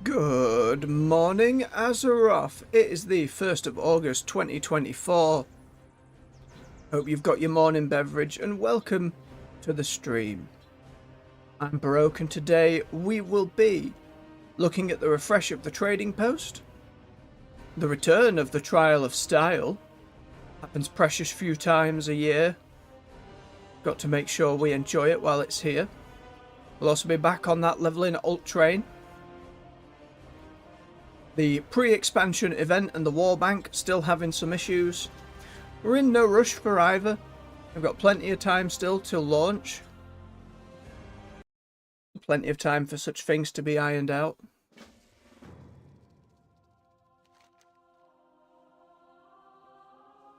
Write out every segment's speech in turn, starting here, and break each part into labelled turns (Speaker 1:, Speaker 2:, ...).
Speaker 1: Good morning, Azeroth. It is the 1st of August 2024. Hope you've got your morning beverage and welcome to the stream. I'm Baroque and today we will be looking at the refresh of the trading post, the return of the Trial of Style, happens precious few times a year. Got to make sure we enjoy it while it's here. We'll also be back on that leveling alt train. The pre-expansion event and the war bank still having some issues. We're in no rush for either. We've got plenty of time still till launch. Plenty of time for such things to be ironed out.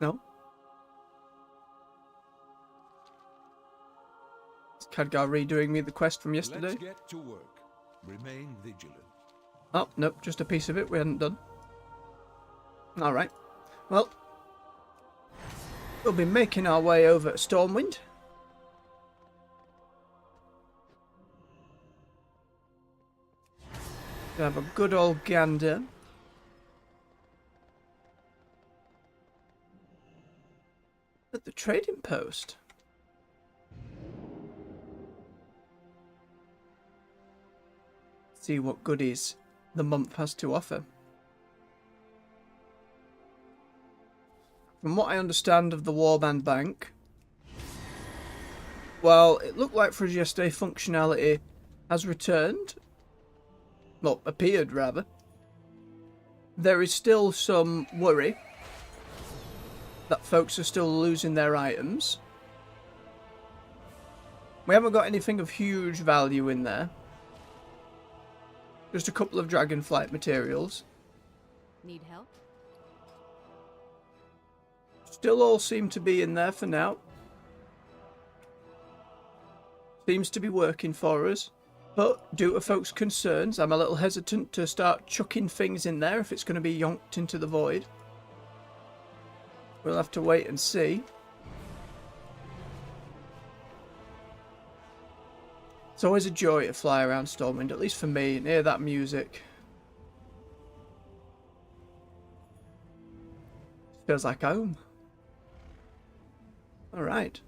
Speaker 1: No? Is Khadgar redoing me the quest from yesterday?
Speaker 2: Let's get to work. Remain vigilant.
Speaker 1: Oh, nope, just a piece of it we hadn't done. Alright. Well, we'll be making our way over to Stormwind. We'll have a good old gander. At the trading post. See what goodies the month has to offer. From what I understand of the warband bank, well, it looked like for us yesterday functionality has returned. Well, appeared rather. There is still some worry that folks are still losing their items. We haven't got anything of huge value in there. Just a couple of dragonflight materials.
Speaker 3: Need help?
Speaker 1: Still all seem to be in there for now. Seems to be working for us. But due to folks' concerns, I'm a little hesitant to start chucking things in there if it's going to be yonked into the void. We'll have to wait and see. It's always a joy to fly around Stormwind, at least for me, and hear that music. Feels like home. Alright.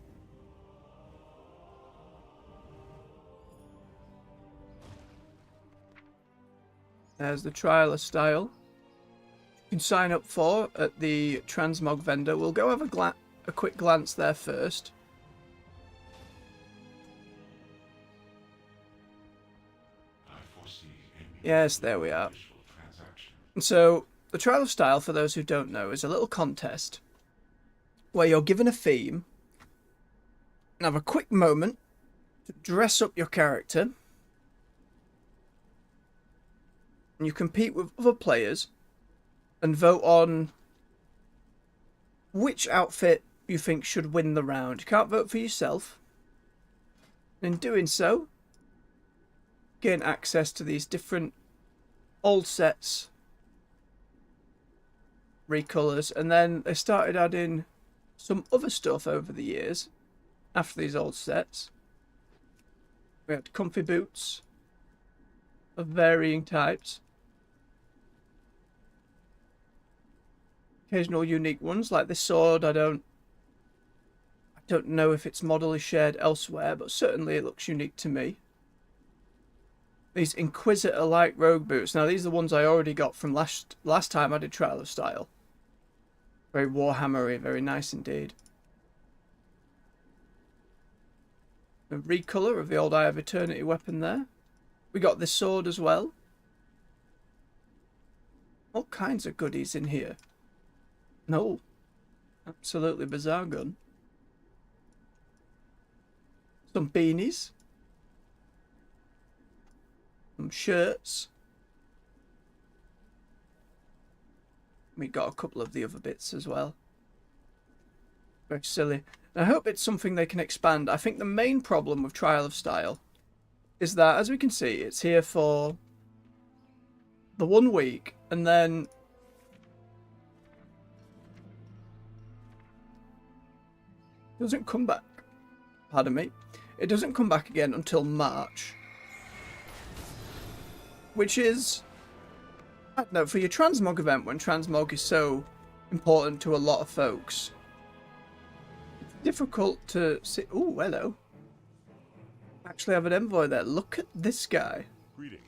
Speaker 1: There's the Trial of Style. You can sign up for at the transmog vendor. We'll go have a quick glance there first. Yes, there we are. And so, the Trial of Style, for those who don't know, is a little contest where you're given a theme and have a quick moment to dress up your character. And you compete with other players and vote on which outfit you think should win the round. You can't vote for yourself. In doing so, gain access to these different old sets, recolors, and then they started adding some other stuff over the years after these old sets. We had comfy boots of varying types, occasional unique ones like this sword. I don't know if its model is shared elsewhere, but certainly it looks unique to me. These Inquisitor-like rogue boots. Now, these are the ones I already got from last time I did Trial of Style. Very Warhammery, very nice indeed. The recolor of the old Eye of Eternity weapon there. We got this sword as well. All kinds of goodies in here. No. Absolutely bizarre gun. Some beanies. Some shirts. We got a couple of the other bits as well. Very silly. I hope it's something they can expand. I think the main problem with Trial of Style is that, as we can see, it's here for the 1 week and then doesn't come back. Pardon me. It doesn't come back again until March. Which is No, for your transmog event, when transmog is so important to a lot of folks, it's difficult to see. Oh, hello. Actually have an envoy there. Look at this guy.
Speaker 2: Greetings.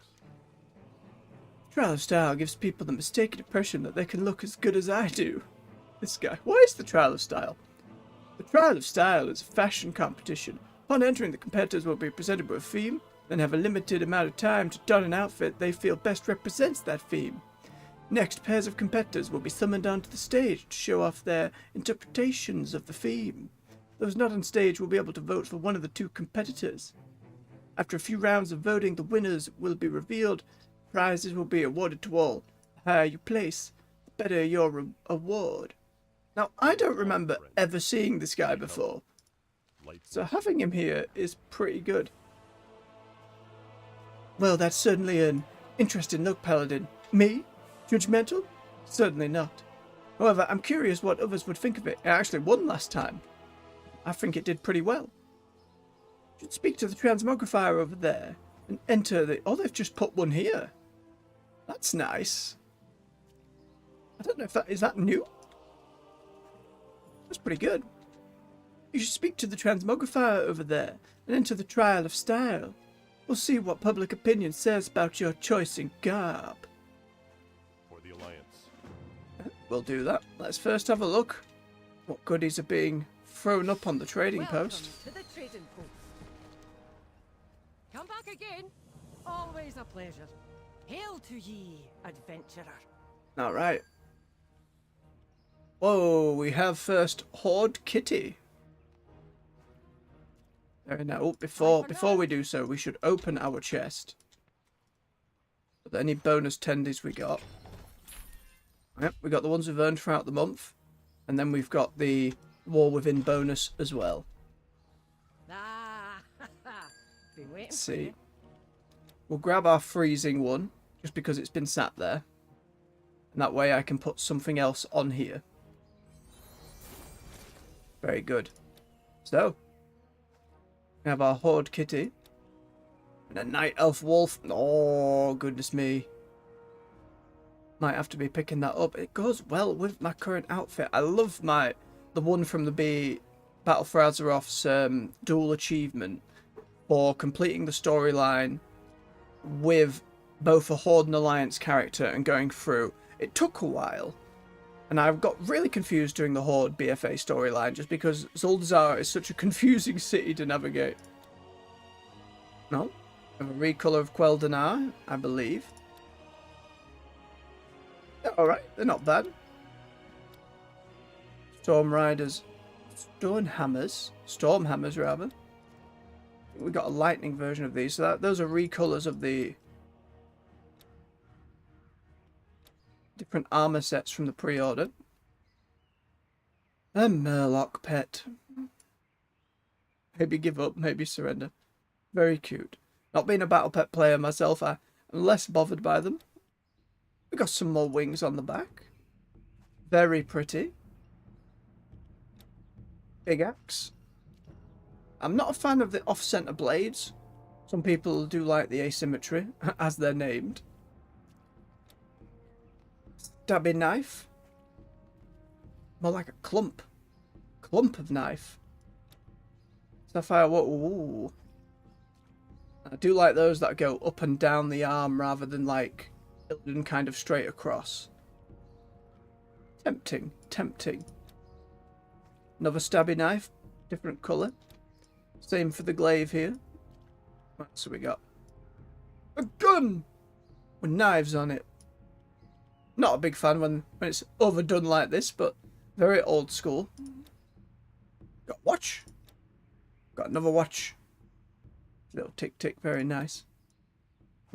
Speaker 1: Trial of Style gives people the mistaken impression that they can look as good as I do. This guy. What is the Trial of Style? The Trial of Style is a fashion competition. Upon entering, the competitors will be presented with a theme, then have a limited amount of time to don an outfit they feel best represents that theme. Next, pairs of competitors will be summoned onto the stage to show off their interpretations of the theme. Those not on stage will be able to vote for one of the two competitors. After a few rounds of voting, the winners will be revealed. Prizes will be awarded to all. The higher you place, the better your award. Now, I don't remember ever seeing this guy before, so having him here is pretty good. Well, that's certainly an interesting look, Paladin. Me? Judgmental? Certainly not. However, I'm curious what others would think of it. It actually won last time. I think it did pretty well. Should speak to the transmogrifier over there and enter the... Oh, they've just put one here. That's nice. I don't know if that... Is that new? That's pretty good. You should speak to the transmogrifier over there and enter the Trial of Style. We'll see what public opinion says about your choice in garb.
Speaker 2: For the Alliance.
Speaker 1: We'll do that. Let's first have a look. What goodies are being thrown up on the trading post?
Speaker 3: To the trading post. Come back again. Always a pleasure. Hail to ye, adventurer.
Speaker 1: All right. Whoa, we have first Horde Kitty. Very nice. Oh, before we do so, we should open our chest. With any bonus tendies we got. Yep, we got the ones we've earned throughout the month. And then we've got the War Within bonus as well.
Speaker 3: Ah, been waiting
Speaker 1: Let's
Speaker 3: for
Speaker 1: see.
Speaker 3: you.
Speaker 1: We'll grab our freezing one, just because it's been sat there. And that way I can put something else on here. Very good. So, we have our Horde Kitty. And a Night Elf Wolf. Oh, goodness me. Might have to be picking that up. It goes well with my current outfit. I love the one from the Battle for Azeroth's dual achievement for completing the storyline with both a Horde and Alliance character and going through. It took a while, and I got really confused during the Horde BFA storyline just because Zuldazar is such a confusing city to navigate. No? I have a recolor of Quel'Danar, I believe. They're alright, they're not bad. Storm Riders. Stormhammers rather. We got a lightning version of these, so those are recolors of the different armor sets from the pre-order. A Murloc pet. Maybe give up, maybe surrender. Very cute. Not being a battle pet player myself, I'm less bothered by them. We got some more wings on the back. Very pretty. Big axe. I'm not a fan of the off-center blades. Some people do like the asymmetry, as they're named. Stabby knife. More like a clump. Clump of knife. Sapphire, ooh. I do like those that go up and down the arm rather than like building kind of straight across. Tempting, tempting. Another stabby knife, different colour. Same for the glaive here. What else have we got? A gun with knives on it. Not a big fan when it's overdone like this, but very old school. Got a watch. Got another watch. Little tick tick, very nice.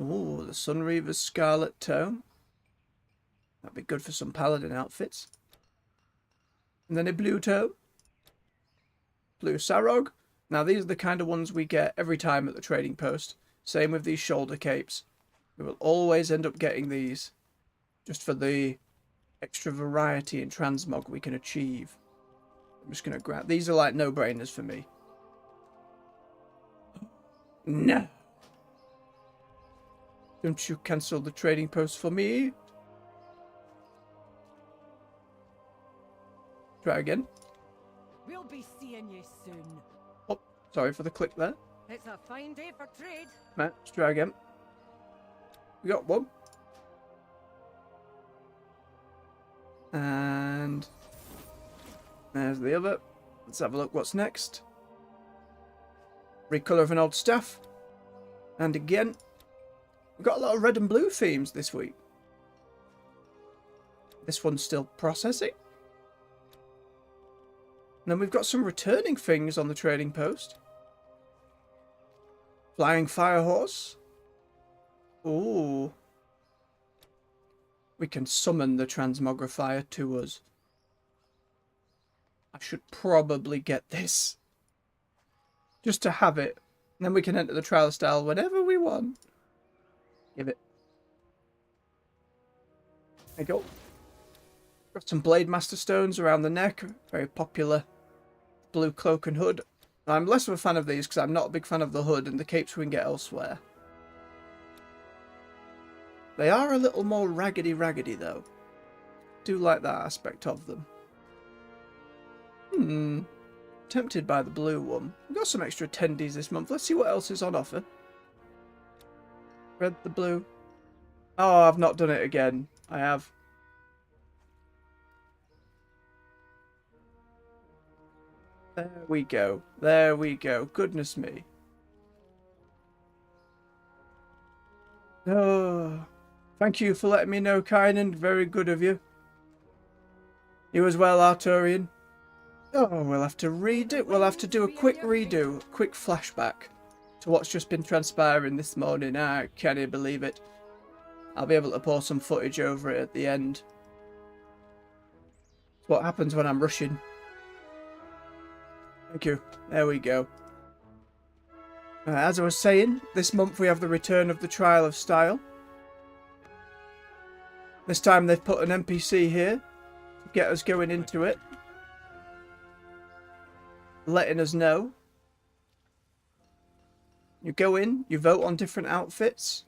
Speaker 1: Ooh, the Sunreaver's Scarlet Tome. That'd be good for some paladin outfits. And then a blue tome. Blue Sarog. Now these are the kind of ones we get every time at the trading post. Same with these shoulder capes. We will always end up getting these. Just for the extra variety in transmog we can achieve. I'm just going to grab... These are like no-brainers for me. No. Don't you cancel the trading post for me? Try again.
Speaker 3: We'll be seeing you soon.
Speaker 1: Oh, sorry for the click there.
Speaker 3: It's a fine day for trade.
Speaker 1: Right, let's try again. We got one. And there's the other. Let's have a look what's next. Recolor of an old staff. And again, we've got a lot of red and blue themes this week. This one's still processing. And then we've got some returning things on the trading post. Flying Firehorse. Ooh. We can summon the Transmogrifier to us. I should probably get this. Just to have it. And then we can enter the trial style whenever we want. Give it. There you go. Got some Blade Master Stones around the neck. Very popular. Blue cloak and hood. I'm less of a fan of these because I'm not a big fan of the hood and the capes we can get elsewhere. They are a little more raggedy though. Do like that aspect of them. Tempted by the blue one. We've got some extra attendees this month. Let's see what else is on offer. Red, the blue. Oh, I've not done it again. I have. There we go. There we go. Goodness me. Oh, thank you for letting me know, Kynan. Very good of you. You as well, Arturian. Oh, we'll have to read it. We'll have to do a quick redo, a quick flashback to what's just been transpiring this morning. I can't believe it. I'll be able to pour some footage over it at the end. It's what happens when I'm rushing. Thank you. There we go. As I was saying, this month we have the return of the Trial of Style. This time they've put an NPC here to get us going into it. Letting us know. You go in, you vote on different outfits.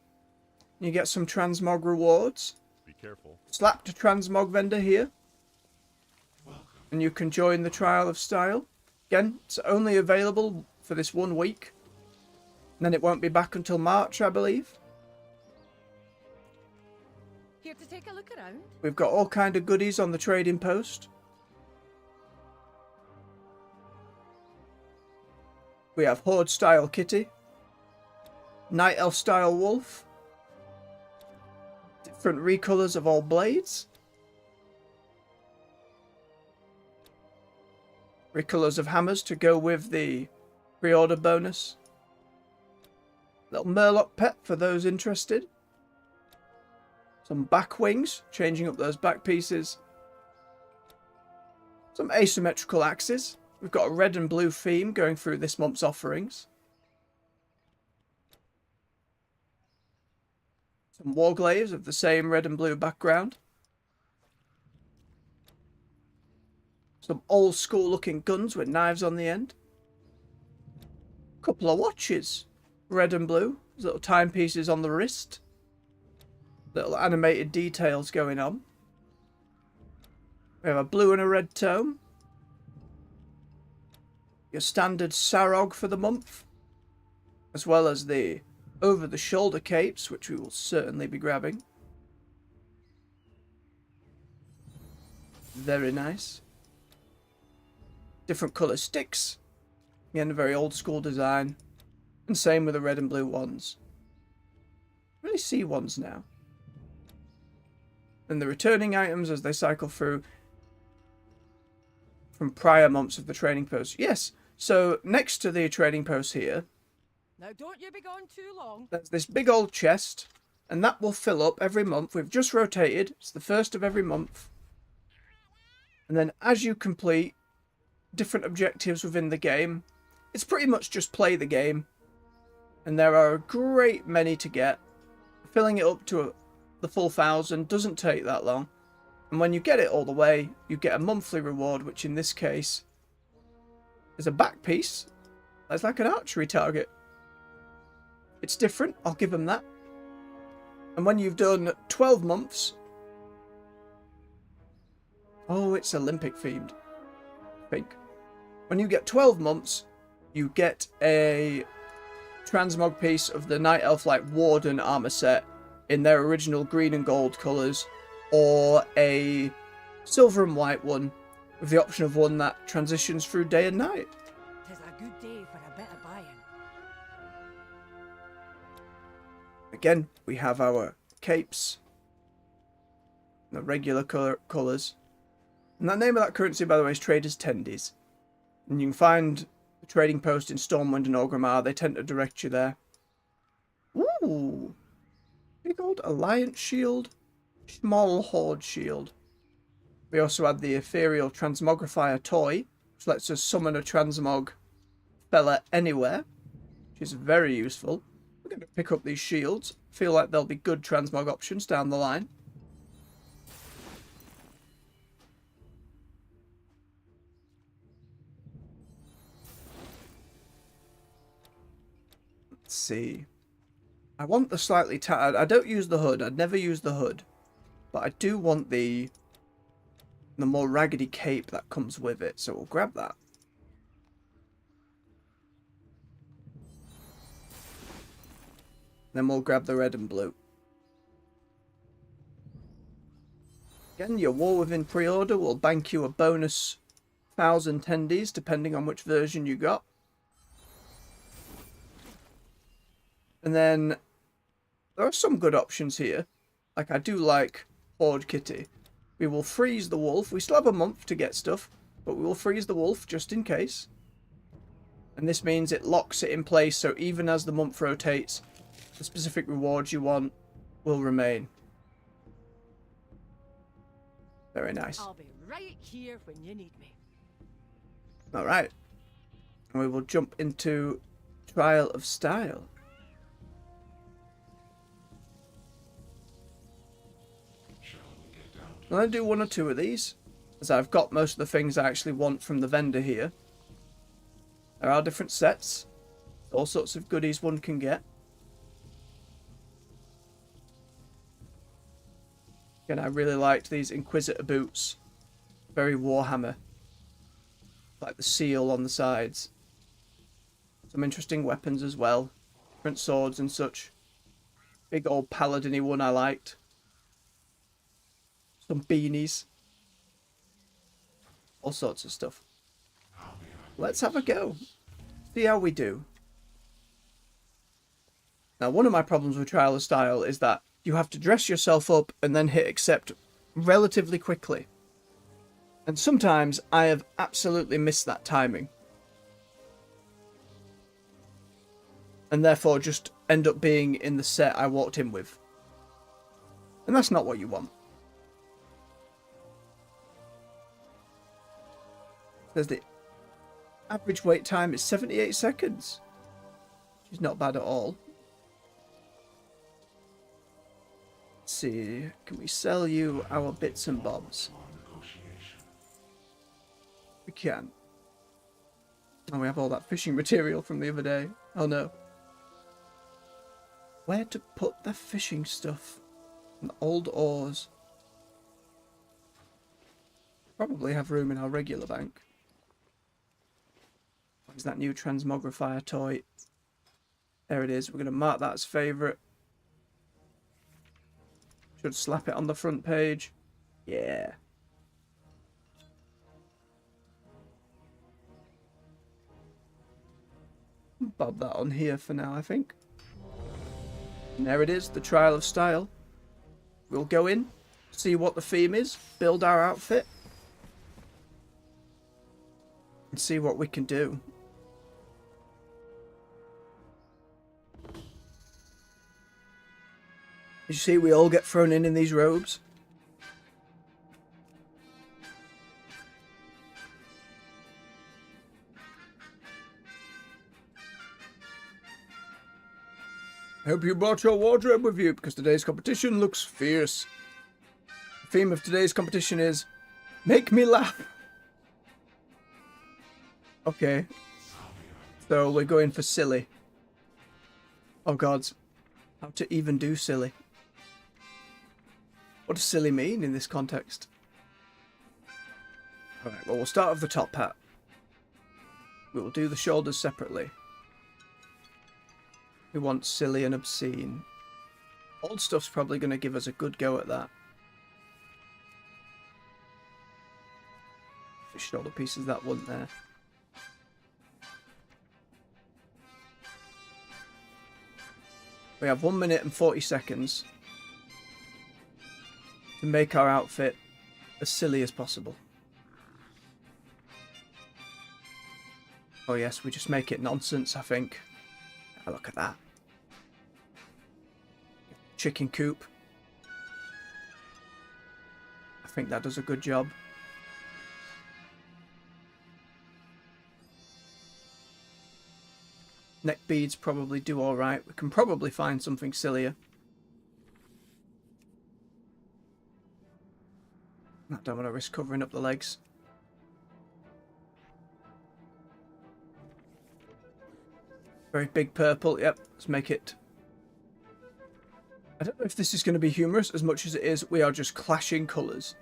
Speaker 1: You get some transmog rewards.
Speaker 2: Be careful.
Speaker 1: Slap to transmog vendor here. And you can join the Trial of Style. Again, it's only available for this 1 week. And then it won't be back until March, I believe.
Speaker 3: Here to take a look around.
Speaker 1: We've got all kind of goodies on the trading post. We have Horde style Kitty. Night Elf style Wolf. Different recolors of all blades. Recolors of hammers to go with the pre-order bonus. Little Murloc pet for those interested. Some back wings, changing up those back pieces. Some asymmetrical axes. We've got a red and blue theme going through this month's offerings. Some warglaives of the same red and blue background. Some old school looking guns with knives on the end. Couple of watches. Red and blue. There's little timepieces on the wrist. Little animated details going on. We have a blue and a red tome. Your standard Sarog for the month. As well as the over-the-shoulder capes, which we will certainly be grabbing. Very nice. Different colour sticks. Again, a very old school design. And same with the red and blue ones. Really see ones now. And the returning items as they cycle through from prior months of the trading post. Yes, so next to the trading post here,
Speaker 3: Now don't you be gone too long.
Speaker 1: there's this big old chest, and that will fill up every month. We've just rotated. It's the first of every month. And then as you complete different objectives within the game, it's pretty much just play the game. And there are a great many to get. Filling it up to the full 1,000 doesn't take that long. And when you get it all the way, you get a monthly reward, which in this case is a back piece. That's like an archery target. It's different, I'll give them that. And when you've done 12 months... Oh, it's Olympic themed. think. When you get 12 months, you get a transmog piece of the Night Elf like Warden armor set in their original green and gold colours, or a silver and white one with the option of one that transitions through day and night.
Speaker 3: 'Tis a good day for a bit of buying.
Speaker 1: Again, we have our capes, the regular colours. And the name of that currency, by the way, is Traders' Tendies. And you can find the trading post in Stormwind and Orgrimmar. They tend to direct you there. Ooh! Big old Alliance shield. Small Horde shield. We also had the Ethereal Transmogrifier toy, which lets us summon a transmog fella anywhere, which is very useful. We're going to pick up these shields. Feel like there'll be good transmog options down the line. Let's see. I want the slightly tattered. I don't use the hood. I'd never use the hood. But I do want the more raggedy cape that comes with it. So we'll grab that. Then we'll grab the red and blue. Again, your War Within pre-order will bank you a bonus 1,000 tendies, depending on which version you got. And then there are some good options here. Like, I do like Horde Kitty. We will freeze the wolf. We still have a month to get stuff, but we will freeze the wolf just in case. And this means it locks it in place, so even as the month rotates, the specific rewards you want will remain. Very nice.
Speaker 3: I'll be right here when you need me.
Speaker 1: Alright. And we will jump into Trial of Style. I'm going to do one or two of these, as I've got most of the things I actually want from the vendor here. There are different sets, all sorts of goodies one can get. Again, I really liked these Inquisitor boots. Very Warhammer. Like the seal on the sides. Some interesting weapons as well. Different swords and such. Big old paladin-y one I liked. Some beanies. All sorts of stuff. Let's have a go. See how we do. Now, one of my problems with Trial of Style is that you have to dress yourself up and then hit accept relatively quickly. And sometimes I have absolutely missed that timing. And therefore just end up being in the set I walked in with. And that's not what you want. Says the average wait time is 78 seconds. Which is not bad at all. Let's see, can we sell you our bits and bobs? We can. And we have all that fishing material from the other day. Oh no. Where to put the fishing stuff? And old oars. Probably have room in our regular bank. Is that new Transmogrifier toy? There it is. We're going to mark that as favourite. Should slap it on the front page. Yeah. Bob that on here for now, I think. And there it is, the Trial of Style. We'll go in, see what the theme is, build our outfit, and see what we can do. You see, we all get thrown in these robes. I hope you brought your wardrobe with you, because today's competition looks fierce. The theme of today's competition is Make Me Laugh. Okay. So we're going for silly. Oh god. How to even do silly. What does silly mean in this context? Alright, well, we'll start with the top hat. We will do the shoulders separately. We want silly and obscene. Old stuff's probably going to give us a good go at that. The shoulder pieces that one there. We have 1 minute and 40 seconds to make our outfit as silly as possible. Oh yes, we just make it nonsense, I think. Oh, look at that. Chicken coop. I think that does a good job. Neck beads probably do alright. We can probably find something sillier. I don't want to risk covering up the legs. Very big purple. Yep, let's make it. I don't know if this is going to be humorous as much as it is. We are just clashing colours.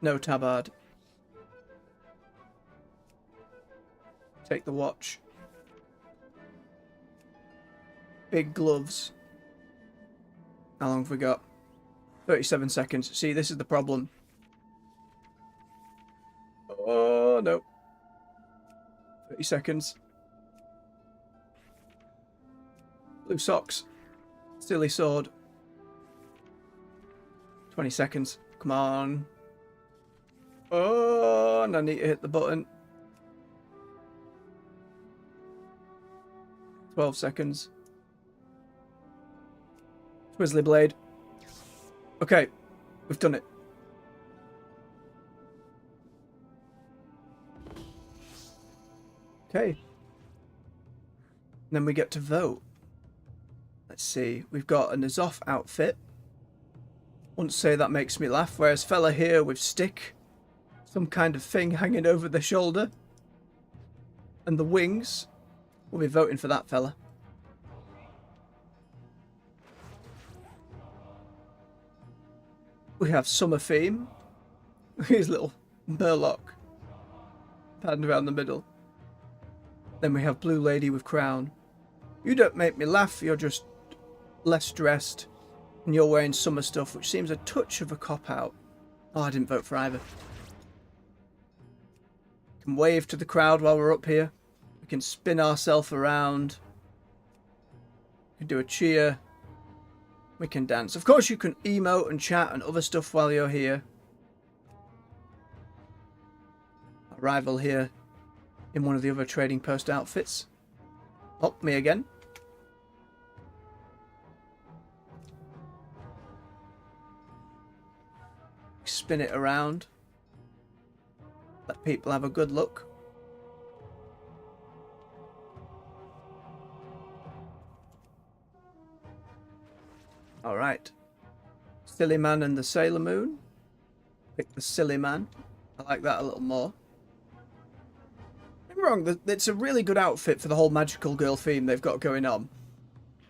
Speaker 1: No tabard. Take the watch. Big gloves. How long have we got? 37 seconds. See, this is the problem. Oh, no. 30 seconds. Blue socks. Silly sword. 20 seconds. Come on. Oh, and I need to hit the button. 12 seconds. Twizzly blade. Okay, we've done it. Okay. Then we get to vote. Let's see. We've got an Azeroth outfit. Wouldn't say that makes me laugh. Whereas fella here with stick. Some kind of thing hanging over the shoulder. And the wings. We'll be voting for that fella. We have Summer Theme. His little Murloc. Patterned around the middle. Then we have Blue Lady with crown. You don't make me laugh, you're just less dressed. And you're wearing summer stuff, which seems a touch of a cop-out. Oh, I didn't vote for either. We can wave to the crowd while we're up here. We can spin ourselves around. We can do a cheer. We can dance. Of course, you can emote and chat and other stuff while you're here. Our rival here in one of the other trading post outfits. Oh, me again. Spin it around. Let people have a good look. Alright. Silly Man and the Sailor Moon. Pick the Silly Man. I like that a little more. Don't get me wrong, it's a really good outfit for the whole magical girl theme they've got going on.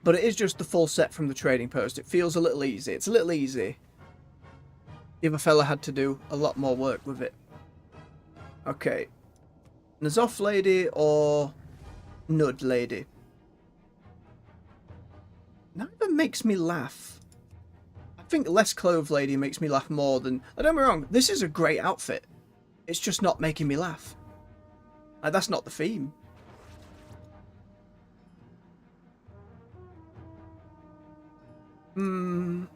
Speaker 1: But it is just the full set from the trading post. It feels a little easy. It's a little easy. The other fella had to do a lot more work with it. Okay. Azeroth Lady or Nud Lady? Neither makes me laugh. I think Less Clove Lady makes me laugh more than... Don't get me wrong, this is a great outfit. It's just not making me laugh. Like, that's not the theme. I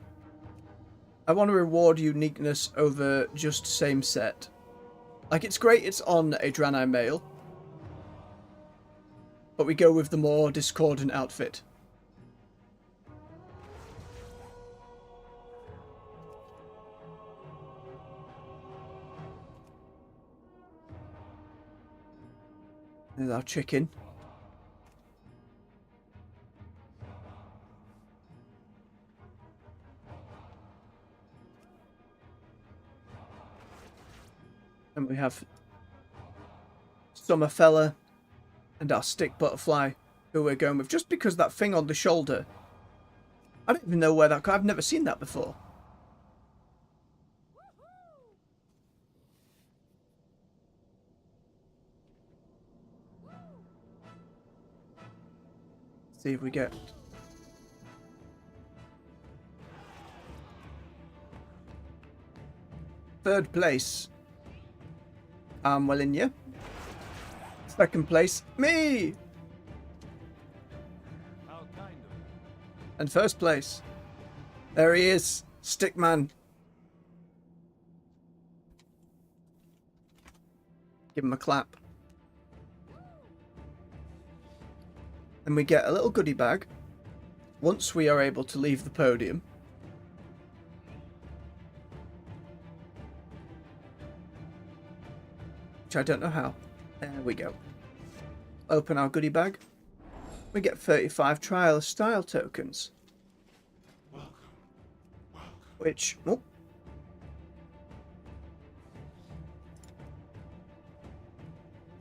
Speaker 1: want to reward uniqueness over just same set. Like, it's great it's on a Draenei male. But we go with the more discordant outfit. There's our chicken. And we have Summer Fella and our Stick Butterfly, who we're going with. Just because that thing on the shoulder, I don't even know where that... I've never seen that before. See if we get... Third place. I'm well in you. Second place, me!
Speaker 2: How kind of you.
Speaker 1: And first place. There he is, Stickman. Give him a clap. And we get a little goodie bag once we are able to leave the podium. Which I don't know how. There we go. Open our goodie bag. We get 35 trial style tokens.
Speaker 2: Welcome. Welcome.
Speaker 1: Which... Oh.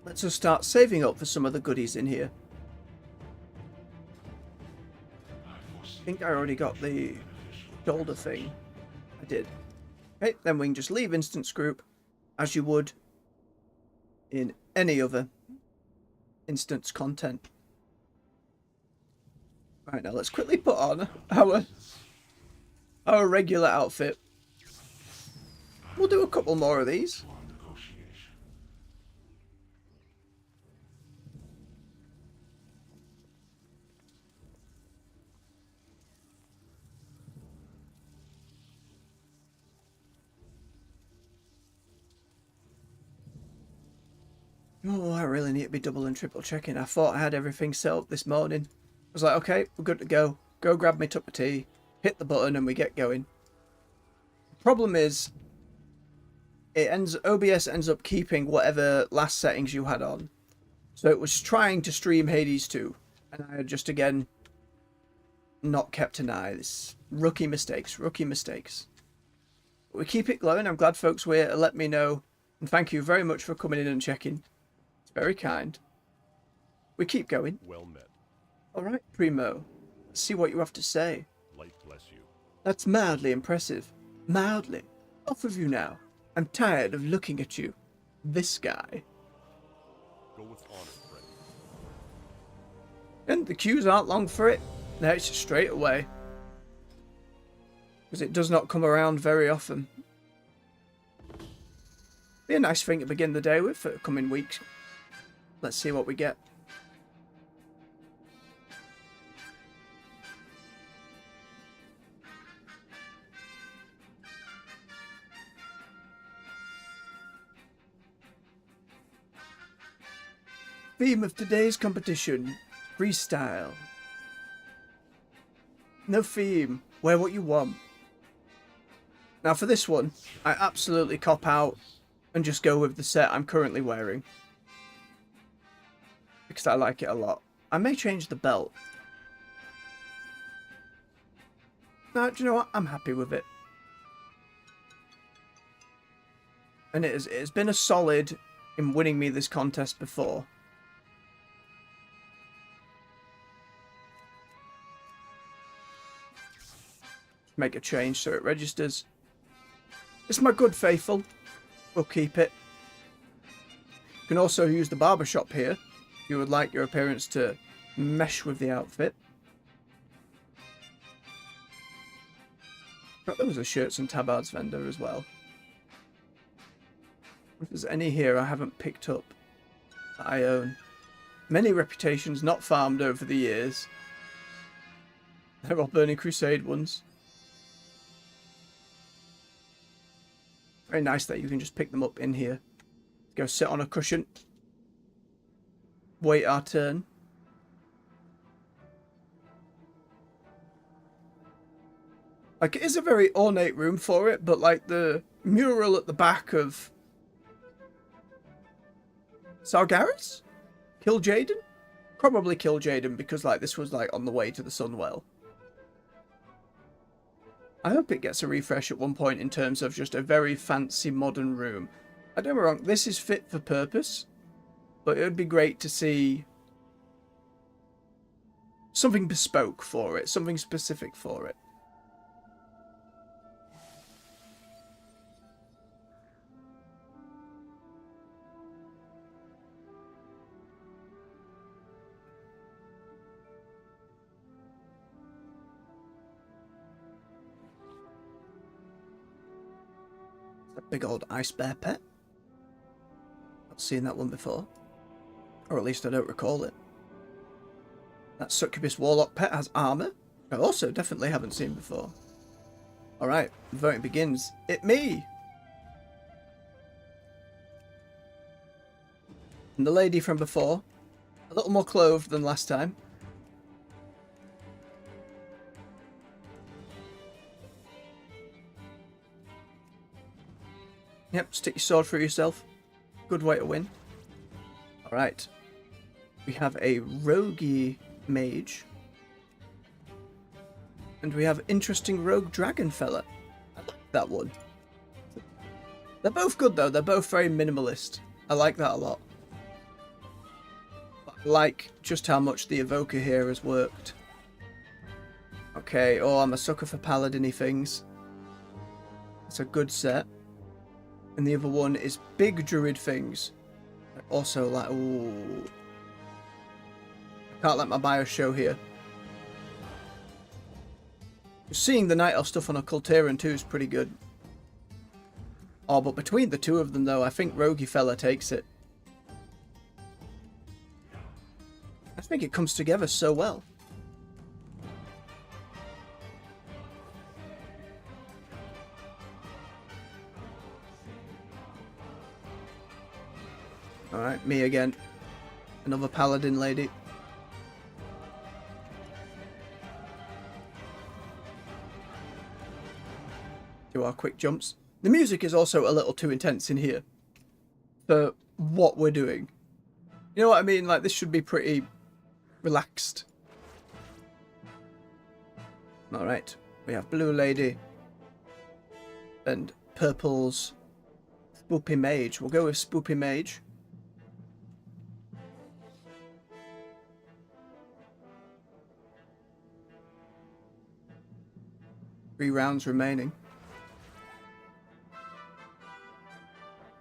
Speaker 1: Let's just start saving up for some of the goodies in here. I think I already got the shoulder thing. I did. Okay, then we can just leave instance group as you would in any other instance content. Right, now let's quickly put on our regular outfit. We'll do a couple more of these. Oh, I really need to be double and triple checking. I thought I had everything set up this morning. I was like, okay, we're good to go. Go grab me a cup of tea, hit the button, and we get going. The problem is, OBS ends up keeping whatever last settings you had on. So it was trying to stream Hades 2, and I had just again not kept an eye. This rookie mistakes. But we keep it glowing. I'm glad folks were here to let me know, and thank you very much for coming in and checking. Very kind. We keep going.
Speaker 2: Well met.
Speaker 1: Alright, Primo. Let's see what you have to say.
Speaker 2: Light bless you.
Speaker 1: That's mildly impressive. Mildly. Off of you now. I'm tired of looking at you. This guy.
Speaker 2: Go with honor, friend.
Speaker 1: And the queues aren't long for it. No, it's straight away. Because it does not come around very often. Be a nice thing to begin the day with for the coming weeks. Let's see what we get. Theme of today's competition, freestyle. No theme, wear what you want. Now for this one, I absolutely cop out and just go with the set I'm currently wearing. Because I like it a lot. I may change the belt. No, do you know what? I'm happy with it. And it has been a solid in winning me this contest before. Make a change so it registers. It's my good faithful. We'll keep it. You can also use the barbershop here. If you would like your appearance to mesh with the outfit. But there was a shirts and tabards vendor as well. If there's any here I haven't picked up that I own. Many reputations not farmed over the years. They're all Burning Crusade ones. Very nice that you can just pick them up in here. Go sit on a cushion. Wait our turn. Like, it is a very ornate room for it, but like the mural at the back of Sargeras? Kill Jaden? Probably Kill Jaden because like this was like on the way to the Sunwell. I hope it gets a refresh at one point in terms of just a very fancy modern room. I don't get me wrong, this is fit for purpose, but it would be great to see something bespoke for it, something specific for it. A big old ice bear pet. Not seen that one before. Or at least I don't recall it. That succubus warlock pet has armor. I also definitely haven't seen before. Alright, voting begins. It me! And the lady from before. A little more clothed than last time. Yep, stick your sword through yourself. Good way to win. Alright. We have a roguey mage. And we have interesting rogue dragon fella. I like that one. They're both good though, they're both very minimalist. I like that a lot. I like just how much the evoker here has worked. Okay, oh, I'm a sucker for paladin-y things. It's a good set. And the other one is big druid things. Also like, ooh. I can't let my bias show here. Seeing the Night Elf stuff on a Culteran too is pretty good. Oh, but between the two of them though, I think Roguey Fella takes it. I think it comes together so well. Alright, me again. Another paladin lady. Do our quick jumps. The music is also a little too intense in here for what we're doing. You know what I mean? Like, this should be pretty relaxed. Alright, we have Blue Lady and Purple's Spoopy Mage. We'll go with Spoopy Mage. Three rounds remaining.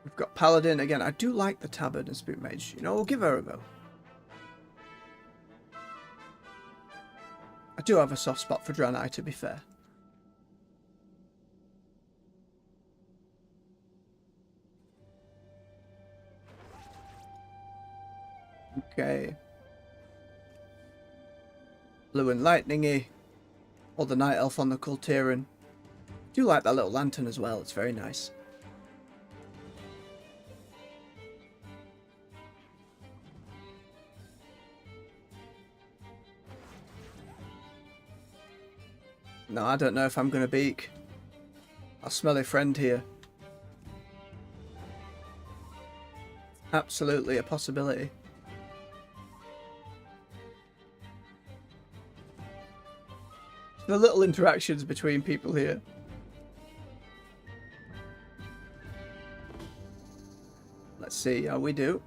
Speaker 1: We've got Paladin again. I do like the Tabard and Spook Mage. You know, we'll give her a go. I do have a soft spot for Draenei, to be fair. Okay. Blue and Lightningy. Or the Night Elf on the Culteran. I do like that little lantern as well. It's very nice. No, I don't know if I'm going to beak. I'll smell a friend here. Absolutely a possibility. The little interactions between people here. Let's see how we do.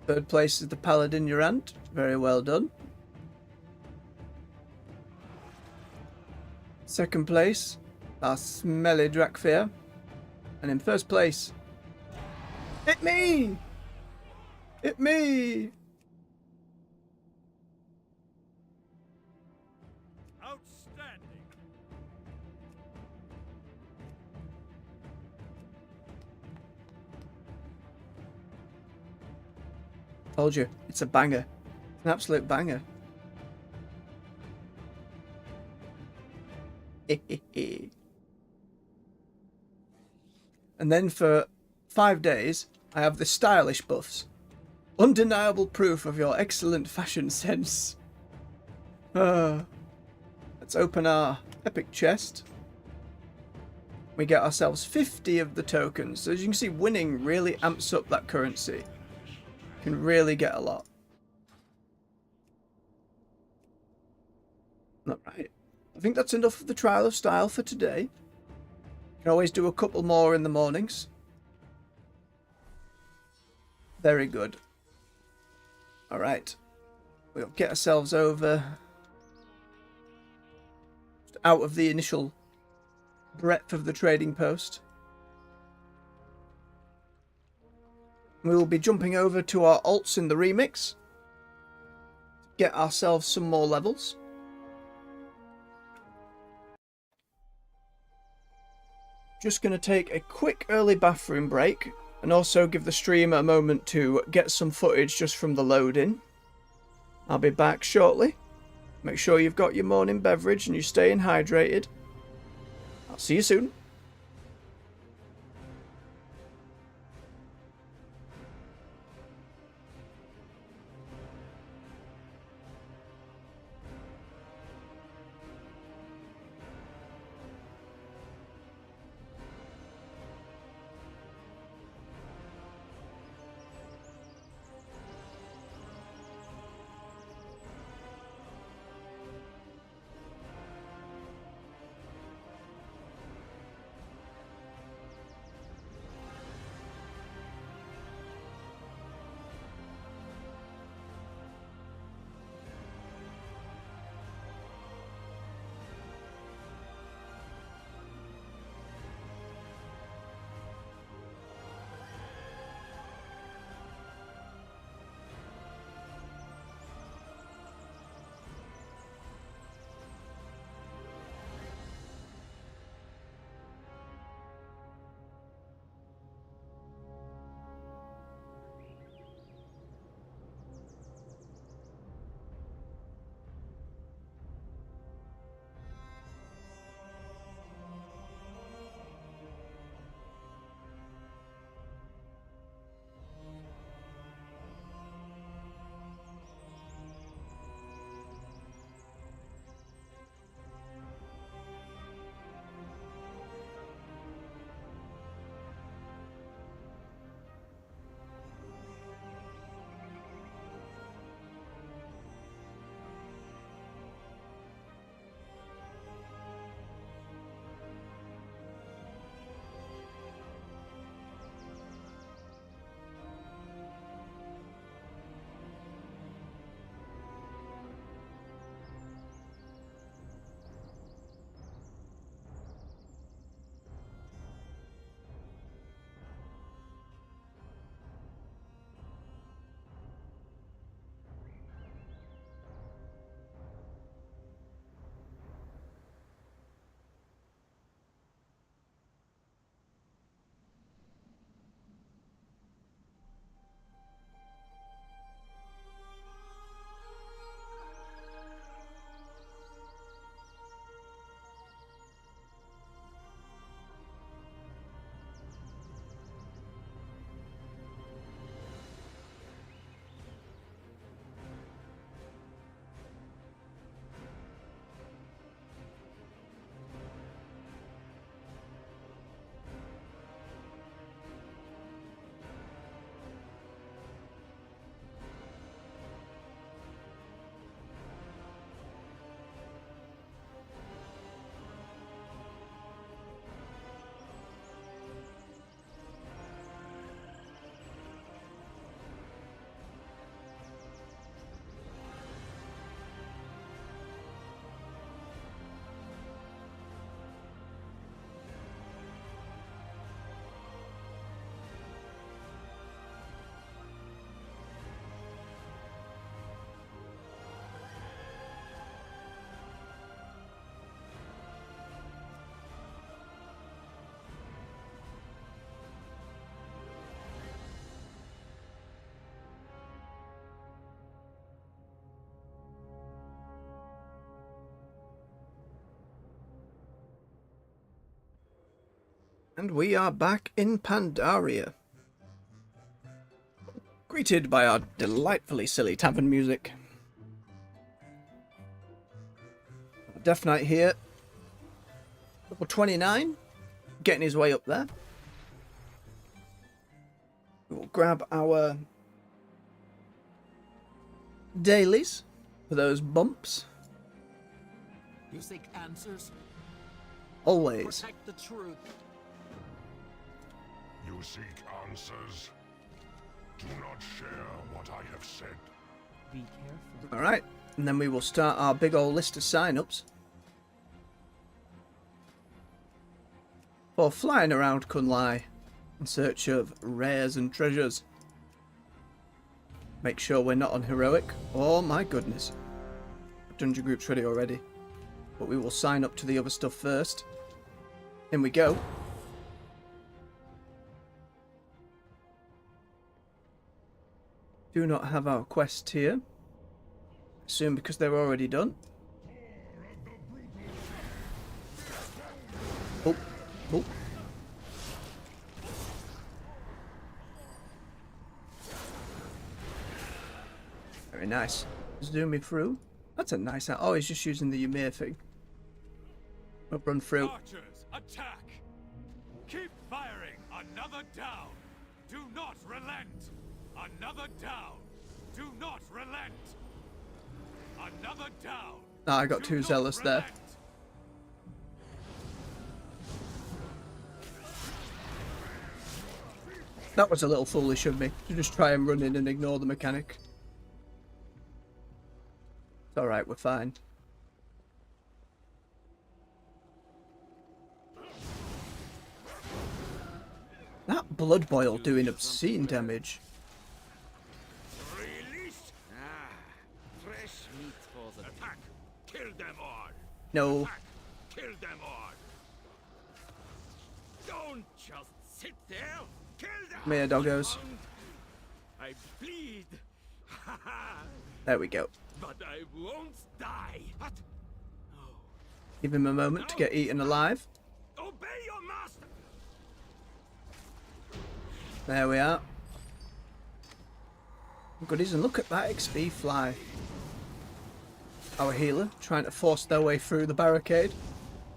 Speaker 1: Third place is the Paladin Urant. Very well done. Second place, our smelly Drakfir. And in first place, it me! It me!
Speaker 2: Outstanding.
Speaker 1: Told you, it's a banger. An absolute banger. And then for 5 days, I have the stylish buffs. Undeniable proof of your excellent fashion sense. Let's open our epic chest. We get ourselves 50 of the tokens. So as you can see, winning really amps up that currency. You can really get a lot. Alright. I think that's enough of the Trial of Style for today. You can always do a couple more in the mornings. Very good. Alright. We'll get ourselves over. Just out of the initial breadth of the trading post. We will be jumping over to our alts in the remix. Get ourselves some more levels. Just going to take a quick early bathroom break and also give the stream a moment to get some footage just from the load-in. I'll be back shortly. Make sure you've got your morning beverage and you're staying hydrated. I'll see you soon. And we are back in Pandaria. Greeted by our delightfully silly tavern music. Death Knight here. Level 29. Getting his way up there. We'll grab our dailies for those bumps.
Speaker 4: You seek answers?
Speaker 1: Always.
Speaker 4: Protect the truth.
Speaker 5: You seek answers? Do not share what I have said.
Speaker 4: Be careful.
Speaker 1: Alright, and then we will start our big old list of sign-ups. For flying around Kunlai in search of rares and treasures. Make sure we're not on heroic. Oh my goodness. Dungeon group's ready already. But we will sign up to the other stuff first. In we go. Do not have our quest here. Assume because they're already done. Oh, oh. Very nice. Zoom me through. That's a nice... Oh, he's just using the Ymir thing. I'll run through.
Speaker 2: Archers, attack! Keep firing! Another down! Do not relent! Another down! Do not relent! Another down!
Speaker 1: Ah, I got too zealous there. That was a little foolish of me to just try and run in and ignore the mechanic. It's alright, we're fine. That blood boil doing obscene damage.
Speaker 2: Release!
Speaker 4: Fresh meat for the
Speaker 2: Attack! Kill them all!
Speaker 1: No.
Speaker 2: Attack! Kill them all! Don't just sit there! Kill them!
Speaker 1: Come here, doggos.
Speaker 2: I bleed!
Speaker 1: There we go.
Speaker 2: But I won't die! What?
Speaker 1: Give him a moment to get eaten alive.
Speaker 2: Obey your master!
Speaker 1: There we are. Goodies, and look at that XP fly. Our healer trying to force their way through the barricade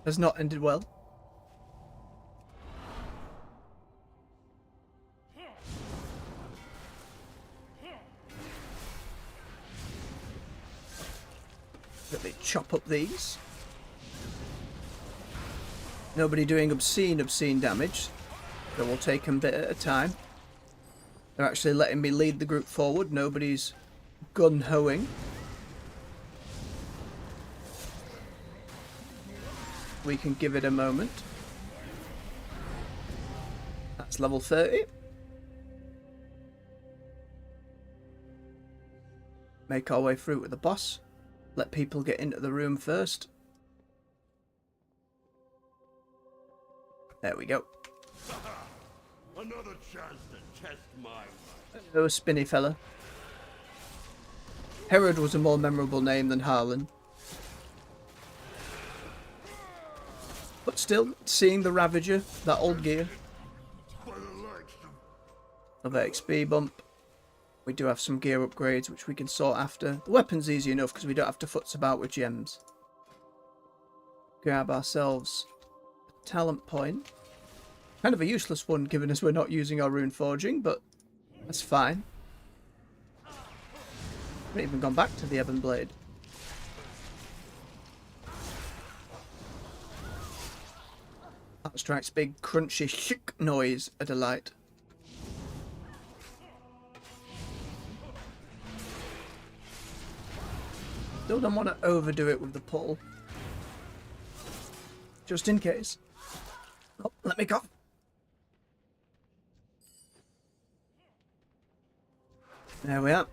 Speaker 1: has not ended well. Let me chop up these. Nobody doing obscene damage. So we'll take them bit at a time. They're actually letting me lead the group forward. Nobody's gun-hoing. We can give it a moment. That's level 30. Make our way through with the boss. Let people get into the room first. There we go.
Speaker 2: Another chance to test my...
Speaker 1: Oh, spinny fella. Herod was a more memorable name than Harlan. But still, seeing the Ravager, that old gear. Another XP bump. We do have some gear upgrades which we can sort after. The weapon's easy enough because we don't have to futz about with gems. Grab ourselves a talent point. Kind of a useless one given as we're not using our rune forging, but that's fine. Haven't even gone back to the Ebon Blade. That strikes big crunchy shick noise, a delight. Still don't want to overdo it with the pull. Just in case. Oh, let me go. There we are.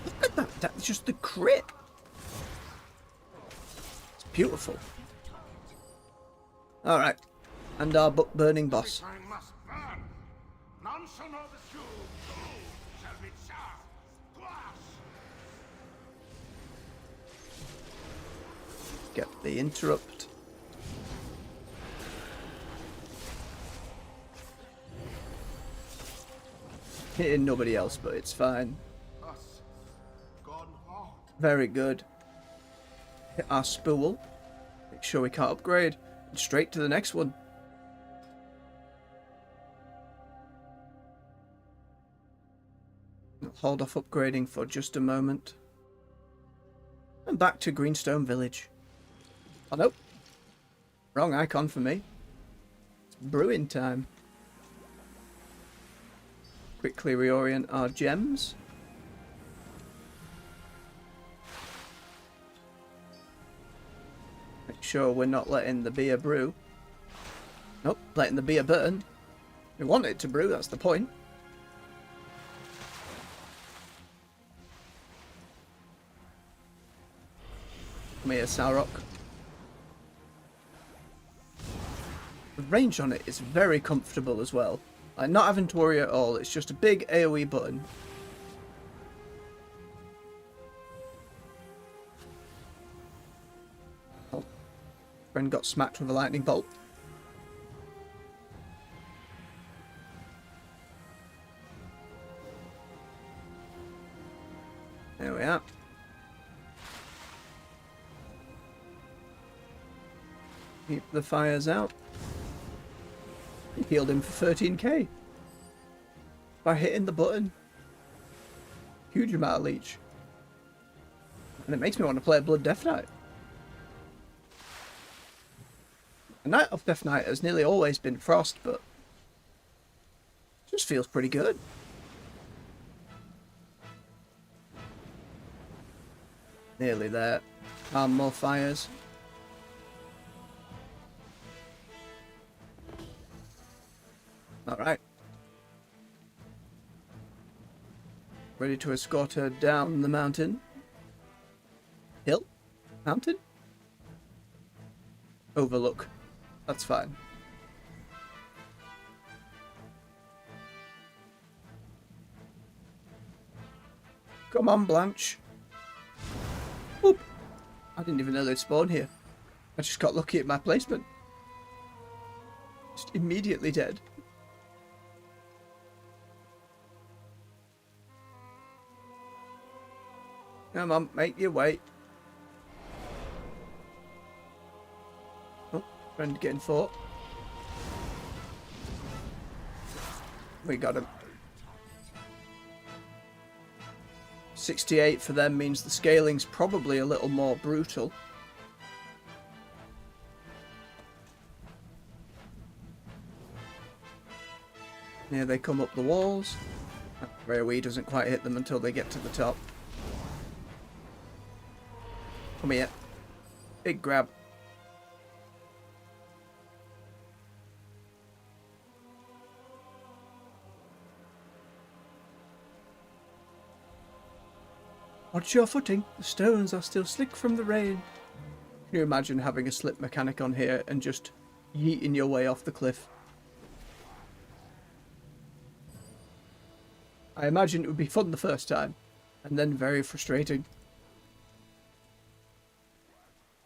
Speaker 1: Look at that. That's just the crit. It's beautiful. Alright. And our book burning boss.
Speaker 5: I must burn. None shall know the truth. You shall be charred. Glass.
Speaker 1: Get the interrupt. Hitting nobody else, but it's fine.
Speaker 5: Us. Gone hard.
Speaker 1: Very good. Hit our spool. Make sure we can't upgrade. And straight to the next one. I'll hold off upgrading for just a moment. And back to Greenstone Village. Oh no. Wrong icon for me. It's brewing time. Quickly reorient our gems. Make sure we're not letting the beer brew. Nope, letting the beer burn. We want it to brew, that's the point. Come here, Sarok. We've range on it is very comfortable as well. Like, not having to worry at all. It's just a big AoE button. Oh, friend got smacked with a lightning bolt. There we are. Keep the fires out. Healed him for 13k by hitting the button. Huge amount of leech. And it makes me want to play a Blood Death Knight. A Knight of Death Knight has nearly always been Frost, but it just feels pretty good. Nearly there. More fires. Alright. Ready to escort her down the mountain. Hill? Mountain? Overlook. That's fine. Come on, Blanche. Whoop. I didn't even know they'd spawn here. I just got lucky at my placement. Just immediately dead. Come on, make your way. Oh, friend getting fought. We got him. 68 for them means the scaling's probably a little more brutal. Here they come up the walls. AoE doesn't quite hit them until they get to the top. Come here. Big grab. Watch your footing. The stones are still slick from the rain. Can you imagine having a slip mechanic on here and just yeeting your way off the cliff? I imagine it would be fun the first time, and then very frustrating.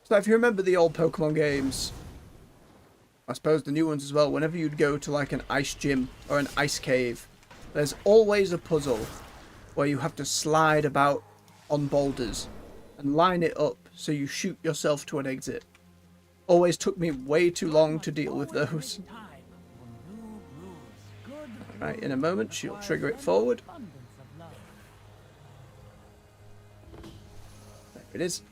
Speaker 1: So if you remember the old Pokemon games, I suppose the new ones as well, whenever you'd go to like an ice gym or an ice cave, there's always a puzzle where you have to slide about on boulders and line it up so you shoot yourself to an exit. Always took me way too long to deal with those. Right, in a moment she'll trigger it forward. There it is.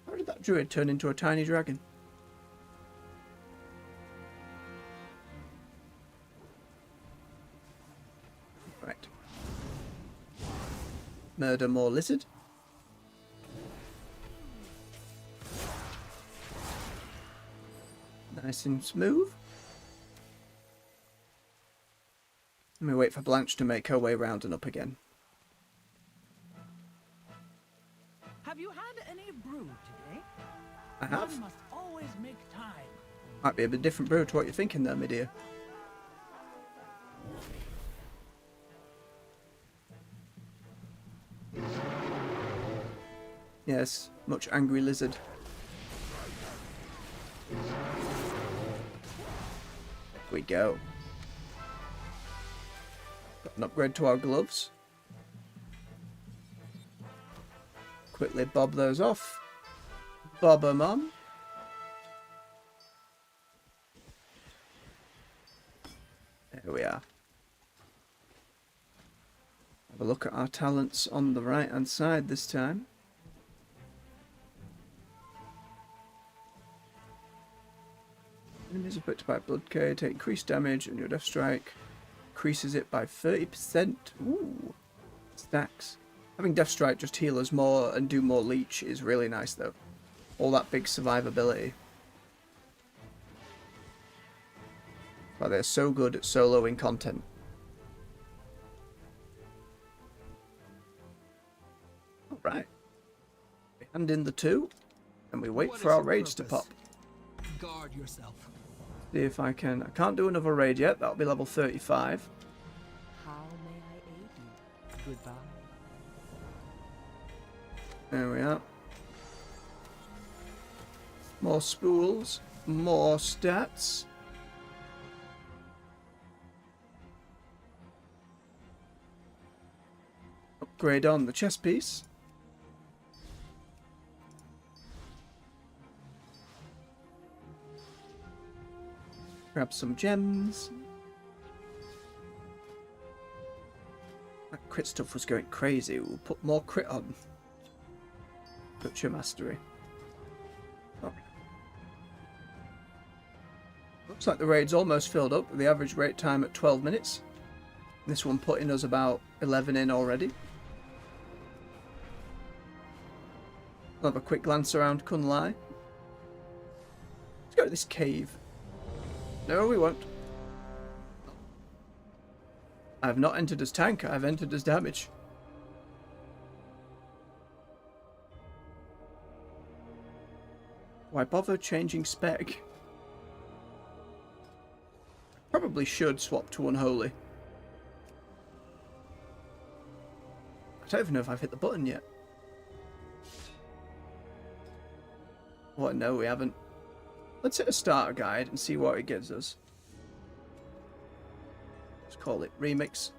Speaker 1: How did that druid turn into a tiny dragon? Right. Murder more lizard. Nice and smooth. Let me wait for Blanche to make her way round and up again.
Speaker 3: Have you had any brew today?
Speaker 1: I have.
Speaker 3: One must always make time.
Speaker 1: Might be a bit different brew to what you're thinking there, my dear. Yes, much angry lizard. There we go. Got an upgrade to our gloves. Quickly bob those off. Bob 'em on. There we are. Have a look at our talents on the right hand side this time. Enemies affected by blood K take increased damage and your death strike increases it by 30%. Ooh, stacks. Having death strike just heal us more and do more leech is really nice though. All that big survivability. But they're so good at soloing content. Alright. Hand in the 2. And we wait
Speaker 6: What
Speaker 1: for
Speaker 6: is
Speaker 1: our
Speaker 6: your
Speaker 1: raids to
Speaker 6: purpose?
Speaker 1: pop.
Speaker 6: Guard yourself.
Speaker 1: See if I can. I can't do another raid yet. That'll be level 35.
Speaker 3: How may I aid you? Goodbye.
Speaker 1: There we are. More spools. More stats. Upgrade on the chest piece. Grab some gems. That crit stuff was going crazy. We'll put more crit on. Butcher mastery. Oh. Looks like the raid's almost filled up with the average raid time at 12 minutes. This one putting us about 11 in already. We'll have a quick glance around Kunlai. Let's go to this cave. No, we won't. I have not entered as tank, I have entered as damage. Why bother changing spec? Probably should swap to Unholy. I don't even know if I've hit the button yet. What? No, we haven't. Let's hit a starter guide and see what it gives us. Let's call it Remix.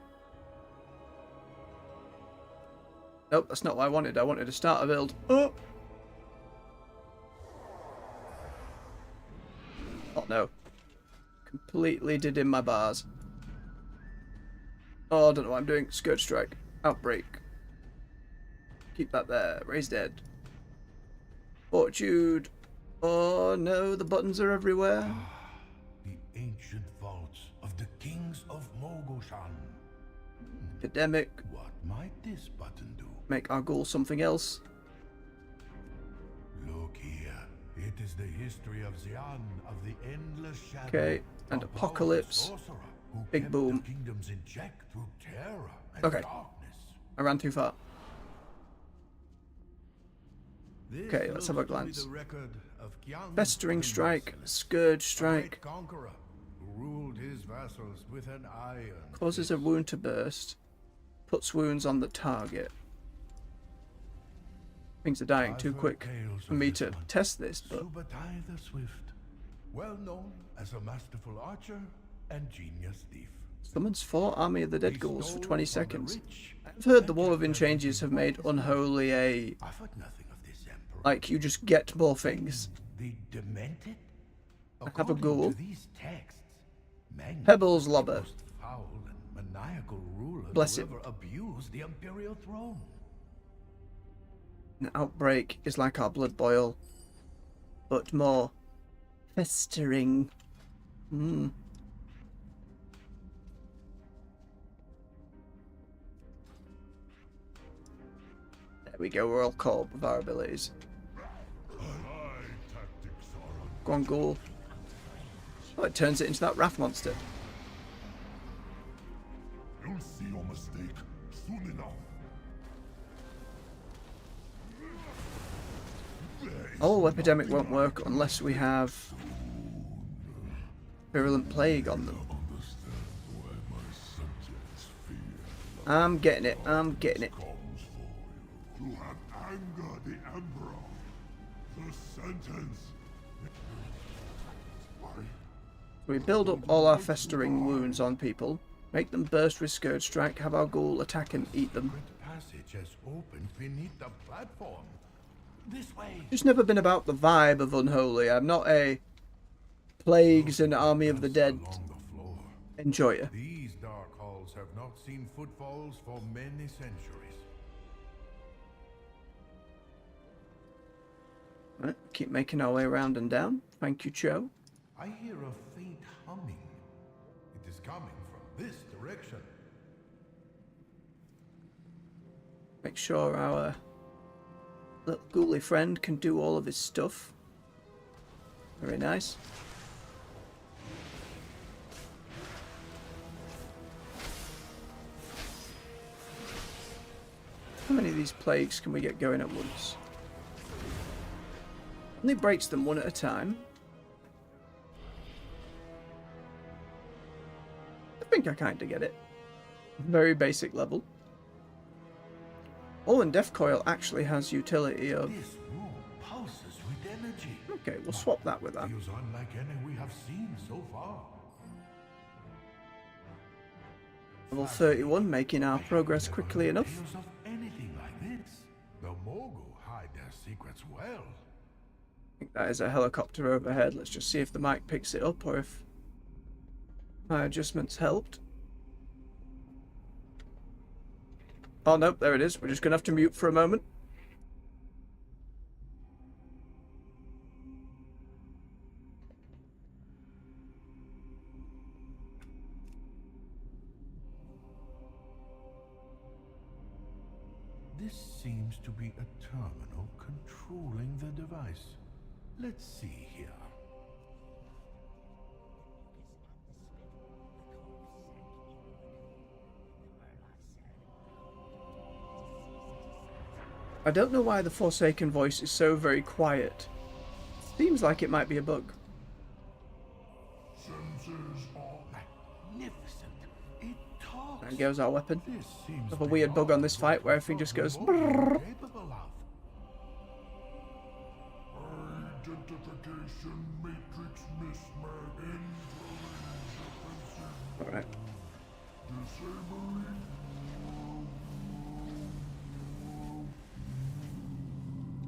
Speaker 1: Nope, that's not what I wanted. I wanted a starter build. Oh! Oh no. Completely did in my bars. Oh, I don't know what I'm doing. Scourge Strike. Outbreak. Keep that there. Raise Dead. Fortitude. Oh no, the buttons are everywhere.
Speaker 5: The ancient vaults of the kings of Mogoshan.
Speaker 1: Academic.
Speaker 5: What might this button do?
Speaker 1: Make our goal something else.
Speaker 5: Look here. It is the history of Xian, of the endless shadow.
Speaker 1: Okay, and
Speaker 5: a
Speaker 1: Apocalypse.
Speaker 5: powerful sorcerer who
Speaker 1: Big
Speaker 5: kept
Speaker 1: boom.
Speaker 5: the kingdoms in check through terror and
Speaker 1: Okay.
Speaker 5: darkness.
Speaker 1: I ran too far.
Speaker 5: This
Speaker 1: Okay, let's have a
Speaker 5: looks to be
Speaker 1: glance.
Speaker 5: the record of Qiang
Speaker 1: Festering
Speaker 5: the
Speaker 1: Strike.
Speaker 5: Merciless,
Speaker 1: Scourge
Speaker 5: a
Speaker 1: Strike.
Speaker 5: great conqueror who ruled his vassals with an iron
Speaker 1: Causes a
Speaker 5: fist.
Speaker 1: wound to burst. Puts wounds on the target. Things are dying
Speaker 5: I've
Speaker 1: too
Speaker 5: heard
Speaker 1: quick
Speaker 5: tales
Speaker 1: for
Speaker 5: of
Speaker 1: me
Speaker 5: this
Speaker 1: to
Speaker 5: one.
Speaker 1: test this, but
Speaker 5: Subutai the Swift, well known as a masterful archer and genius thief.
Speaker 1: summons 4 Army of the Dead
Speaker 5: He
Speaker 1: ghouls for
Speaker 5: stole
Speaker 1: 20
Speaker 5: from the
Speaker 1: seconds.
Speaker 5: rich
Speaker 1: I've heard the
Speaker 5: and
Speaker 1: War
Speaker 5: kept
Speaker 1: Within
Speaker 5: them
Speaker 1: changes have
Speaker 5: in
Speaker 1: made
Speaker 5: his
Speaker 1: Unholy a...
Speaker 5: I've heard nothing of this emperor.
Speaker 1: like, you just get more things.
Speaker 5: The demented?
Speaker 1: have a
Speaker 5: According
Speaker 1: ghoul.
Speaker 5: to these texts, Meng
Speaker 1: Pebbles
Speaker 5: was the
Speaker 1: Lobber.
Speaker 5: most foul and maniacal ruler
Speaker 1: Bless
Speaker 5: to
Speaker 1: him.
Speaker 5: ever abuse the imperial throne.
Speaker 1: An outbreak is like our blood boil, but more festering. There we go, we're all caught up with our abilities. Go on, ghoul. Oh, it turns it into that Wrath monster.
Speaker 2: You'll see your mistake soon enough.
Speaker 1: Oh, Epidemic won't work unless we have Virulent Plague on them.
Speaker 2: Understand why my subjects fear
Speaker 1: I'm getting it, I'm getting it.
Speaker 2: comes for you. You have angered the Emperor. The sentence. Why?
Speaker 1: We build up all our festering wounds on people, make them burst with Scourge Strike, have our ghoul attack and eat them.
Speaker 5: Secret passage has opened beneath the platform. This way.
Speaker 1: Just never been about the vibe of Unholy. I'm not a Plagues and Army of the Dead
Speaker 5: Along the floor.
Speaker 1: enjoyer.
Speaker 5: These dark halls have not seen footfalls for many centuries.
Speaker 1: Right, keep making our way around and down. Thank you, Cho.
Speaker 5: I hear a faint humming. It is coming from this direction.
Speaker 1: Make sure our little ghouly friend can do all of his stuff. Very nice. How many of these plagues can we get going at once? And it breaks them one at a time. I think I kind of get it. Very basic level. Oh, and Death Coil actually has utility of...
Speaker 2: This room pulses with energy.
Speaker 1: Okay, we'll swap that with that.
Speaker 2: Feels unlike any we have seen so far.
Speaker 1: Level 31, making our progress
Speaker 2: Never
Speaker 1: quickly
Speaker 2: heard
Speaker 1: enough.
Speaker 2: tales of anything like this. The Mogul hide their secrets well.
Speaker 1: I think that is a helicopter overhead. Let's just see if the mic picks it up or if my adjustments helped. Oh, no, there it is. We're just going to have to mute for a moment.
Speaker 2: This seems to be a terminal controlling the device. Let's see here.
Speaker 1: I don't know why the Forsaken voice is so very quiet. Seems like it might be a bug.
Speaker 2: Senses are magnificent. It talks.
Speaker 1: There goes our weapon.
Speaker 2: This seems
Speaker 1: Have a weird bug on this fight where everything just goes... brrrr.
Speaker 2: Identification matrix mismatch.
Speaker 1: Alright.
Speaker 2: Disabling.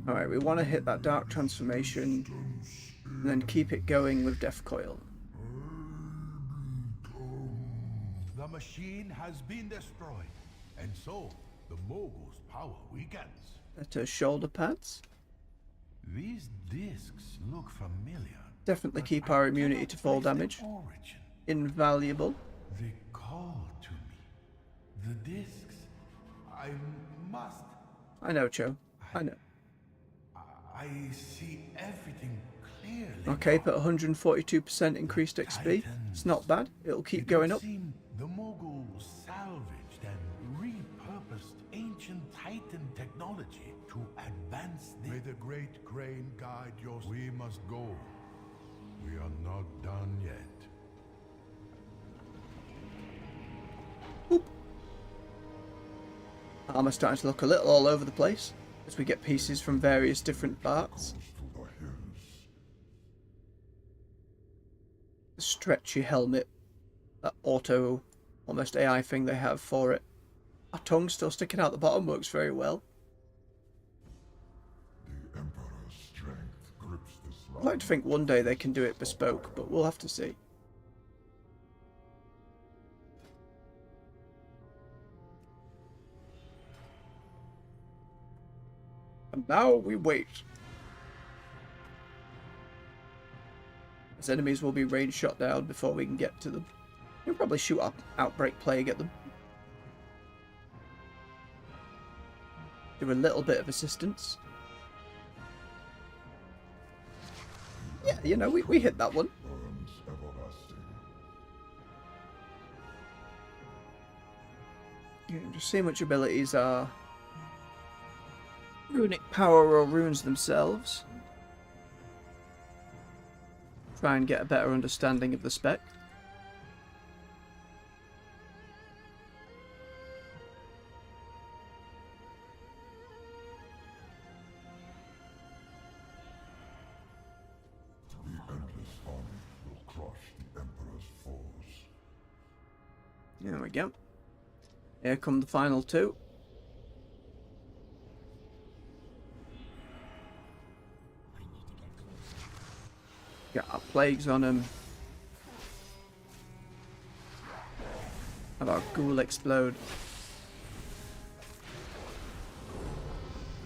Speaker 1: Alright, we want to hit that Dark Transformation and then keep it going with Death Coil.
Speaker 2: The machine has been destroyed, and so the Mogul's power weakens.
Speaker 1: Better shoulder pads.
Speaker 2: These discs look familiar.
Speaker 1: Definitely
Speaker 2: but
Speaker 1: keep
Speaker 2: I
Speaker 1: our immunity
Speaker 2: cannot
Speaker 1: to fall
Speaker 2: place their
Speaker 1: damage.
Speaker 2: origin.
Speaker 1: Invaluable.
Speaker 2: They call to me. The discs. I must.
Speaker 1: I know, Cho. I know.
Speaker 2: I see everything clearly.
Speaker 1: Okay, but 142% increased XP. It's not bad. It'll keep going up.
Speaker 2: Seem the Mogul salvaged and repurposed ancient Titan technology to advance this. May the great crane guide your... We must go. We are not done yet.
Speaker 1: Armor's starting to look a little all over the place as we get pieces from various different parts. The stretchy helmet, that auto, almost AI thing they have for it. Our tongue still sticking out the bottom works very well.
Speaker 2: The Emperor's strength grips this
Speaker 1: I'd like to think one day they can do it bespoke, but we'll have to see. And now we wait. As enemies will be range shot down before we can get to them. We'll probably shoot up Outbreak Plague at them. Do a little bit of assistance. Yeah, you know, we hit that one. Yeah, just see which abilities are runic power or runes themselves. Try and get a better understanding of the spec.
Speaker 2: The endless army will crush the Emperor's foes.
Speaker 1: There we go. Here come the final two. Got our plagues on them. Have our ghoul explode.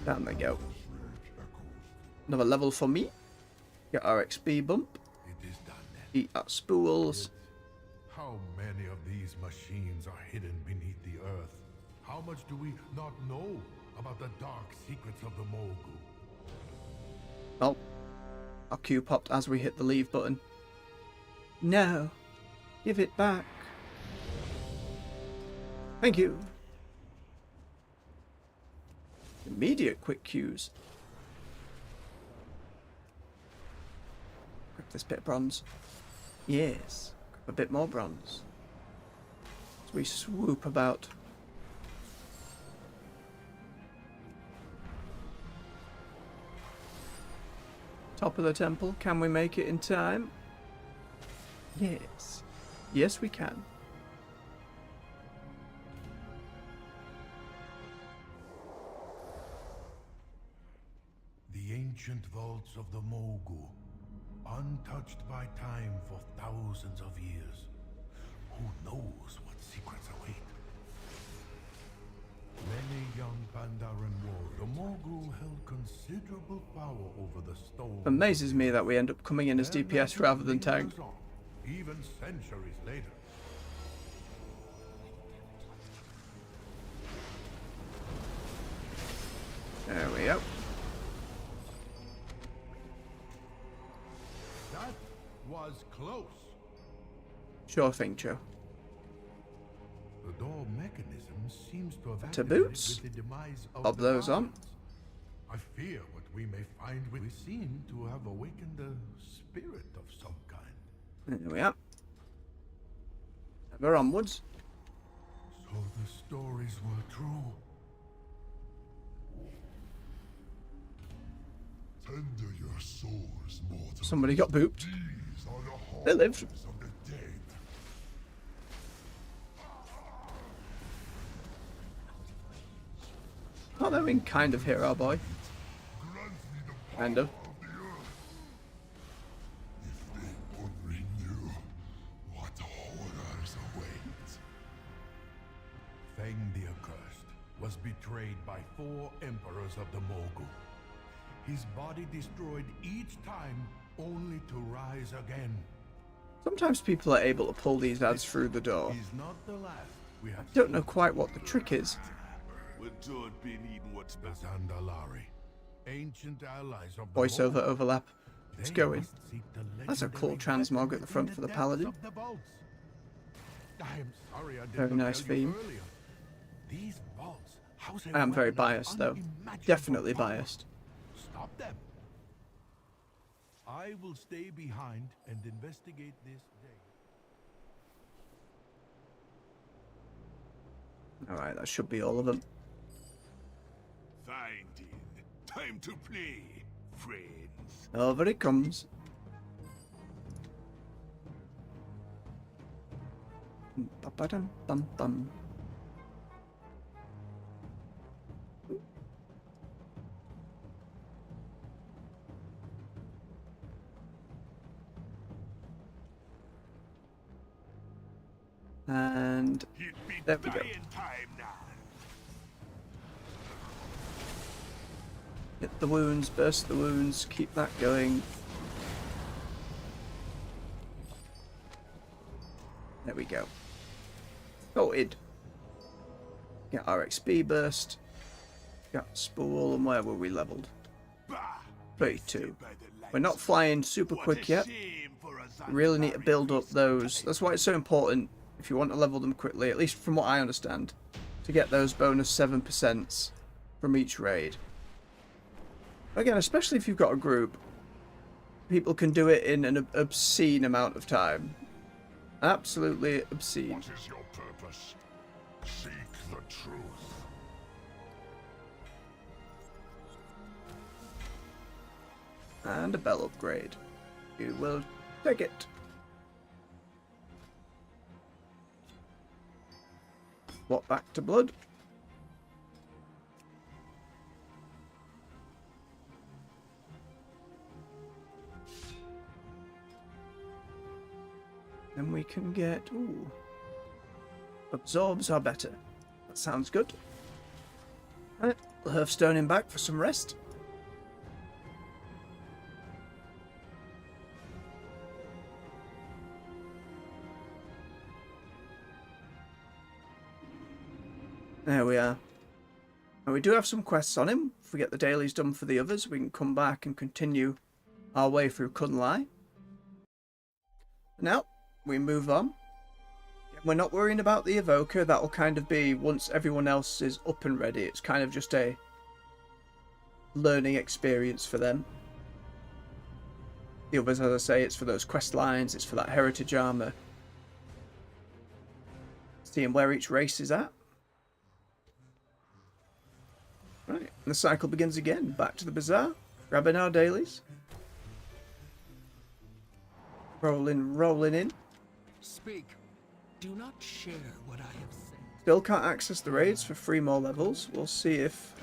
Speaker 1: Down they go. Another level for me. Get our XP bump.
Speaker 2: It is done then.
Speaker 1: Eat our spools.
Speaker 2: How many of these machines are hidden beneath the earth? How much do we not know about the dark secrets of the Mogul?
Speaker 1: Oh. Our Q popped as we hit the leave button. No. Give it back. Thank you. Immediate quick Qs. this bit of bronze. Yes. A bit more bronze. As we swoop about. Top of the temple. Can we make it in time? Yes. Yes, we can.
Speaker 2: The ancient vaults of the Mogu, untouched by time for thousands of years. Who knows what secrets await? Many young Pandaran warriors, the Mogu held considerable power over the stone.
Speaker 1: Amazes me that we end up coming in as
Speaker 2: Their
Speaker 1: DPS rather than
Speaker 2: legend
Speaker 1: tank.
Speaker 2: lives on, even centuries later.
Speaker 1: There we go.
Speaker 2: That was close.
Speaker 1: Sure thing, Joe.
Speaker 2: The door mechanism seems to have
Speaker 1: To
Speaker 2: activated
Speaker 1: boots.
Speaker 2: with the demise of
Speaker 1: Pop
Speaker 2: the
Speaker 1: those on.
Speaker 2: Guardians. I fear what we may find. We seem to have awakened a spirit of some kind.
Speaker 1: There we are. Ever onwards.
Speaker 2: So the stories were true.
Speaker 6: Tender your souls, mortal.
Speaker 1: Somebody got booped.
Speaker 6: These are the
Speaker 1: They lived.
Speaker 6: horrors of the dead.
Speaker 1: Oh, they can kind of hear our boy.
Speaker 6: Grant me the
Speaker 1: Kind of.
Speaker 6: power of the earth. If they only knew what horrors await.
Speaker 2: Feng the Accursed was betrayed by 4 emperors of the Mogu. His body destroyed each time, only to rise again.
Speaker 1: Sometimes people are able to pull these ads through the door.
Speaker 2: He's not the last we have
Speaker 1: Don't know quite what the trick is.
Speaker 6: When don't been eating what's
Speaker 2: The Zandalari, ancient allies of the
Speaker 1: Voiceover
Speaker 2: Mogu.
Speaker 1: overlap. It's
Speaker 2: They
Speaker 1: going.
Speaker 2: must seek the
Speaker 1: That's a cool
Speaker 2: legendary
Speaker 1: transmog at
Speaker 2: weapon
Speaker 1: the front
Speaker 2: in
Speaker 1: for the
Speaker 2: depths
Speaker 1: paladin.
Speaker 2: of the vaults. I am sorry I did
Speaker 1: Very
Speaker 2: not
Speaker 1: nice
Speaker 2: tell you
Speaker 1: theme.
Speaker 2: earlier. These vaults house a
Speaker 1: I am very
Speaker 2: weapon of
Speaker 1: biased though.
Speaker 2: unimaginable
Speaker 1: Definitely
Speaker 2: power.
Speaker 1: biased.
Speaker 2: Stop them. I will stay behind and investigate this day.
Speaker 1: Alright, that should be all of them.
Speaker 6: Finding. Time to play, friends.
Speaker 1: Over it comes. Ba-ba-dum, bum, bum. And
Speaker 6: You'd be
Speaker 1: there we go.
Speaker 6: dying time now.
Speaker 1: Hit the wounds, burst the wounds, keep that going. There we go. Sorted. Get our XP burst. Got spool, and where were we leveled?
Speaker 6: Bah!
Speaker 1: 32.
Speaker 6: By the lights.
Speaker 1: We're not flying super
Speaker 6: What
Speaker 1: quick
Speaker 6: a
Speaker 1: yet.
Speaker 6: shame for a
Speaker 1: We really need to
Speaker 6: Zandalari
Speaker 1: build up
Speaker 6: priest.
Speaker 1: those. That's why it's so important, if you want to level them quickly, at least from what I understand, to get those bonus 7% from each raid. Again, especially if you've got a group, people can do it in an obscene amount of time. Absolutely obscene.
Speaker 6: What is your purpose? Seek the truth.
Speaker 1: And a bell upgrade. You will take it. What, back to blood? Then we can get... Ooh. Absorbs are better. That sounds good. Alright, we'll Hearthstone him back for some rest. There we are. Now we do have some quests on him. If we get the dailies done for the others, we can come back and continue our way through Kunlai. Now, we move on. We're not worrying about the Evoker. That'll kind of be once everyone else is up and ready. It's kind of just a learning experience for them. The others, as I say, it's for those quest lines, it's for that heritage armor. Seeing where each race is at. Right, and the cycle begins again. Back to the bazaar, grabbing our dailies. Rolling in.
Speaker 7: Speak. Do not share what I have said.
Speaker 1: Still can't access the raids for 3 more levels. We'll see if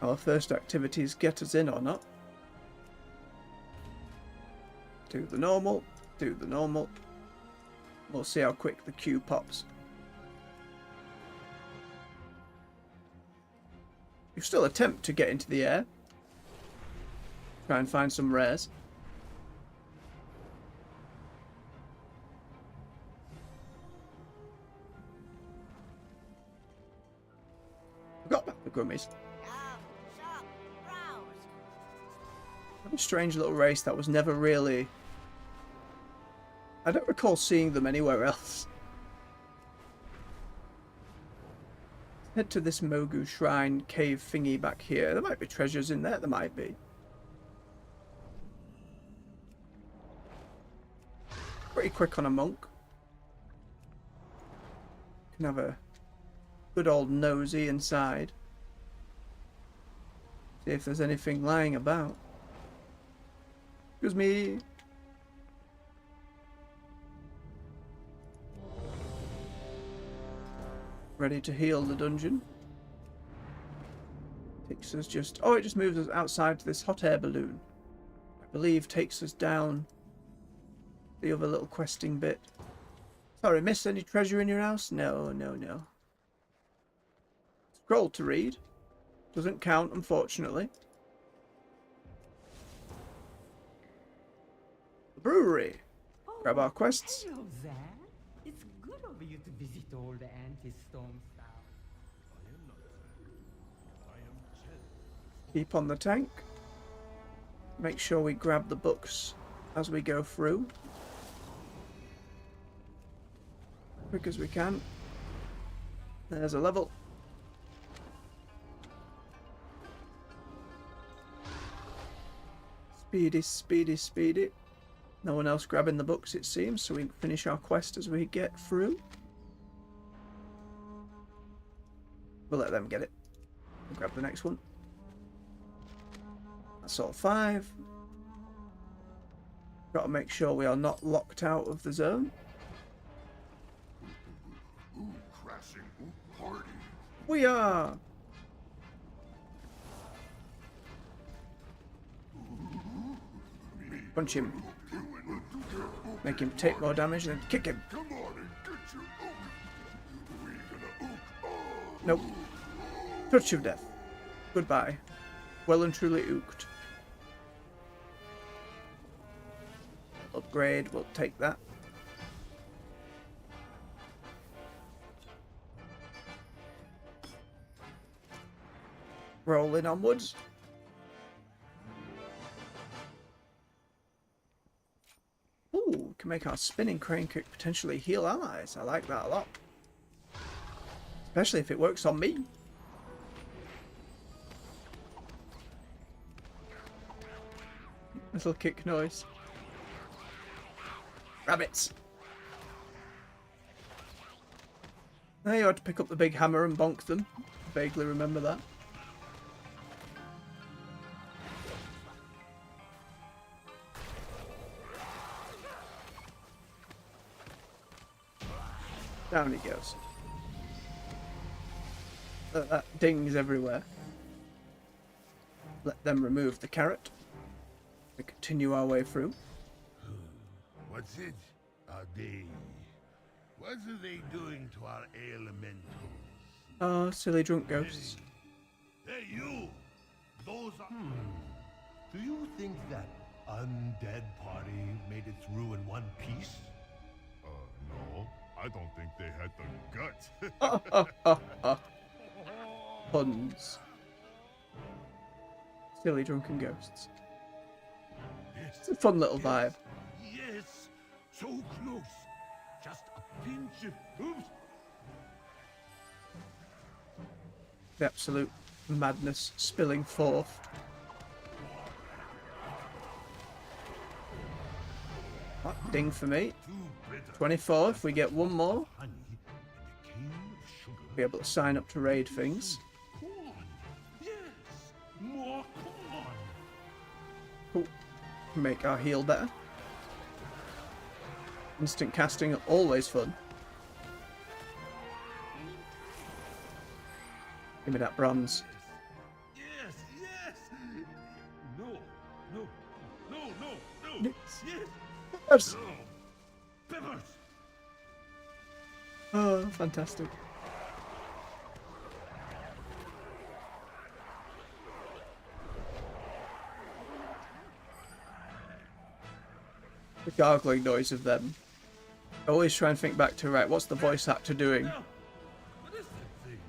Speaker 1: our first activities get us in or not. Do the normal. Do the normal. We'll see how quick the queue pops. You still attempt to get into the air. Try and find some rares. Forgot about the gummies. What a strange little race that was never really... I don't recall seeing them anywhere else. Head to this Mogu Shrine cave thingy back here. There might be treasures in there. There might be. Pretty quick on a monk. Can have a good old nosy inside. See if there's anything lying about. Excuse me. Ready to heal the dungeon. Takes us just... Oh, it just moves us outside to this hot air balloon. I believe takes us down the other little questing bit. Sorry, miss, any treasure in your house? No, no, no. Scroll to read. Doesn't count, unfortunately. The brewery. Grab our quests.
Speaker 8: Hello there. It's good of you to visit all the anti-storm stuff.
Speaker 1: Keep on the tank. Make sure we grab the books as we go through. Quick as we can. There's a level. Speedy, speedy, speedy. No one else grabbing the books, it seems, so we can finish our quest as we get through. We'll let them get it. We'll grab the next one. That's all 5. Got to make sure we are not locked out of the zone.
Speaker 6: Ooh, crashing, ooh, party.
Speaker 1: We are! Punch him. Make him take more damage and then kick him.
Speaker 6: Come on and get your ook. We gonna ook. Oh.
Speaker 1: Nope. Touch of death. Goodbye. Well and truly ooked. Upgrade, we'll take that. Rolling onwards. Ooh, can make our spinning crane kick potentially heal allies. I like that a lot. Especially if it works on me. Little kick noise. Rabbits. Now you had to pick up the big hammer and bonk them. Vaguely remember that. Down he goes. That dings everywhere. Let them remove the carrot. We continue our way through.
Speaker 2: What's it? Are they... What are they doing to our elementals?
Speaker 1: Oh, silly drunk ghosts.
Speaker 2: Hey, you! Those are... Do you think that undead party made it through in one piece?
Speaker 6: No, I don't think they had the guts.
Speaker 1: Puns. Silly drunken ghosts. It's a fun little vibe.
Speaker 2: Yes, so close. Just a pinch of... Oops.
Speaker 1: The absolute madness spilling forth. Ding for me.
Speaker 2: Too bitter.
Speaker 1: 24 if we get one more.
Speaker 2: Honey and a cane of sugar.
Speaker 1: Be able to sign up to raid things.
Speaker 2: Corn. Yes, more corn.
Speaker 1: Cool. Make our heal better. Instant casting, always fun. Give me that bronze.
Speaker 2: Yes, yes. No, no, no, no, no.
Speaker 1: Yes.
Speaker 2: Yes. No. Peppers.
Speaker 1: Oh, fantastic. The gargling noise of them. I always try and think back to, right, what's the voice actor doing?
Speaker 2: No. What is that thing?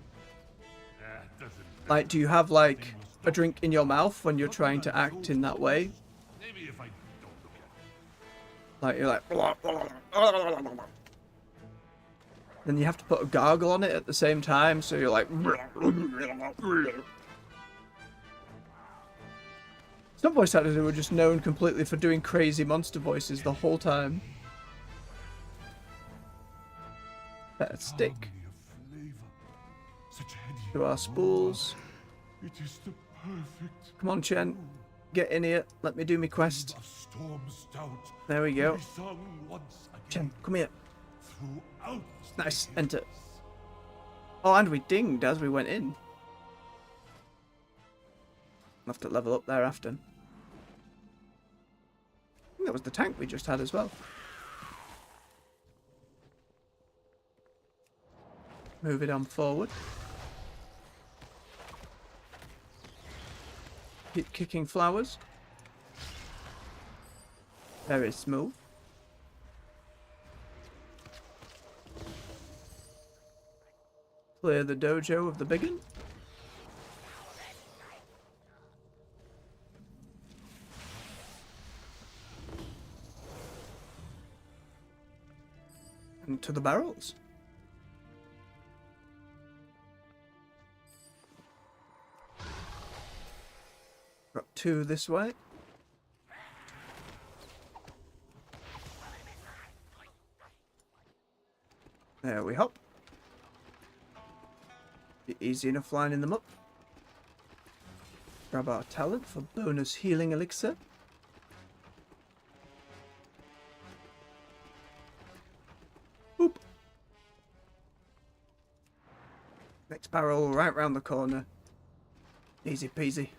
Speaker 2: It doesn't matter.
Speaker 1: Like, do you have, like, a drink in your mouth when you're trying to act in that way?
Speaker 2: Maybe if I don't look at it.
Speaker 1: Like, you're like... Then you have to put a gargle on it at the same time, so you're like... Some voice actors who were just known completely for doing crazy monster voices the whole time. Better stick
Speaker 2: Harmony of flavor. Such heady
Speaker 1: to our spools.
Speaker 2: aroma. It is the perfect
Speaker 1: Come on, Chen. Get in here. Let me do my quest.
Speaker 2: of storm stout.
Speaker 1: There we
Speaker 2: to
Speaker 1: go.
Speaker 2: be sung once again
Speaker 1: Chen, come here.
Speaker 2: throughout
Speaker 1: Nice.
Speaker 2: the
Speaker 1: Enter.
Speaker 2: ages.
Speaker 1: Oh, and we dinged as we went in. I'll have to level up thereafter. I think that was the tank we just had as well. Move it on forward. Keep kicking flowers. Very smooth. Clear the dojo of the biggin. And to the barrels. Got two this way. There we hop. Be easy enough lining them up. Grab our talent for bonus healing elixir. Boop. Next barrel right round the corner. Easy peasy.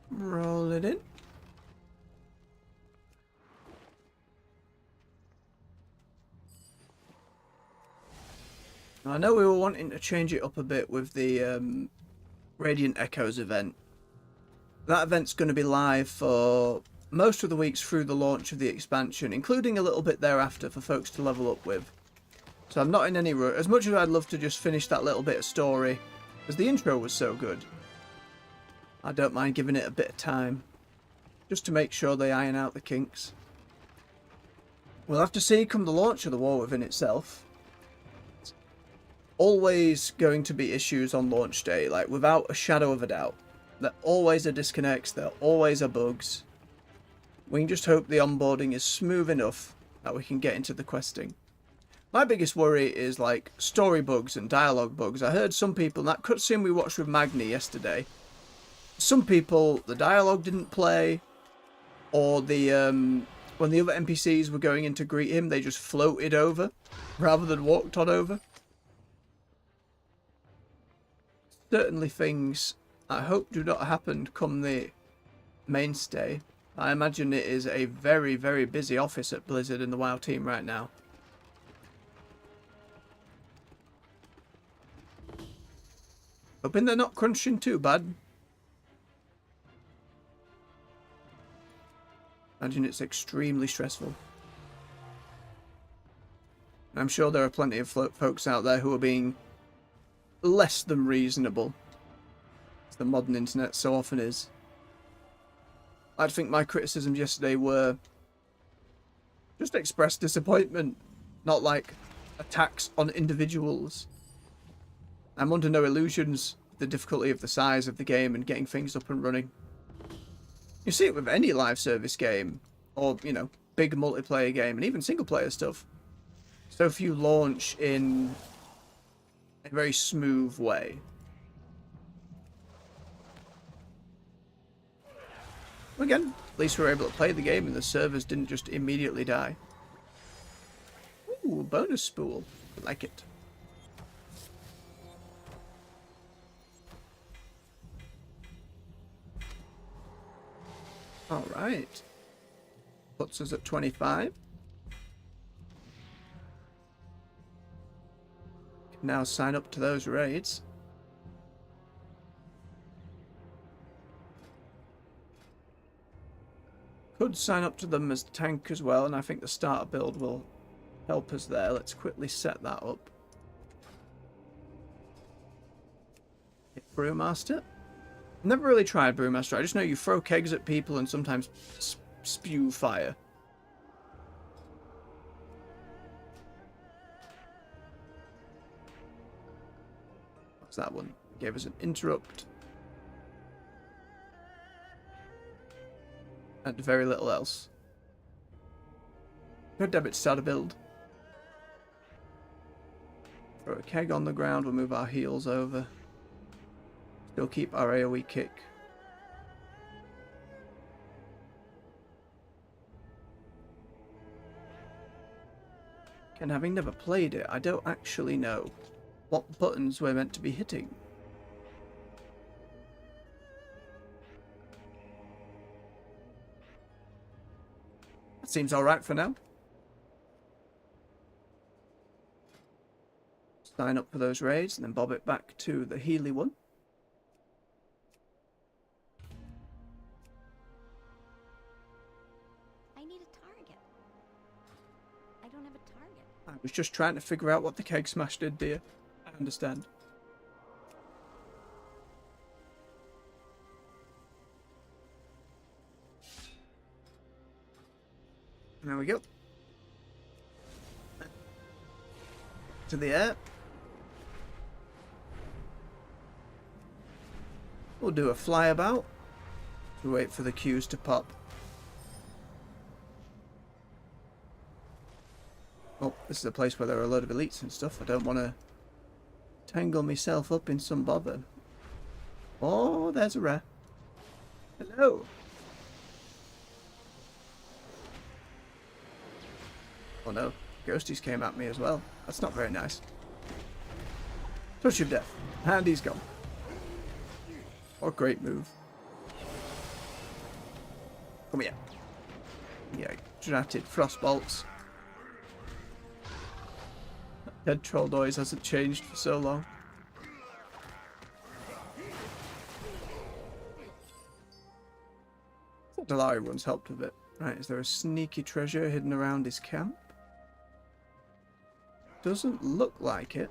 Speaker 1: Roll it in. I know we were wanting to change it up a bit with the Radiant Echoes event. That event's going to be live for most of the weeks through the launch of the expansion, including a little bit thereafter for folks to level up with. So I'm not in any rush. As much as I'd love to just finish that little bit of story, because the intro was so good, I don't mind giving it a bit of time, just to make sure they iron out the kinks. We'll have to see come the launch of the war within itself. It's always going to be issues on launch day, like without a shadow of a doubt. There always are disconnects, there always are bugs. We can just hope the onboarding is smooth enough that we can get into the questing. My biggest worry is like story bugs and dialogue bugs. I heard some people, that cutscene we watched with Magni yesterday, some people, the dialogue didn't play, or the when the other NPCs were going in to greet him, they just floated over rather than walked on over. Certainly things I hope do not happen come the mainstay. I imagine it is a very, very busy office at Blizzard and the WoW team right now. Hoping they're not crunching too bad. Imagine it's extremely stressful. I'm sure there are plenty of folks out there who are being less than reasonable, as the modern internet so often is. I think my criticisms yesterday were just expressed disappointment, not like attacks on individuals. I'm under no illusions of the difficulty of the size of the game and getting things up and running. You see it with any live service game, or, you know, big multiplayer game, and even single player stuff. So few launch in a very smooth way. Again, at least we were able to play the game and the servers didn't just immediately die. Ooh, bonus spool. I like it. Alright. Puts us at 25. Can now sign up to those raids. Could sign up to them as tank as well, and I think the starter build will help us there. Let's quickly set that up. Hit Brewmaster. Never really tried Brewmaster. I just know you throw kegs at people and sometimes spew fire. What's that one? Gave us an interrupt. And very little else. Go debit to start a build. Throw a keg on the ground, we'll move our heals over. Still keep our AoE kick. And having never played it, I don't actually know what buttons we're meant to be hitting. That seems alright for now. Sign up for those raids and then bob it back to the Healy one.
Speaker 9: I need a target. I don't have a target.
Speaker 1: I was just trying to figure out what the keg smash did, dear. I understand. There we go. To the air. We'll do a flyabout to wait for the queues to pop. Oh, this is a place where there are a load of elites and stuff. I don't want to tangle myself up in some bother. Oh, there's a rare. Hello. Oh no, ghosties came at me as well. That's not very nice. Touch of death. And he's gone. What a great move. Come here. Yeah, drafted frost bolts. Dead troll noise hasn't changed for so long. The Delari one's helped with it. Right, is there a sneaky treasure hidden around his camp? Doesn't look like it.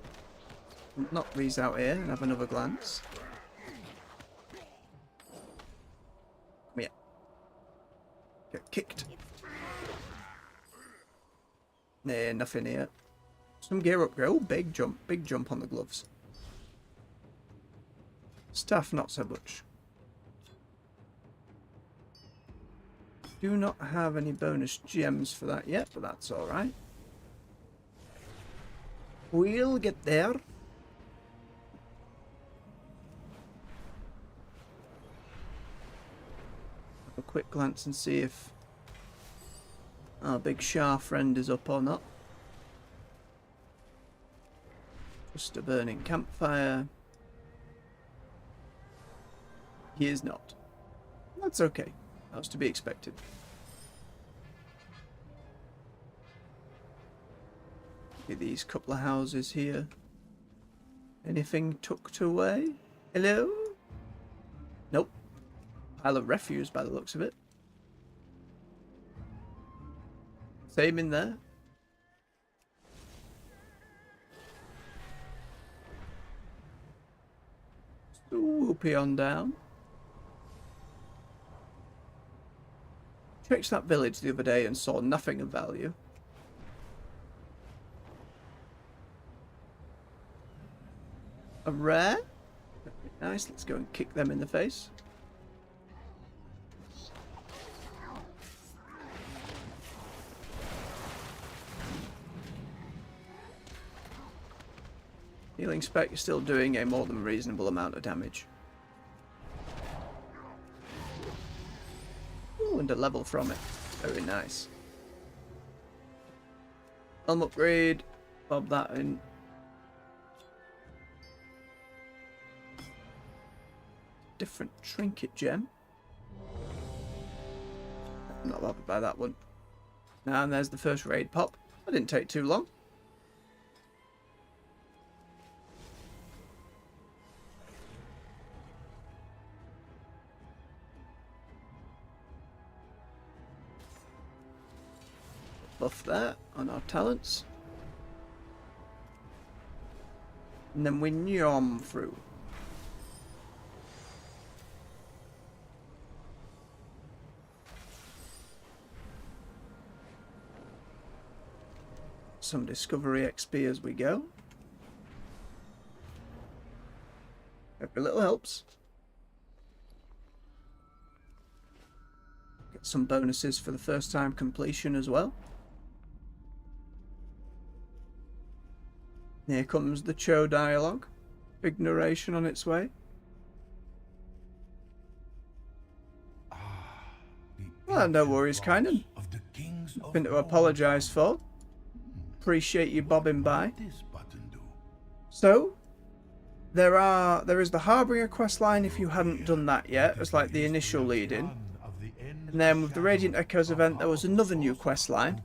Speaker 1: I'll knock these out here and have another glance. Come here. Get kicked. Nah, nothing here. Some gear upgrade. Oh, big jump on the gloves. Staff, not so much. Do not have any bonus gems for that yet, but that's alright. We'll get there. Have a quick glance and see if our big Shah friend is up or not. Just a burning campfire. He is not. That's okay. That was to be expected. These couple of houses here. Anything tucked away? Hello? Nope. Pile of refuse by the looks of it. Same in there. Swoopy on down. Checked that village the other day and saw nothing of value. A rare? Very nice, let's go and kick them in the face. Healing spec is still doing a more than reasonable amount of damage. Ooh, and a level from it. Very nice. Helm upgrade. Bob that in. Different trinket gem. I'm not bothered by that one. Now, and there's the first raid pop. That didn't take too long. Buff that on our talents. And then we nyom through. Some discovery XP as we go. Every little helps. Get some bonuses for the first time completion as well. Here comes the Cho dialogue. Big narration on its way. Well, no worries, Kynan. Nothing to apologise for. Appreciate you bobbing by. So, there is the Harbinger questline if you hadn't done that yet. It's like the initial lead-in. And then with the Radiant Echoes event, there was another new questline,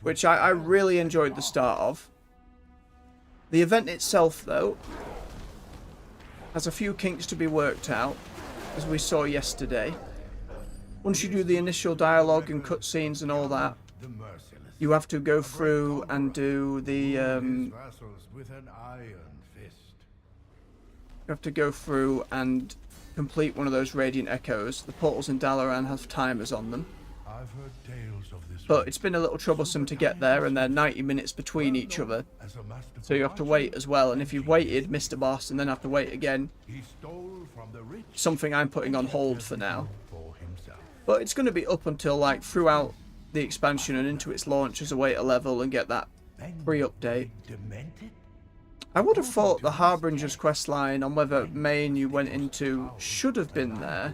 Speaker 1: which I really enjoyed the start of. The event itself, though, has a few kinks to be worked out, as we saw yesterday. Once you do the initial dialogue and cutscenes and all that, you have to go through and do the you have to go through and complete one of those Radiant Echoes. The portals in Dalaran have timers on them. But it's been a little troublesome to get there, and they're 90 minutes between each other. So you have to wait as well, and if you've waited, missed a boss, and then have to wait again. Something I'm putting on hold for now. But it's going to be up until, like, throughout the expansion and into its launch as a way to level and get that free update. I would have thought the Harbinger's questline on whether main you went into should have been there.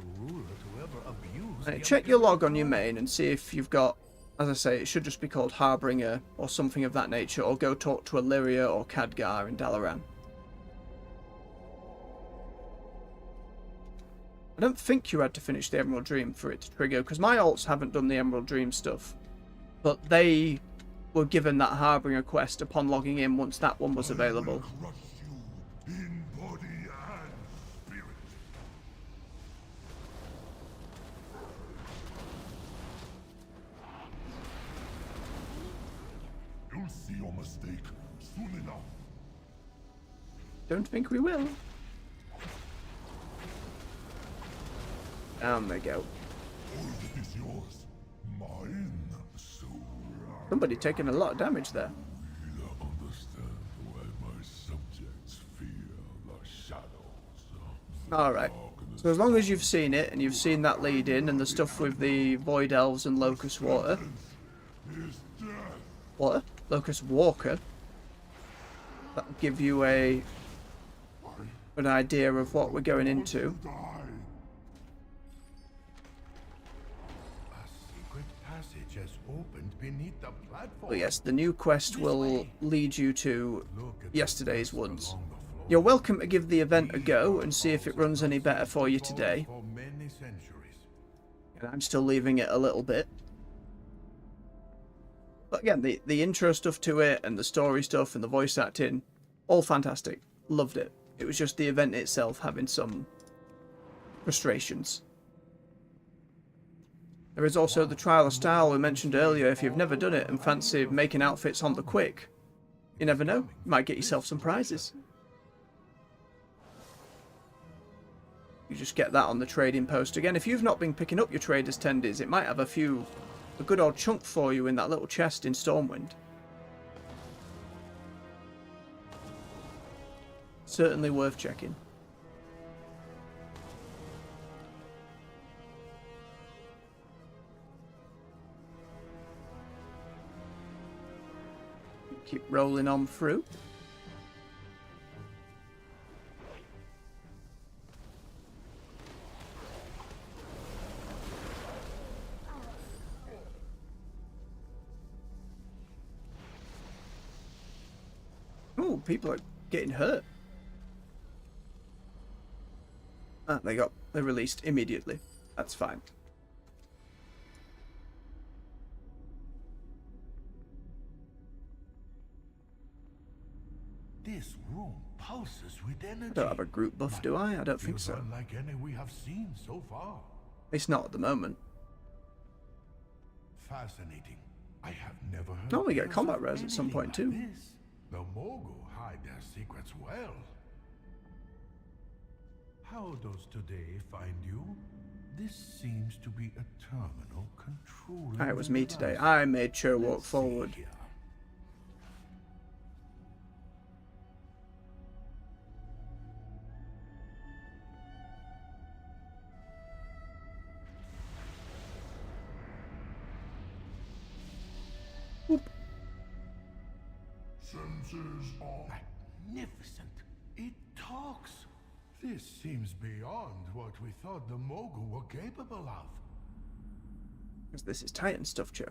Speaker 1: Check your log on your main and see if you've got, as I say, it should just be called Harbinger or something of that nature, or go talk to Illyria or Khadgar in Dalaran. I don't think you had to finish the Emerald Dream for it to trigger, because my alts haven't done the Emerald Dream stuff. But they were given that Harbinger quest upon logging in once that one was available.
Speaker 6: You'll see your mistake soon enough.
Speaker 1: Don't think we will. Down they go.
Speaker 6: All is yours. Mine. So
Speaker 1: Somebody taking a lot of damage there.
Speaker 6: I understand why my subjects fear the shadows.
Speaker 1: Alright. So as long as you've seen it, and you've seen that lead in, and the stuff with the Void Elves and Locust Water. What? Locust Walker. That'll give you an idea of what we're going into. But yes, the new quest will lead you to yesterday's woods. You're welcome to give the event a go and see if it runs any better for you today. And I'm still leaving it a little bit. But again, the intro stuff to it and the story stuff and the voice acting, all fantastic. Loved it. It was just the event itself having some frustrations. There is also the Trial of Style we mentioned earlier. If you've never done it and fancy making outfits on the quick, you never know, you might get yourself some prizes. You just get that on the trading post. Again, if you've not been picking up your traders' tendies, it might have a good old chunk for you in that little chest in Stormwind. Certainly worth checking. Keep rolling on through. Ooh, people are getting hurt. Ah, they're released immediately. That's fine.
Speaker 2: This room pulses with energy.
Speaker 1: I don't have a group buff, do I? I don't think
Speaker 2: Feels
Speaker 1: so.
Speaker 2: unlike any we have seen so far.
Speaker 1: It's not at the moment.
Speaker 2: Fascinating. I have never heard.
Speaker 1: Oh, we get
Speaker 2: tales
Speaker 1: combat
Speaker 2: of
Speaker 1: res at some
Speaker 2: anything
Speaker 1: point
Speaker 2: like
Speaker 1: too.
Speaker 2: this. The Mogu hide their secrets well. How does today find you? This seems to be a terminal controlling.
Speaker 1: Ah, it was me today.
Speaker 2: device.
Speaker 1: I made sure walk
Speaker 2: Let's see
Speaker 1: forward.
Speaker 2: here.
Speaker 5: Senses are
Speaker 2: Magnificent. It talks. This seems beyond what we thought the Mogu were capable of.
Speaker 1: Because this is Titan stuff, Joe.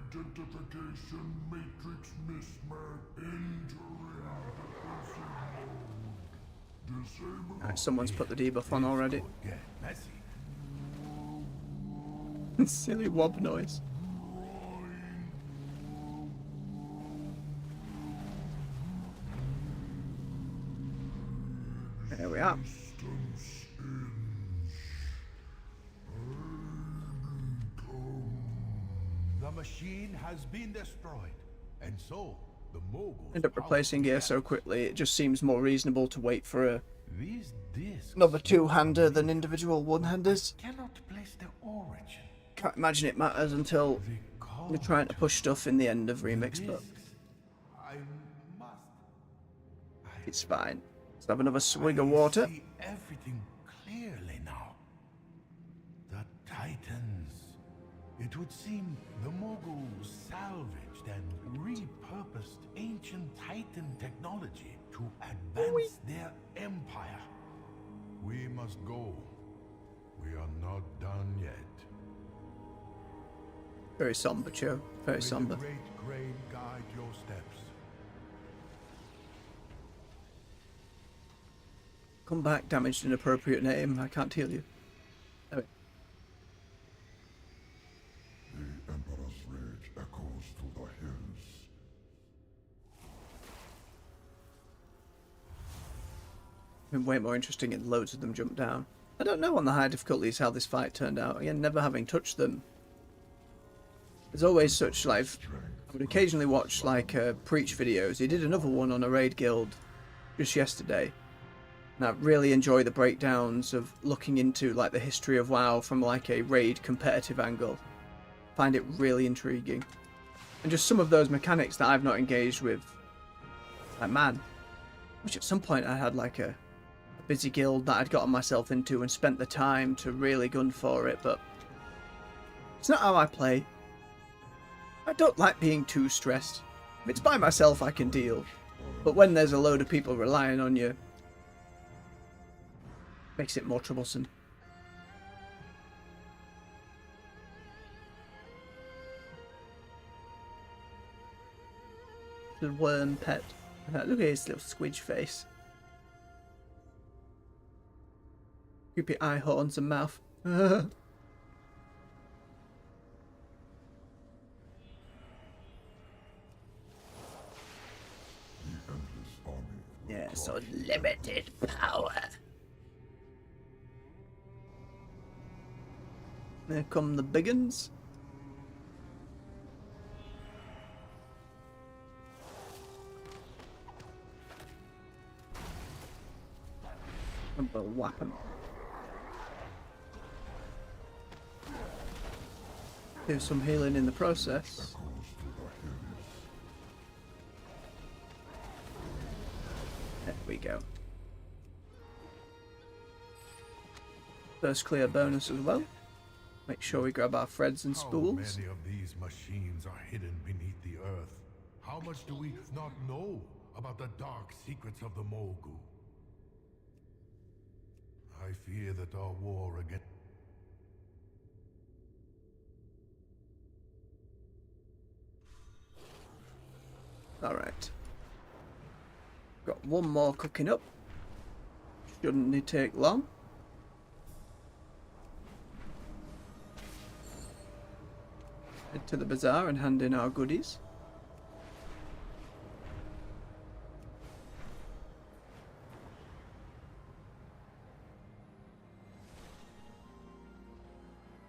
Speaker 5: identification matrix mismatch injury defensive mode. Disable.
Speaker 1: Alright, someone's put the debuff on already.
Speaker 2: Could get messy.
Speaker 1: Silly wob noise. There we are.
Speaker 5: Distance ends.
Speaker 2: The machine has been destroyed, and so the Moguls
Speaker 1: End up replacing gear so quickly, it just seems more reasonable to wait for
Speaker 2: These discs
Speaker 1: another two-hander than individual one-handers.
Speaker 2: cannot place their origin.
Speaker 1: Can't imagine it matters until
Speaker 2: They call
Speaker 1: you're trying to push stuff in the end of Remix, but
Speaker 2: discs. I must.
Speaker 1: it's fine. Let's have another swig of
Speaker 2: I
Speaker 1: water.
Speaker 2: see everything clearly now. The Titans. It would seem the Moguls salvaged and repurposed ancient Titan technology to advance their empire.
Speaker 5: We must go. We are not done yet.
Speaker 1: Very somber, Joe. Very
Speaker 2: May the
Speaker 1: somber.
Speaker 2: great crane guide your steps.
Speaker 1: Come back, damaged inappropriate name. I can't heal you. Oh, wait.
Speaker 5: The Emperor's rage echoes through the hills.
Speaker 1: Been way more interesting in loads of them jump down. I don't know on the high difficulties how this fight turned out. Again, never having touched them. There's always such like I would occasionally watch like Preach videos. He did another one on a raid guild just yesterday. And I really enjoy the breakdowns of looking into like the history of WoW from like a raid competitive angle. Find it really intriguing. And just some of those mechanics that I've not engaged with. Like man, which at some point I had like a busy guild that I'd gotten myself into and spent the time to really gun for it, but it's not how I play. I don't like being too stressed. If it's by myself I can deal, but when there's a load of people relying on you, makes it more troublesome. Little worm pet. Look at his little squidge face. Creepy eye horns and mouth. Yes, unlimited power. There come the big uns. And we'll whap 'em. Do some healing in the process. There we go. First clear bonus as well. Make sure we grab our threads and spools.
Speaker 2: How many of these machines are hidden beneath the earth? How much do we not know about the dark secrets of the Mogu? I fear that our war against
Speaker 1: Alright. Got one more cooking up. Shouldn't take long. Head to the bazaar and hand in our goodies.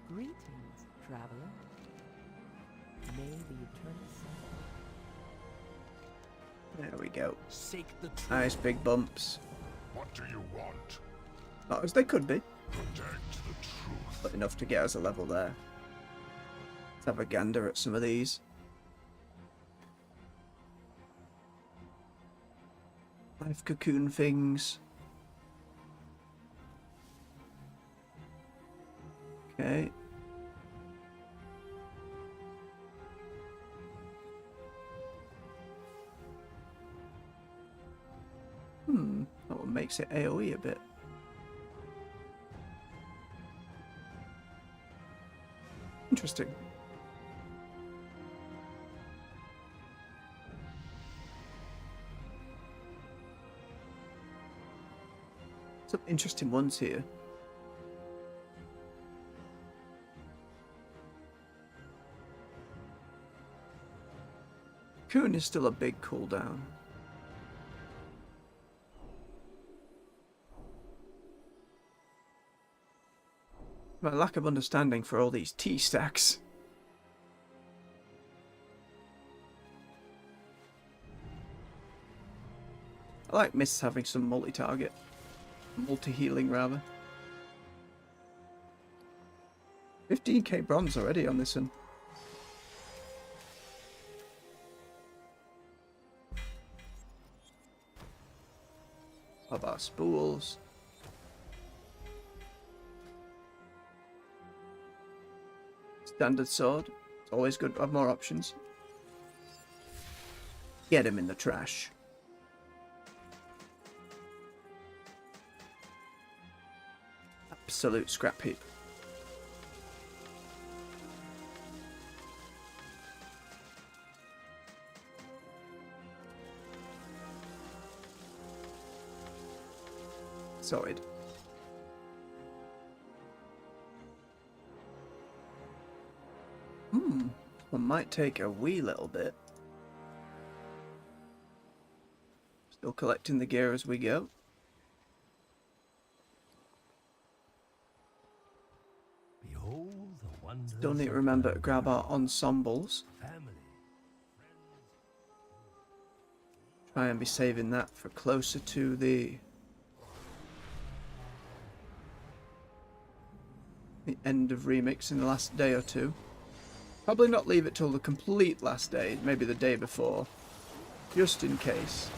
Speaker 3: Greetings, traveler. May the eternal sun.
Speaker 1: There we go.
Speaker 7: Seek the truth.
Speaker 1: Nice big bumps.
Speaker 6: What do you want?
Speaker 1: Not as they could be,
Speaker 6: Protect the truth.
Speaker 1: but enough to get us a level there. Let's have a gander at some of these. Life cocoon things. Okay. That one makes it AoE a bit. Interesting. Some interesting ones here. Cocoon is still a big cooldown. My lack of understanding for all these T stacks. I like Mists having some multi-target. Multi-healing, rather. 15k bronze already on this one. Of our spools. Standard sword. It's always good to have more options. Get him in the trash. Absolute scrap heap. Sorted. One might take a wee little bit. Still collecting the gear as we go.
Speaker 7: Behold the wonders
Speaker 1: Still need to
Speaker 7: of
Speaker 1: remember to grab our ensembles.
Speaker 7: family.
Speaker 1: Try and be saving that for closer to the end of Remix in the last day or two. Probably not leave it till the complete last day, maybe the day before. Just in case.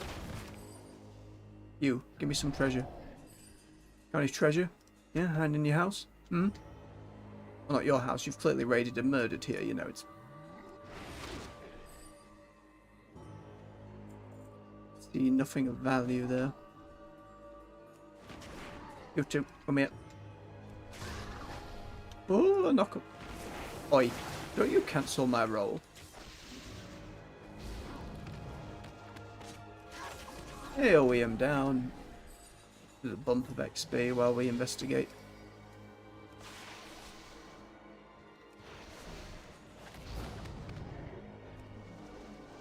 Speaker 1: You, give me some treasure. Got any treasure? Yeah, hiding in your house? Well, not your house, you've clearly raided and murdered here, you know, it's... See nothing of value there. You two, come here. Oh, knock up. Oi. Don't you cancel my roll. AoE him down. There's a bump of XP while we investigate.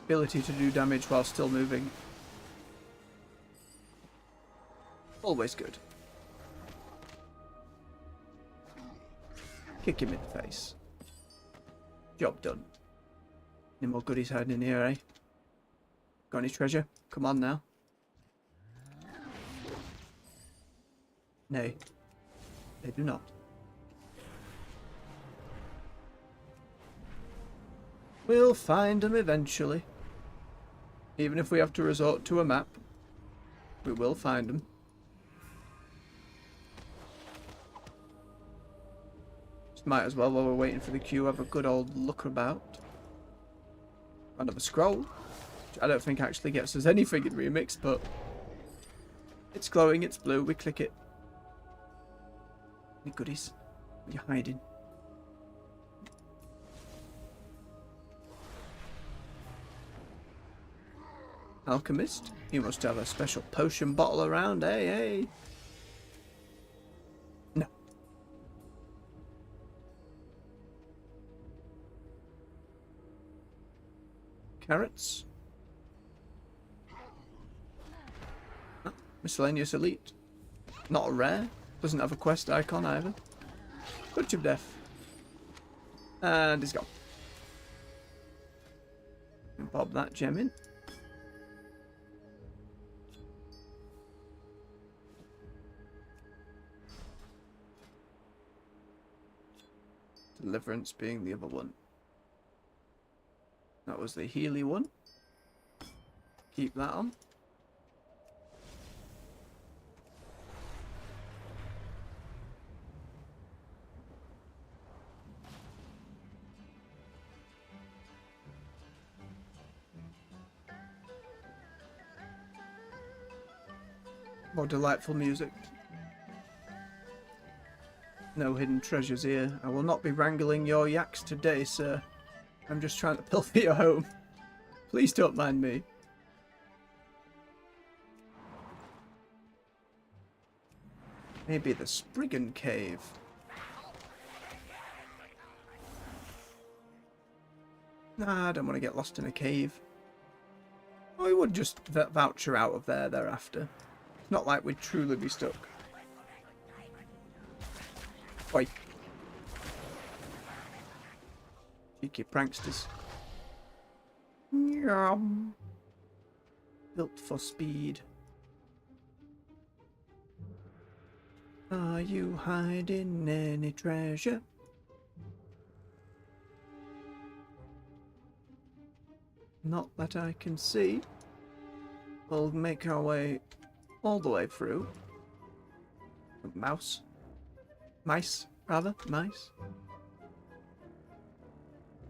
Speaker 1: Ability to do damage while still moving. Always good. Kick him in the face. Job done. Any more goodies hiding in here, eh? Got any treasure? Come on now. Nay. They do not. We'll find them eventually. Even if we have to resort to a map, we will find them. Might as well, while we're waiting for the queue, have a good old look about. Another scroll, which I don't think actually gets us anything in Remix, but it's glowing, it's blue, we click it. Any goodies? Where you hiding? Alchemist, you must have a special potion bottle around, hey. No. Carrots. Oh, miscellaneous elite. Not a rare. Doesn't have a quest icon either. Touch of death. And he's gone. Bob that gem in. Deliverance being the other one. That was the Healy one. Keep that on. More delightful music. No hidden treasures here. I will not be wrangling your yaks today, sir. I'm just trying to pilfer your home. Please don't mind me. Maybe the Spriggan Cave. Nah, I don't want to get lost in a cave. Oh, we would just voucher out of there thereafter. Not like we'd truly be stuck. Oi. Cheeky pranksters. Yum. Built for speed. Are you hiding any treasure? Not that I can see. We'll make our way all the way through. Mouse. Mice, rather. Mice.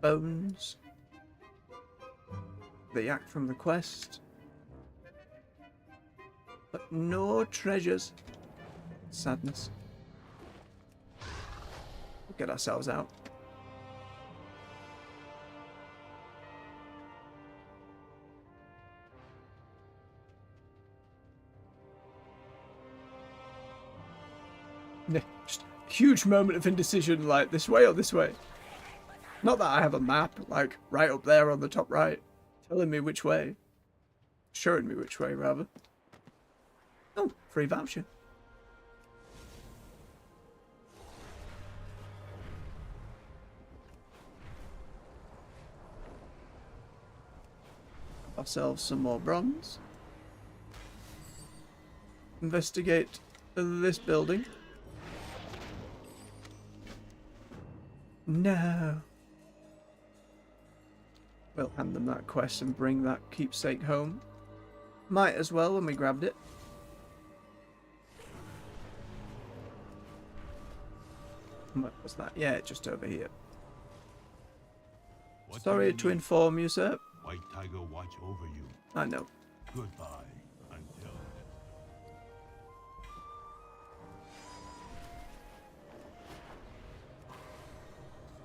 Speaker 1: Bones. The yak from the quest. But no treasures. Sadness. We'll get ourselves out. Just a huge moment of indecision, like this way or this way. Not that I have a map, like right up there on the top right, telling me which way. Showing me which way, rather. Oh, free voucher. Ourselves some more bronze. Investigate this building. No. We'll hand them that quest and bring that keepsake home. Might as well when we grabbed it. What was that? Yeah, just over here.
Speaker 2: What
Speaker 1: Sorry
Speaker 2: do you
Speaker 1: to
Speaker 2: need?
Speaker 1: inform you, sir.
Speaker 2: White Tiger watch over you.
Speaker 1: I know.
Speaker 2: Goodbye until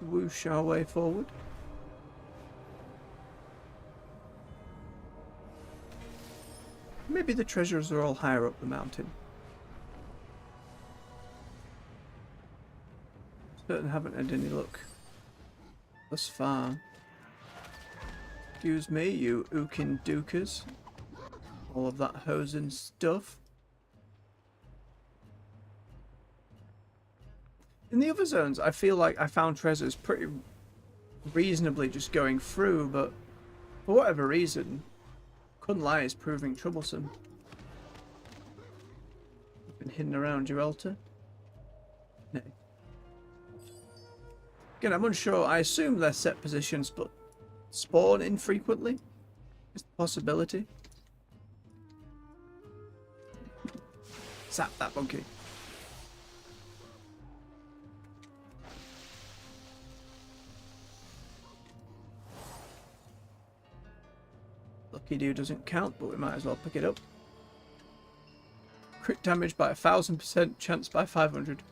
Speaker 1: Whoosh our way forward. Maybe the treasures are all higher up the mountain. Certain haven't had any luck thus far. Excuse me, you ookin dookas. All of that hosen stuff. In the other zones, I feel like I found treasures pretty reasonably just going through, but for whatever reason, couldn't lie, it's proving troublesome. Been hidden around Gibraltar? No. Again, I'm unsure. I assume they're set positions, but spawn infrequently is the possibility. Zap that monkey. Lucky do doesn't count, but we might as well pick it up. Crit damage by 1000%, chance by 500.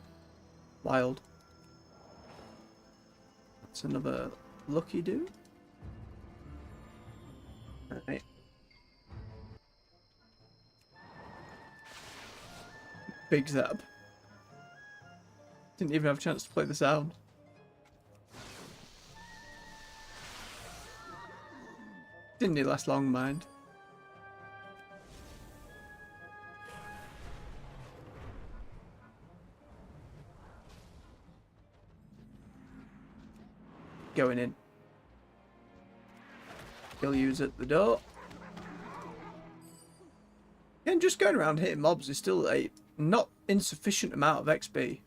Speaker 1: Wild. That's another lucky do. Alright. Big Zap. Didn't even have a chance to play the sound. Didn't need last long, mind. Going in. Kill yous at the door. And just going around hitting mobs is still a not insufficient amount of XP.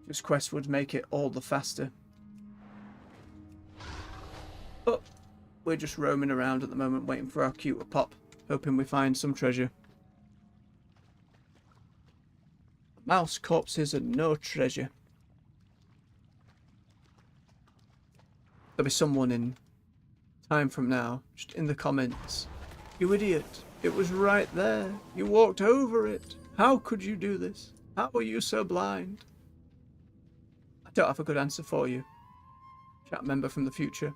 Speaker 1: Just quests would make it all the faster. But we're just roaming around at the moment waiting for our queue to pop, hoping we find some treasure. Mouse corpses and no treasure. There'll be someone in time from now, just in the comments. You idiot, it was right there. You walked over it. How could you do this? How are you so blind? I don't have a good answer for you. Chat member from the future.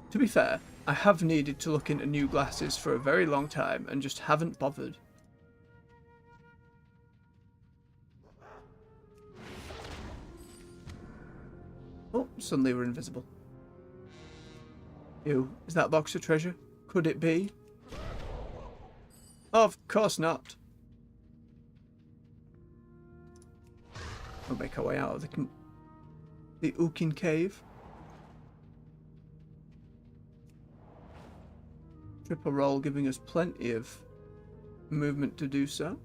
Speaker 1: To be fair, I have needed to look into new glasses for a very long time and just haven't bothered. Oh, suddenly we're invisible. Ew, is that box of treasure? Could it be? Of course not. We'll make our way out of the Ukin cave. Triple roll giving us plenty of movement to do so.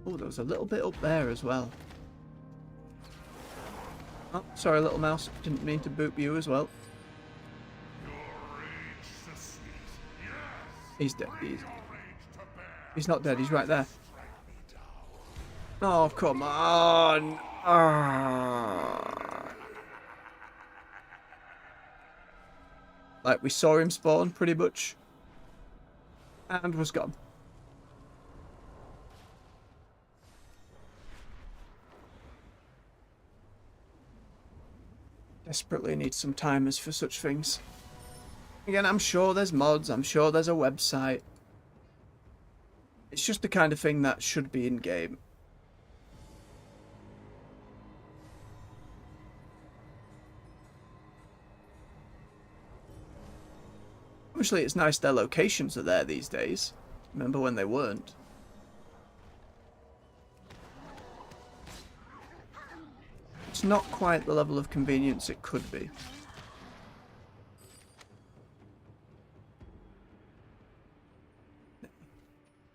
Speaker 1: Oh, there was a little bit up there as well. Oh, sorry, little mouse. Didn't mean to boop you as well. He's dead. He's not dead. He's right there. Oh, come on. Ah. Like, we saw him spawn, pretty much. And was gone. Desperately need some timers for such things. Again, I'm sure there's mods, I'm sure there's a website. It's just the kind of thing that should be in game. Obviously, it's nice their locations are there these days. Remember when they weren't? It's not quite the level of convenience it could be.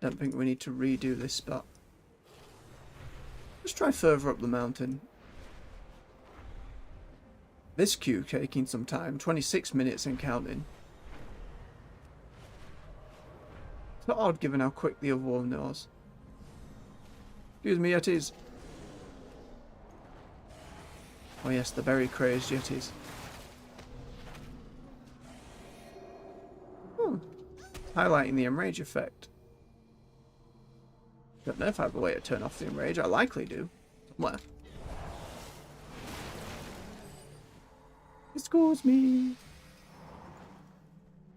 Speaker 1: Don't think we need to redo this spot. Let's try further up the mountain. This queue taking some time, 26 minutes and counting. It's not odd given how quick the other one was. Excuse me, Yetis. Oh yes, the very crazed Yetis. Highlighting the enrage effect. Don't know if I have a way to turn off the enrage. I likely do. Somewhere. Excuse me.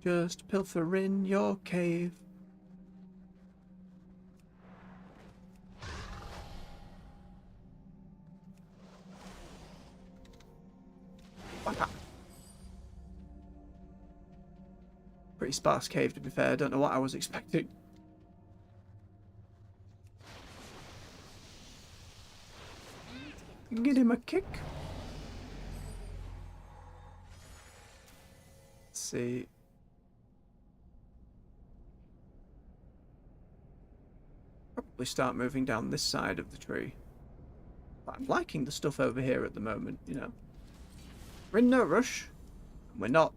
Speaker 1: Just pilfer in your cave. Pretty sparse cave, to be fair. I don't know what I was expecting. Get him a kick. Let's see. Probably start moving down this side of the tree. But I'm liking the stuff over here at the moment, you know. We're in no rush. We're not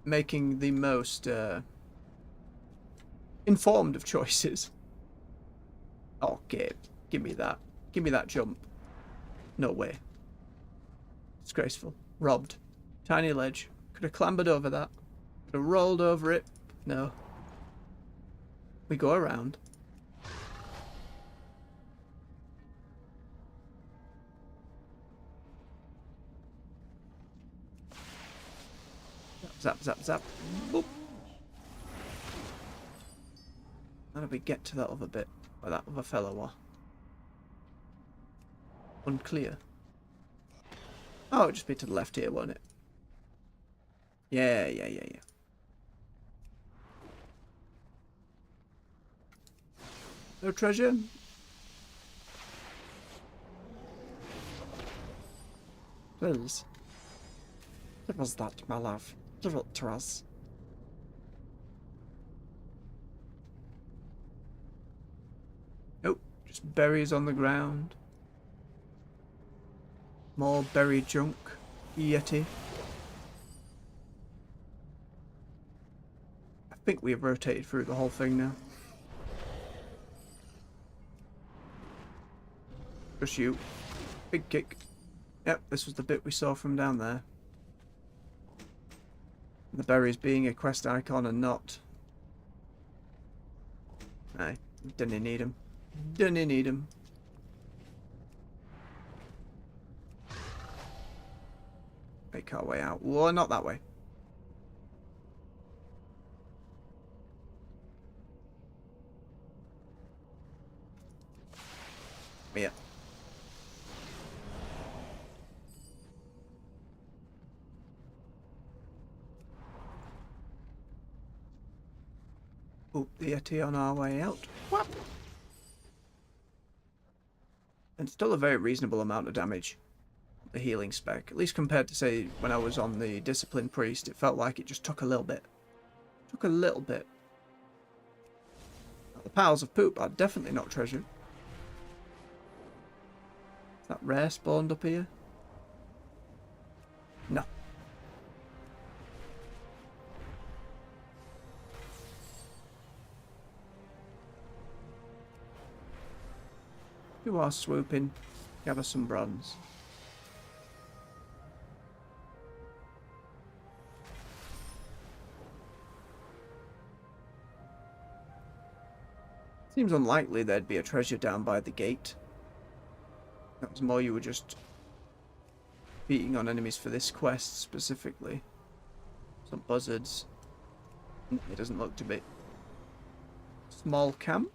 Speaker 1: making the most informed of choices. Okay, give me that. Give me that jump. No way. Disgraceful. Robbed. Tiny ledge. Could have clambered over that. Could have rolled over it. No. We go around. Zap, zap, zap. Boop. How do we get to that other bit? Where that other fellow was? Unclear. Oh, it'd just be to the left here, won't it? Yeah. No treasure? Please. Give us that, my love. Give it to us. Nope, just berries on the ground. More berry junk. Yeti. I think we've rotated through the whole thing now. Just you. Big kick. Yep, this was the bit we saw from down there. The berries being a quest icon and not. Aye, didn't need them. Didn't need them. Make our way out. Whoa, not that way. Yeah. Oh, the Yeti on our way out. Whap! And still a very reasonable amount of damage. The healing spec. At least compared to, say, when I was on the Discipline Priest, it felt like it just took a little bit. Took a little bit. The piles of poop are definitely not treasured. Is that rare spawned up here? No. You are swooping. Gather some bronze. Seems unlikely there'd be a treasure down by the gate. That was more you were just beating on enemies for this quest specifically. Some buzzards. It doesn't look to be. Small camp?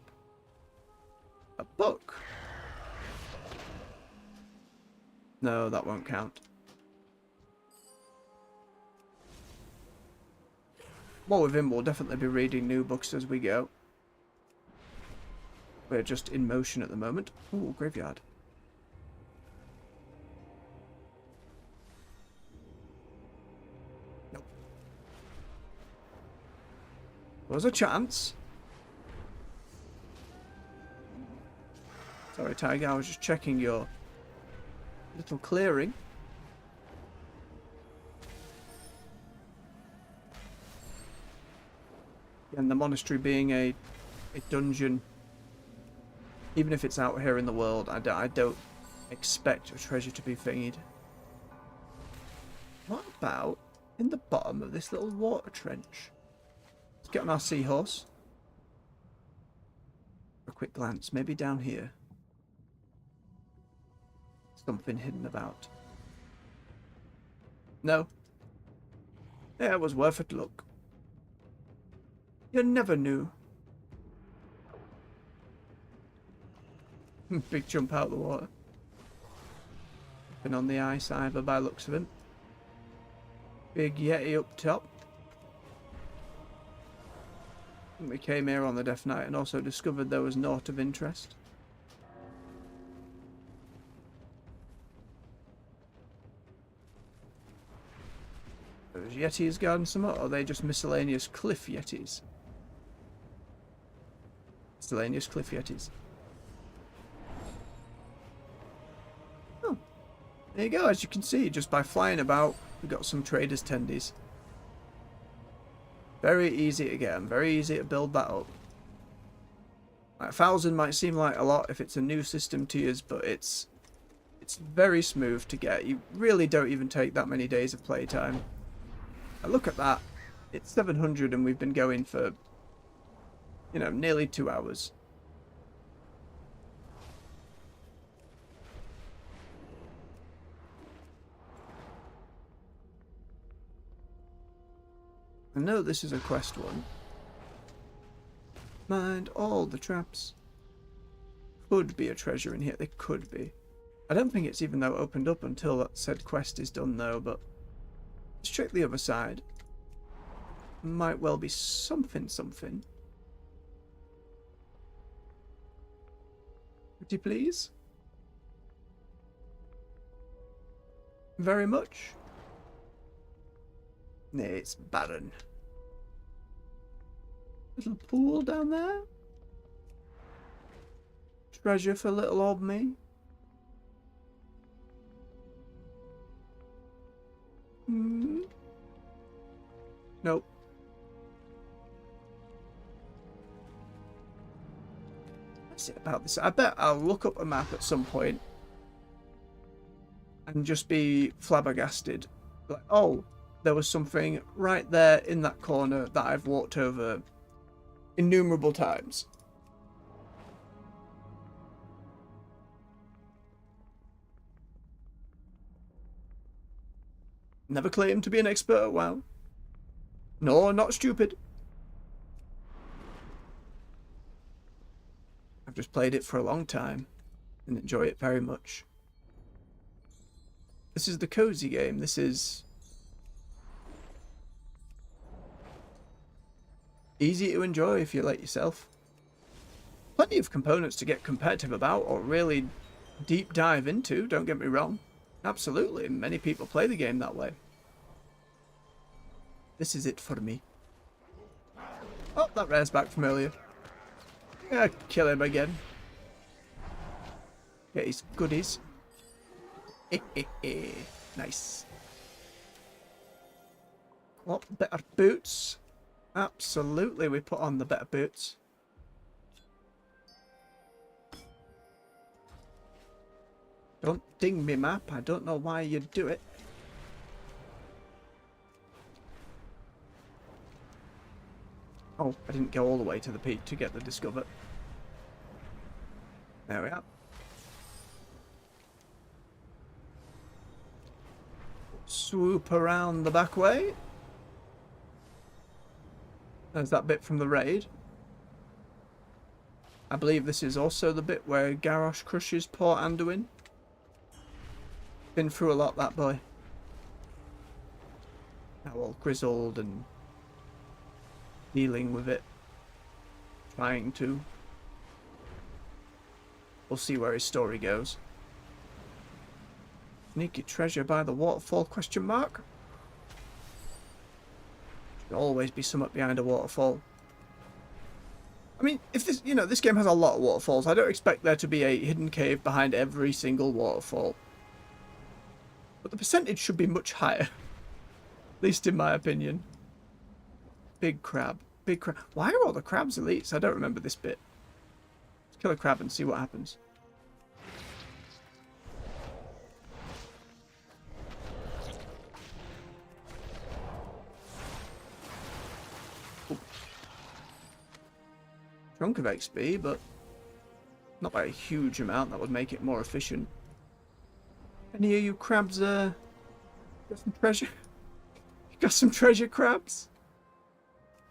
Speaker 1: A book? No, that won't count. More with him, we'll definitely be reading new books as we go. We're just in motion at the moment. Ooh, graveyard. Nope. There was a chance. Sorry, Tiger, I was just checking your little clearing. And the monastery being a dungeon, even if it's out here in the world, I don't expect a treasure to be thingied. What about in the bottom of this little water trench? Let's get on our seahorse. For a quick glance, maybe down here. Something hidden about. No. Yeah, it was worth a look. You never knew. Big jump out of the water. Been on the ice either by looks of him. Big Yeti up top. We came here on the Death Knight and also discovered there was naught of interest. Those Yetis guarding some, or are they just miscellaneous cliff Yetis? Miscellaneous cliff Yetis. Oh. There you go, as you can see, just by flying about, we got some traders' tendies. Very easy to get them, very easy to build that up. Like 1,000 might seem like a lot if it's a new system to use, but it's very smooth to get. You really don't even take that many days of playtime. Look at that. It's 700 and we've been going for, you know, nearly 2 hours. know this is a quest one. Mind all the traps. Could be a treasure in here. They could be. I don't think it's even though opened up until that said quest is done though, but let's check the other side. Might well be something. Pretty please? Very much? Nay, it's barren. Little pool down there? Treasure for little old me? Nope. What's it about this? I bet I'll look up a map at some point and just be flabbergasted. Like, oh, there was something right there in that corner that I've walked over innumerable times. Never claimed to be an expert at WoW. No, not stupid. I've just played it for a long time and enjoy it very much. This is the cozy game. This is easy to enjoy if you let yourself. Plenty of components to get competitive about or really deep dive into, don't get me wrong. Absolutely, many people play the game that way. This is it for me. Oh, that rare's back from earlier. Yeah, kill him again. Get his goodies. Nice. What, better boots? Absolutely, we put on the better boots. Don't ding me, map. I don't know why you do it. Oh, I didn't go all the way to the peak to get the discover. There we are. Swoop around the back way. There's that bit from the raid. I believe this is also the bit where Garrosh crushes poor Anduin. Been through a lot, that boy. Now all grizzled and dealing with it. Trying to. We'll see where his story goes. Sneaky treasure by the waterfall, question mark? Should always be somewhat behind a waterfall. I mean, if this, you know, this game has a lot of waterfalls. I don't expect there to be a hidden cave behind every single waterfall. But the percentage should be much higher. At least in my opinion. Big crab. Big crab. Why are all the crabs elites? I don't remember this bit. Let's kill a crab and see what happens. Ooh. Chunk of XP, but not by a huge amount. That would make it more efficient. Any of you crabs, got some treasure? You got some treasure, crabs?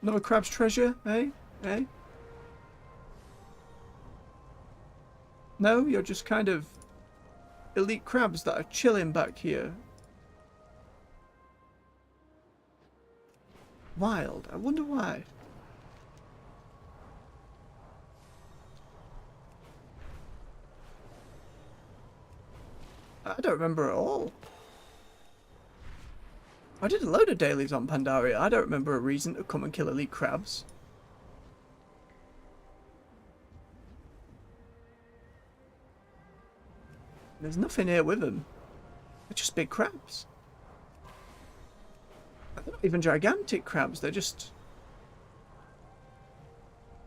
Speaker 1: Another crab's treasure, eh? Eh? No, you're just kind of elite crabs that are chilling back here. Wild. I wonder why. I don't remember at all. I did a load of dailies on Pandaria. I don't remember a reason to come and kill elite crabs. There's nothing here with them. They're just big crabs. They're not even gigantic crabs. They're just...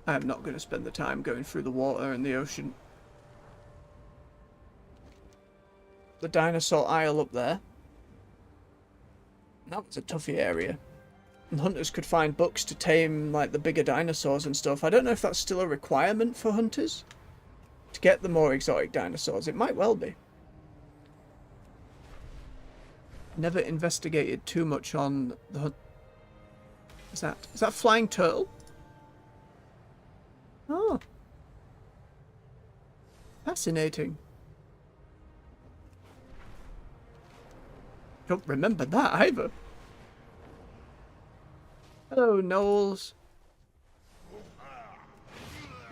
Speaker 1: I am not going to spend the time going through the water and the ocean. The dinosaur isle up there. That was a toughie area. And hunters could find books to tame like the bigger dinosaurs and stuff. I don't know if that's still a requirement for hunters to get the more exotic dinosaurs. It might well be. Never investigated too much on the hunt. Is that a flying turtle? Oh. Fascinating. Don't remember that either. Hello, Knowles.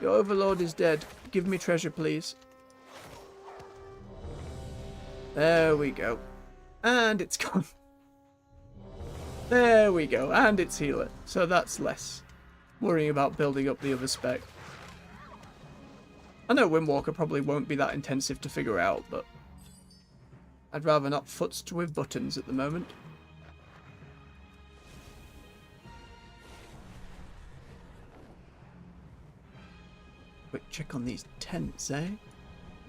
Speaker 1: Your overlord is dead. Give me treasure, please. There we go. And it's gone. There we go. And it's healer. So that's less worrying about building up the other spec. I know Windwalker probably won't be that intensive to figure out, but I'd rather not futz with buttons at the moment. Quick check on these tents, eh?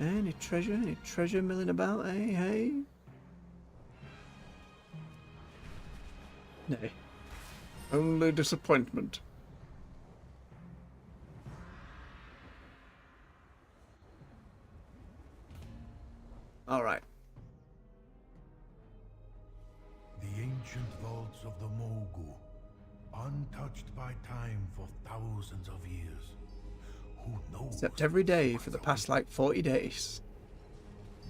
Speaker 1: Any treasure milling about, eh? Hey? Nay. Only disappointment. Alright.
Speaker 2: The ancient vaults of the Mogu, untouched by time for thousands of years. Who knows?
Speaker 1: Except every day for the past like 40 days.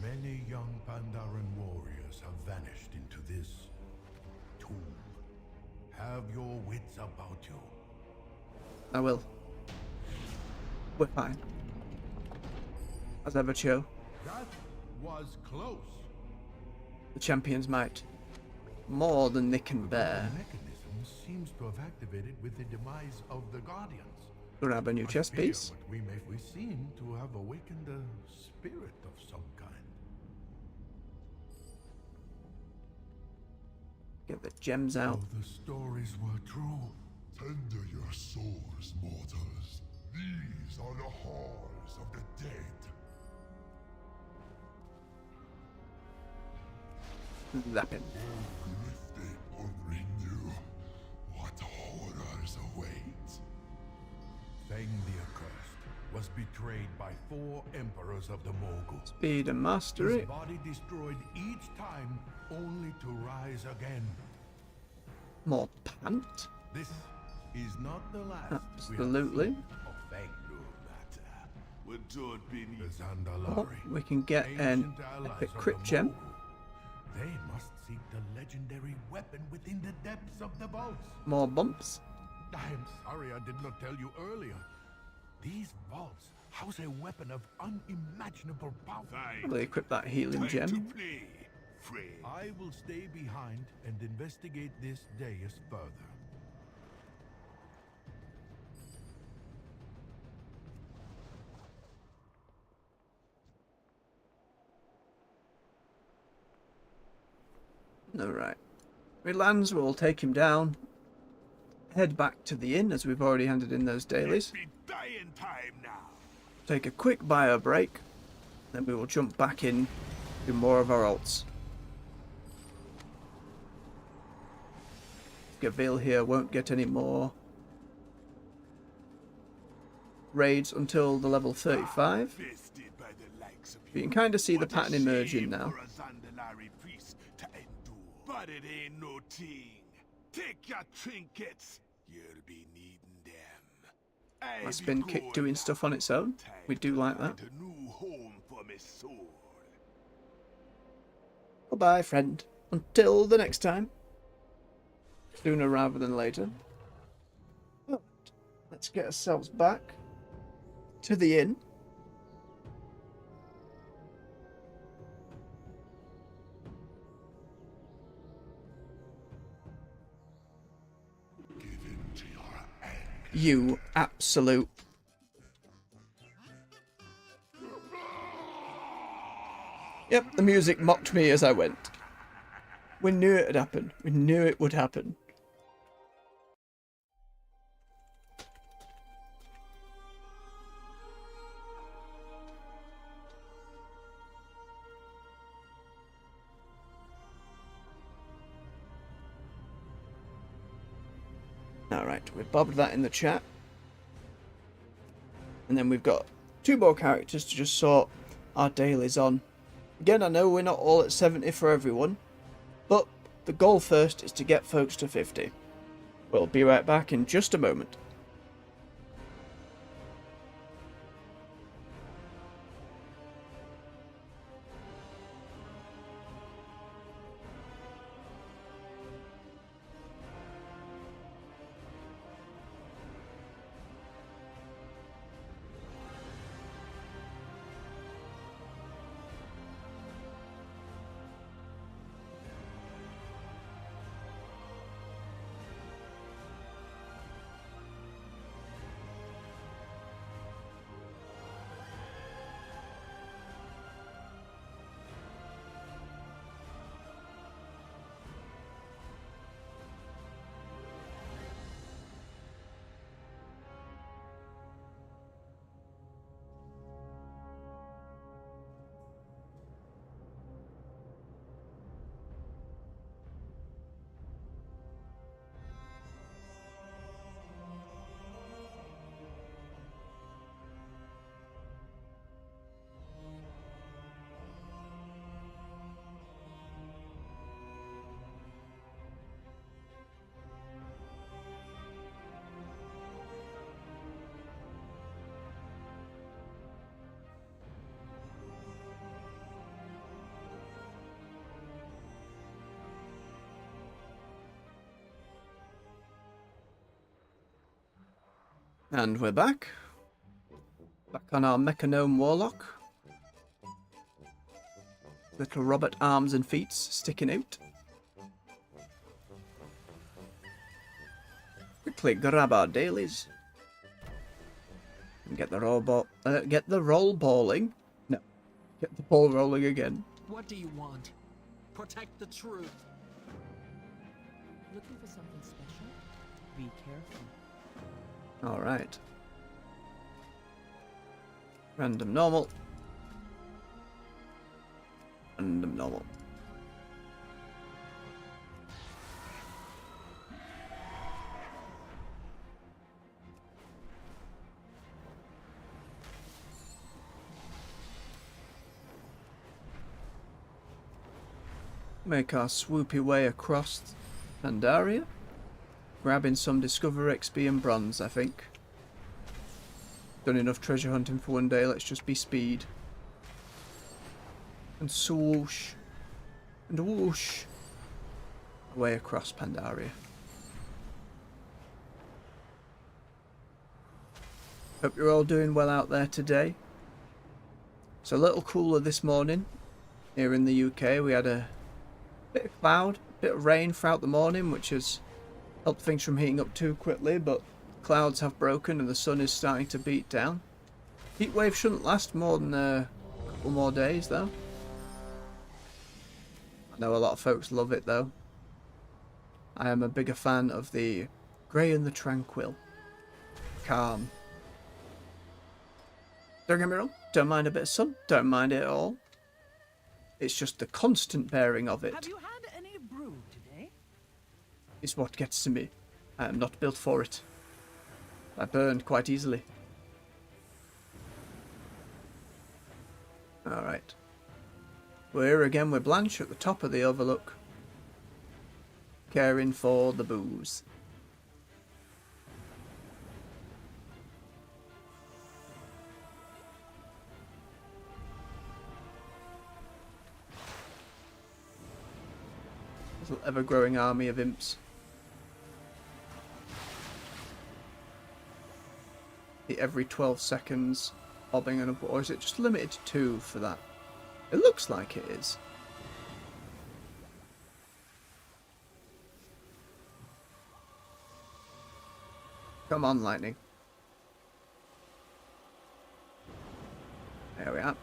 Speaker 2: Many young Pandaren warriors have vanished into this tomb. Have your wits about you.
Speaker 1: I will. We're fine. As ever, Cho.
Speaker 2: That was close.
Speaker 1: The champions might. More than they can bear.
Speaker 2: The mechanism seems to have activated with the demise of the Guardians.
Speaker 1: Grab a new chest piece.
Speaker 2: We seem to have awakened a spirit of some kind.
Speaker 1: Get the gems out.
Speaker 2: If the stories were true,
Speaker 6: Tender your souls, mortals. These are the halls of the dead.
Speaker 1: Zapping.
Speaker 6: If they only knew what horrors await.
Speaker 2: Feng the Accursed was betrayed by 4 emperors of the Mogu.
Speaker 1: Speed and mastery.
Speaker 2: His body destroyed each time, only to rise again.
Speaker 1: More pant.
Speaker 2: This is not the last.
Speaker 1: Absolutely.
Speaker 2: Of Feng, no matter. When Todd beneath the
Speaker 1: Oh,
Speaker 2: Zandalari,
Speaker 1: we can get an
Speaker 2: ancient allies
Speaker 1: epic
Speaker 2: of
Speaker 1: crit
Speaker 2: the
Speaker 1: gem.
Speaker 2: Mogu, they must seek the legendary weapon within the depths of the vaults.
Speaker 1: More bumps.
Speaker 2: I am sorry I did not tell you earlier. These vaults house a weapon of unimaginable power.
Speaker 1: Probably equip that healing gem.
Speaker 2: I will stay behind and investigate this dais further.
Speaker 1: Alright. We lands, we'll take him down. Head back to the inn as we've already handed in those dailies.
Speaker 2: Be dying time now.
Speaker 1: Take a quick bio break. Then we will jump back in, do more of our alts. Gavil here won't get any more raids until the level 35. You can kind of see the pattern emerging now.
Speaker 2: But it ain't no thing. Take your trinkets. You'll be needing them.
Speaker 1: That's been kick doing stuff on its own. We do like that.
Speaker 2: A new home for my soul.
Speaker 1: Bye-bye, friend. Until the next time. Sooner rather than later. But let's get ourselves back to the inn.
Speaker 6: Give in to your anger.
Speaker 1: You absolute. Yep, the music mocked me as I went. We knew it would happen. We knew it would happen. Alright, we've bobbed that in the chat. And then we've got 2 more characters to just sort our dailies on. Again, I know we're not all at 70 for everyone, but the goal first is to get folks to 50. We'll be right back in just a moment. And we're back. Back on our Mechanome Warlock. Little Robert arms and feet sticking out. Quickly grab our dailies. And get the roll balling. No. Get the ball rolling again.
Speaker 7: What do you want? Protect the truth.
Speaker 3: Looking for something special? Be careful.
Speaker 1: Alright. Random normal. Random normal. Make our swoopy way across Pandaria. Grabbing some Discover XP and Bronze, I think. Done enough treasure hunting for one day, let's just be speed. And swoosh. And whoosh. Away across Pandaria. Hope you're all doing well out there today. It's a little cooler this morning. Here in the UK we had a bit of cloud, a bit of rain throughout the morning, which has helped things from heating up too quickly, but clouds have broken and the sun is starting to beat down. Heat wave shouldn't last more than a couple more days though. I know a lot of folks love it though. I am a bigger fan of the grey and the tranquil. Calm. Don't get me wrong, don't mind a bit of sun, don't mind it at all. It's just the constant bearing of it.
Speaker 3: Have you had any brew today?
Speaker 1: Is what gets to me. I am not built for it. I burn quite easily. Alright. We're here again with Blanche at the top of the overlook. Caring for the booze. Little ever-growing army of imps. Every 12 seconds bobbing and up, or is it just limited to 2 for that? It looks like it is. Come on, lightning. There we are.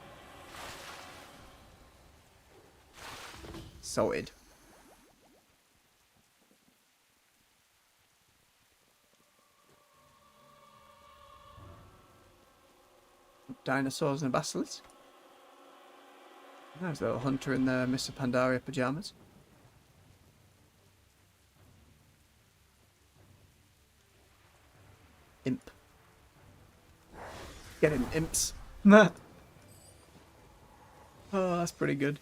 Speaker 1: Sorted. Dinosaurs and a basilisk. There's a little hunter in their Mr. Pandaria pyjamas. Imp. Get him, imps. Nah. Oh, that's pretty good.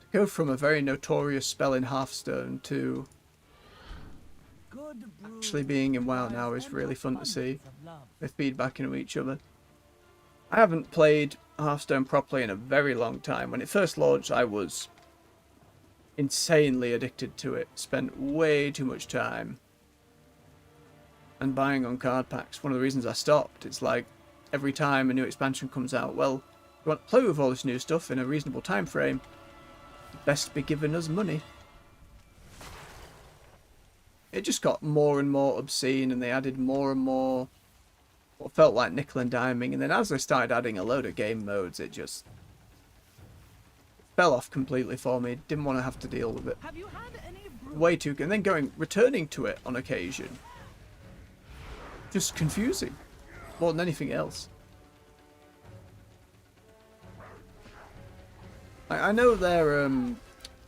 Speaker 1: To go from a very notorious spell in Hearthstone to Actually being in WoW now is really fun to see. They're feedbacking to each other. I haven't played Hearthstone properly in a very long time. When it first launched, I was insanely addicted to it. Spent way too much time. And buying on card packs. One of the reasons I stopped. It's like, every time a new expansion comes out, well, you want to play with all this new stuff in a reasonable time frame, best be giving us money. It just got more and more obscene, and they added more and more what felt like nickel and diming, and then as they started adding a load of game modes, it just fell off completely for me. Didn't want to have to deal with it.
Speaker 3: Have you had any brew?
Speaker 1: Way too good. And then returning to it on occasion, just confusing more than anything else. I know their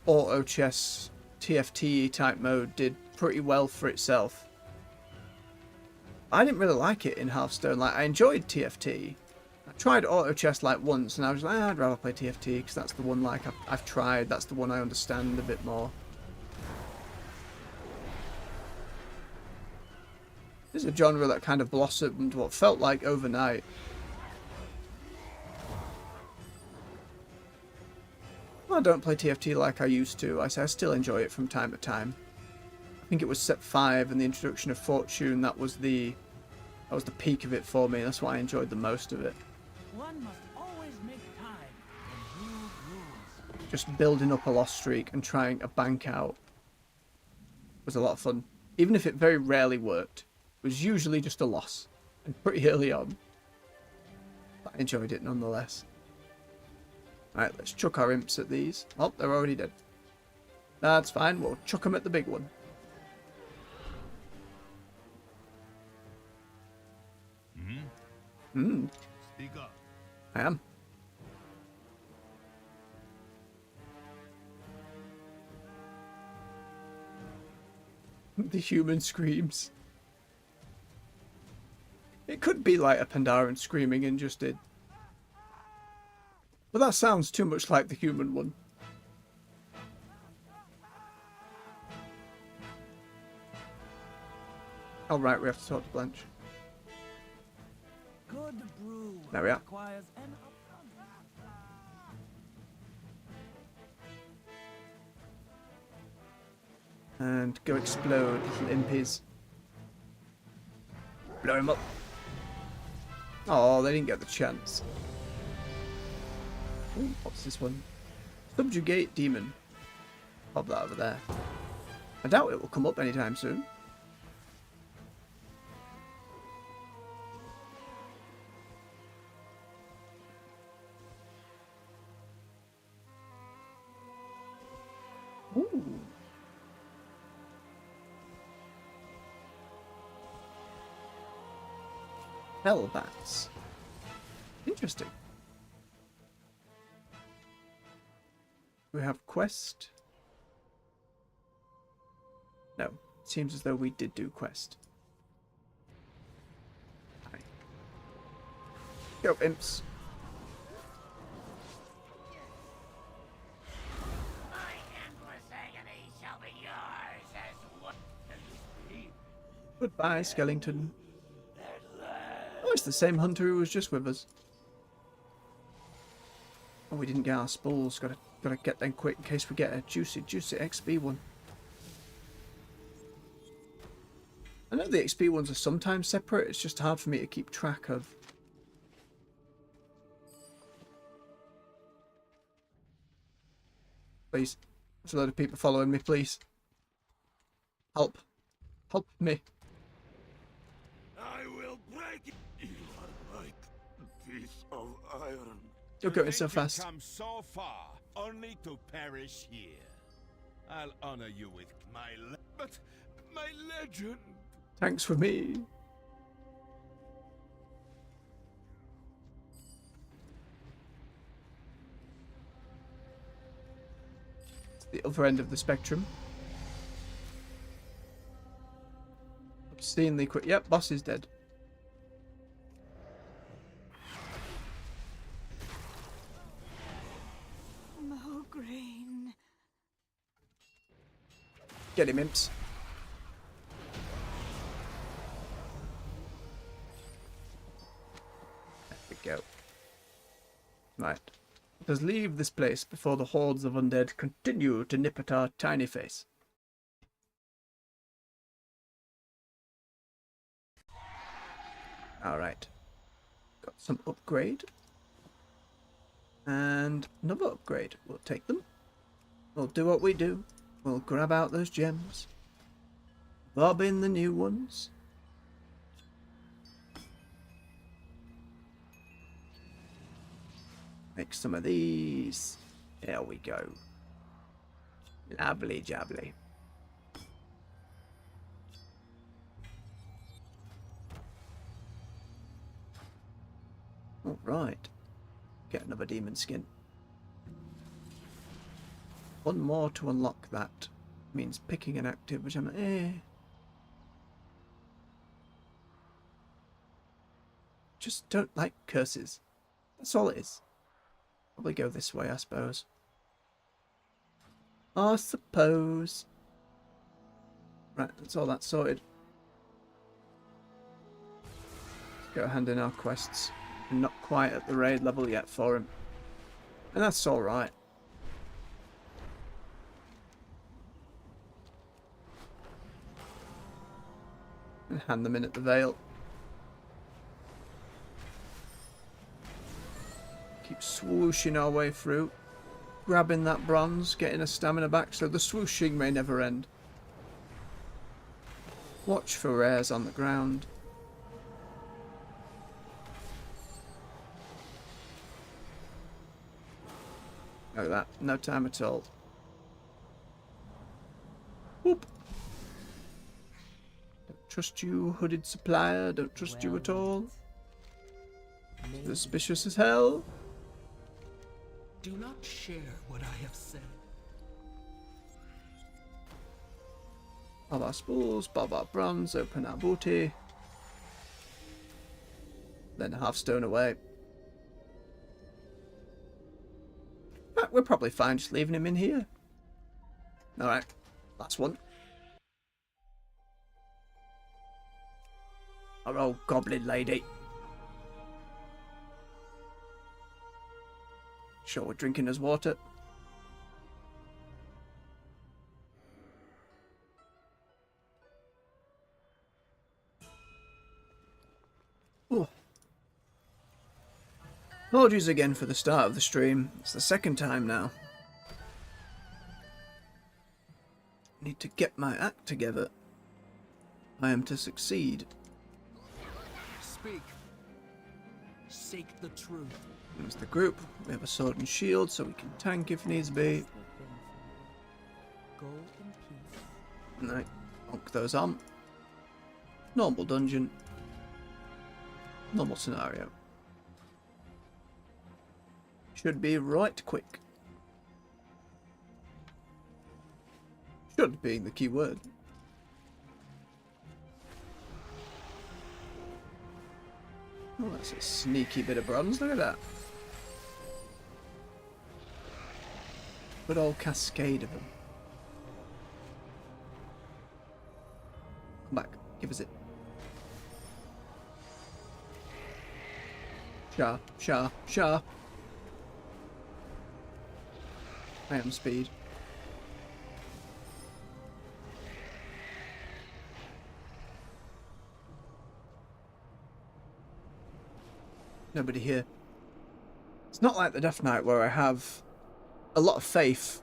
Speaker 1: auto chess TFT type mode did pretty well for itself. I didn't really like it in Hearthstone. Like, I enjoyed TFT. I tried auto chess like once, and I was like, I'd rather play TFT because that's the one like I've tried. That's the one I understand a bit more. This is a genre that kind of blossomed what felt like overnight. I don't play TFT like I used to. I still enjoy it from time to time. I think it was set 5 and the introduction of Fortune, that was the peak of it for me. That's why I enjoyed the most of it.
Speaker 3: One must always make time for new rules.
Speaker 1: Just building up a loss streak and trying a bank out was a lot of fun. Even if it very rarely worked, it was usually just a loss, and pretty early on. But I enjoyed it nonetheless. Alright, let's chuck our imps at these. Oh, they're already dead. That's fine, we'll chuck them at the big one.
Speaker 6: Speak up.
Speaker 1: I am. The human screams. It could be like a Pandaren screaming and just did. But that sounds too much like the human one. Oh right, we have to talk to Blanche.
Speaker 3: Good brew
Speaker 1: There we are.
Speaker 3: requires an upfront.
Speaker 1: And go explode, little impies. Blow him up. Oh, they didn't get the chance. Ooh, what's this one? Subjugate demon. Pop that over there. I doubt it will come up anytime soon. Ooh. Hellbats. Interesting. We have quest. No, it seems as though we did do quest. Right. Go, imps.
Speaker 5: My endless agony shall be yours as well.
Speaker 1: Goodbye, Skellington. Oh, it's the same hunter who was just with us. Oh, we didn't get our spools. Gotta get them quick in case we get a juicy XP one. I know the XP ones are sometimes separate. It's just hard for me to keep track of. Please. There's a load of people following me, please. Help. Help me.
Speaker 2: I will break it. You are like a piece of iron.
Speaker 1: You're going so fast.
Speaker 10: Come so far, only to perish here. I'll honor you with but my legend.
Speaker 1: Thanks for me. It's the other end of the spectrum. Obscenely quick. Yep, boss is dead.
Speaker 9: Mograine.
Speaker 1: Get him, imps. Right. Let us leave this place before the hordes of undead continue to nip at our tiny face. Alright. Got some upgrade. And another upgrade. We'll take them. We'll do what we do. We'll grab out those gems. Bob in the new ones. Make some of these. There we go. Lovely jubbly. Alright. Get another demon skin. One more to unlock that. Means picking an active, which I'm just don't like curses. That's all it is. Probably go this way, I suppose. I suppose. Right, that's all that sorted. Let's go hand in our quests. We're not quite at the raid level yet for him. And that's alright. And hand them in at the Vale. Keep swooshing our way through. Grabbing that bronze, getting a stamina back so the swooshing may never end. Watch for rares on the ground. Look at that, no time at all. Whoop. Don't trust you, hooded supplier, don't trust you at all. Suspicious as hell.
Speaker 7: Do not share what I have said.
Speaker 1: Bob our spools, bob our bronze, open our booty. Then half stone away. But we're probably fine just leaving him in here. Alright, last one. Our old goblin lady. Sure, we're drinking his water. Ooh. Apologies again for the start of the stream. It's the second time now. Need to get my act together. I am to succeed.
Speaker 7: Speak. Seek the truth.
Speaker 1: There's the group. We have a sword and shield so we can tank if needs be.
Speaker 8: Go in peace.
Speaker 1: Right, bonk those on. Normal dungeon. Normal scenario. Should be right quick. Should being the key word. Oh, that's a sneaky bit of bronze. Look at that. Good old cascade of them. Come back. Give us it. Sharp, sharp, sharp. I am speed. Nobody here. It's not like the Death Knight where I have a lot of faith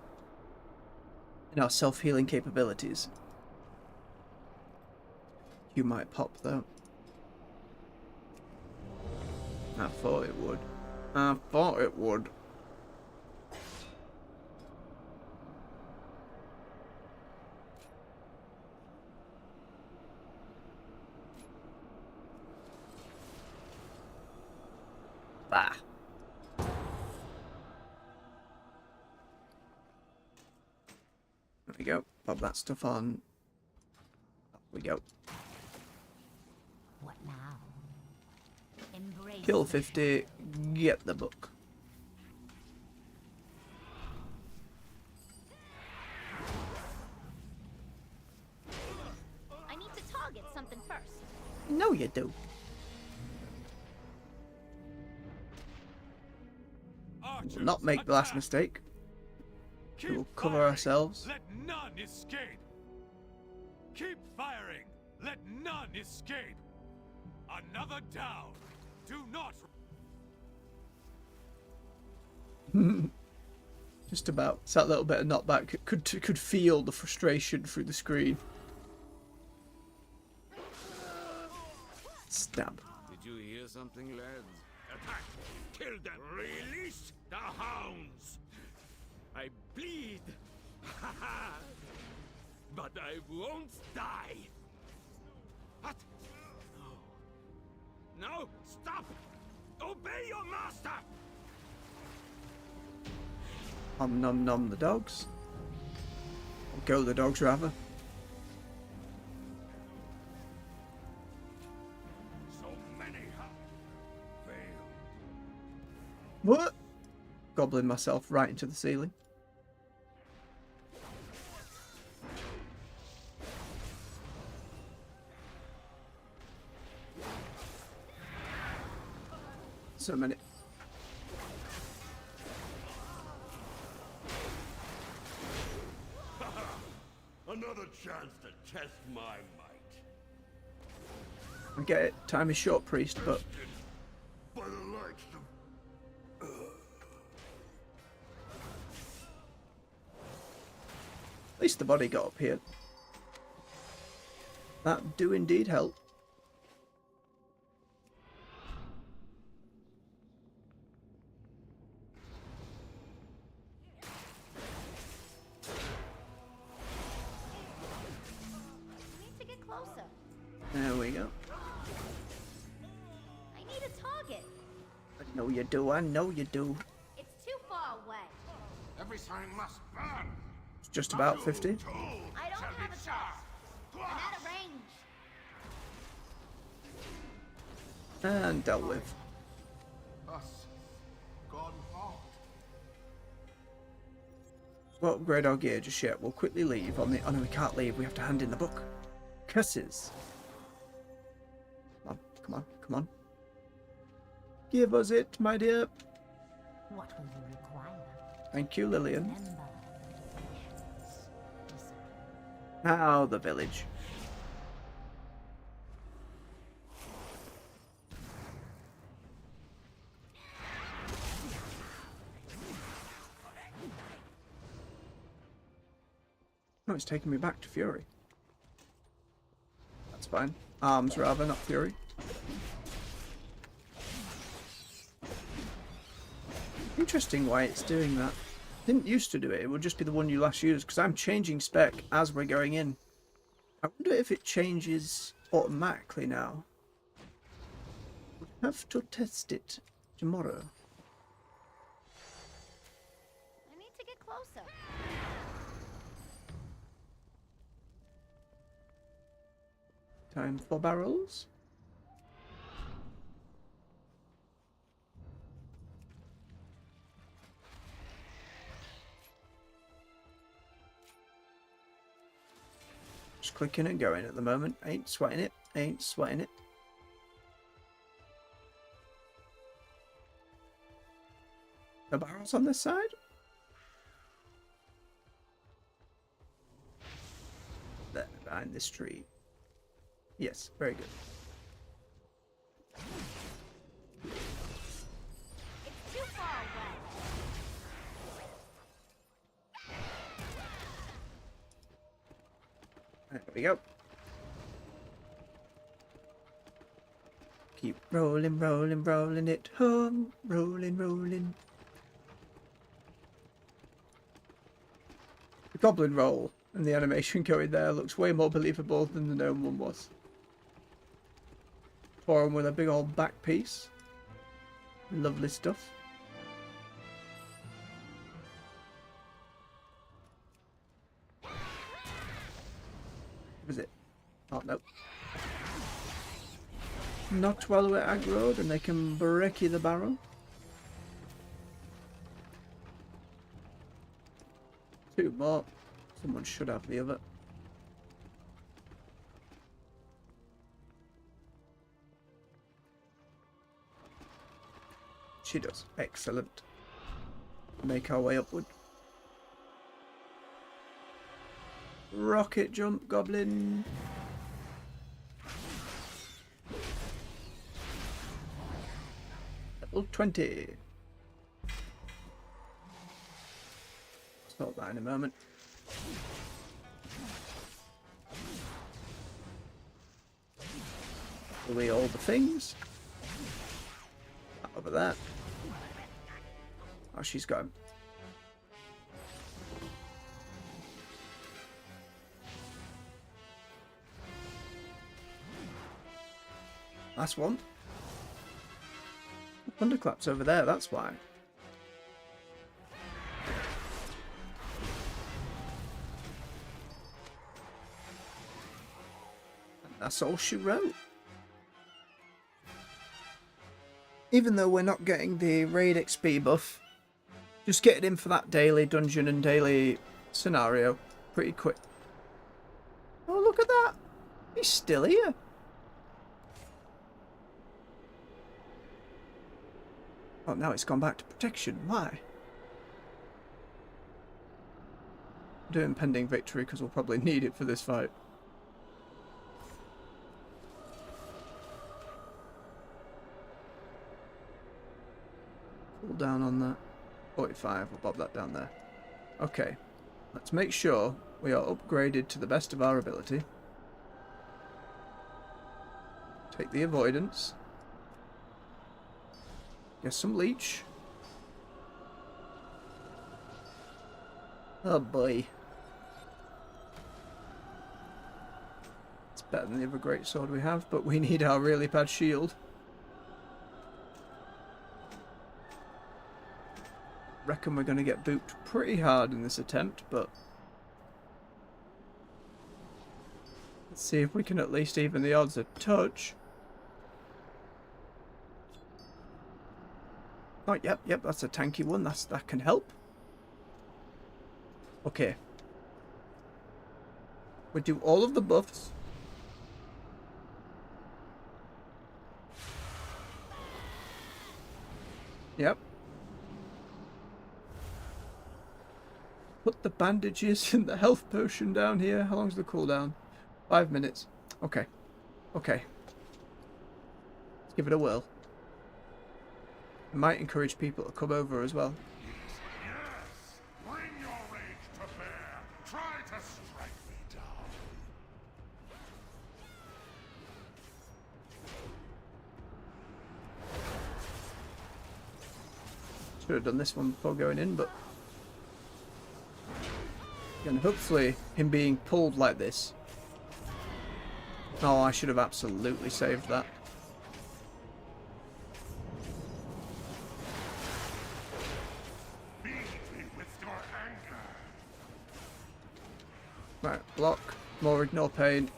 Speaker 1: in our self-healing capabilities. You might pop though. I thought it would. I thought it would. Bah. There we go. Pop that stuff on. Up we go.
Speaker 9: What now? Embrace
Speaker 1: Kill
Speaker 9: the
Speaker 1: 50. Get the book.
Speaker 9: I need to target something first.
Speaker 1: No, you do.
Speaker 10: Archers,
Speaker 1: We'll not make the last
Speaker 10: attack!
Speaker 1: mistake.
Speaker 10: Keep
Speaker 1: We'll cover
Speaker 10: firing.
Speaker 1: ourselves.
Speaker 10: Let none escape. Keep firing. Let none escape. Another down. Do not.
Speaker 1: Just about. It's that little bit of knockback. Could feel the frustration through the screen. Stab.
Speaker 4: Did you hear something, lads?
Speaker 5: Attack! Kill them! Release the hounds!
Speaker 10: I bleed. But I won't die.
Speaker 5: What? No! No! Stop! Obey your master!
Speaker 1: Nom nom the dogs. Or go the dogs rather.
Speaker 5: So many have failed.
Speaker 1: What? Gobbling myself right into the ceiling. So many.
Speaker 5: Another chance to test my might.
Speaker 1: I get it. Time is short, priest, but
Speaker 5: By the likes of...
Speaker 1: at least the body got up here. That do indeed help.
Speaker 9: I need to get closer.
Speaker 1: There we go.
Speaker 9: I need a target.
Speaker 1: I know you do. I know you do.
Speaker 9: It's too far away.
Speaker 5: Everything must burn.
Speaker 1: It's just about 50.
Speaker 9: I don't have a choice. I'm out of range.
Speaker 1: And dealt with.
Speaker 5: Us. Gone hard.
Speaker 1: Won't upgrade our gear just yet. We'll quickly leave on the... Oh no, we can't leave. We have to hand in the book. Curses. Come on, come on, come on. Give us it, my dear.
Speaker 9: What will you require?
Speaker 1: Thank you, Lillian.
Speaker 9: Remember.
Speaker 1: Now the village. No, it's taking me back to Fury. That's fine. Arms rather, not Fury. Interesting why it's doing that. Didn't used to do it. It would just be the one you last used, because I'm changing spec as we're going in. I wonder if it changes automatically now. We'll have to test it tomorrow.
Speaker 9: I need to get closer.
Speaker 1: Time for barrels. Just clicking and going at the moment. Ain't sweating it. Ain't sweating it. No barrels on this side? There, behind this tree. Yes, very good.
Speaker 9: It's too far away.
Speaker 1: There we go. Keep rolling, rolling, rolling it home. Rolling, rolling. The goblin roll and the animation going there looks way more believable than the gnome one was. Or with a big old back piece. Lovely stuff. Was it? Oh, no. Not while we're aggroed and they can brekkie the barrel. Two more. Someone should have the other. She does. Excellent. Make our way upward. Rocket jump, goblin. Level 20. Stop that in a moment. Away all the things. Over there. Oh, she's got him. Last one. Thunderclaps over there, that's why. And that's all she wrote. Even though we're not getting the raid XP buff, just get it in for that daily dungeon and daily scenario pretty quick. Oh, look at that! He's still here. Oh, now it's gone back to protection. Why? I'm doing pending victory because we'll probably need it for this fight. Pull down on that. 45, we'll bob that down there. Okay, let's make sure we are upgraded to the best of our ability. Take the avoidance. Get some leech. Oh boy. It's better than the other great sword we have, but we need our really bad shield. Reckon we're going to get booped pretty hard in this attempt, but let's see if we can at least even the odds a touch. Oh, yep, that's a tanky one. That can help. Okay. We do all of the buffs. Yep. Put the bandages and the health potion down here. How long's the cooldown? 5 minutes. Okay. Okay. Let's give it a whirl. It might encourage people to come over as well.
Speaker 2: Yes! Bring your rage to bear! Try to strike me down!
Speaker 1: Should have done this one before going in, but... And hopefully him being pulled like this. Oh, I should have absolutely saved that.
Speaker 2: Feed me with your anger!
Speaker 1: Right, block, more ignore pain,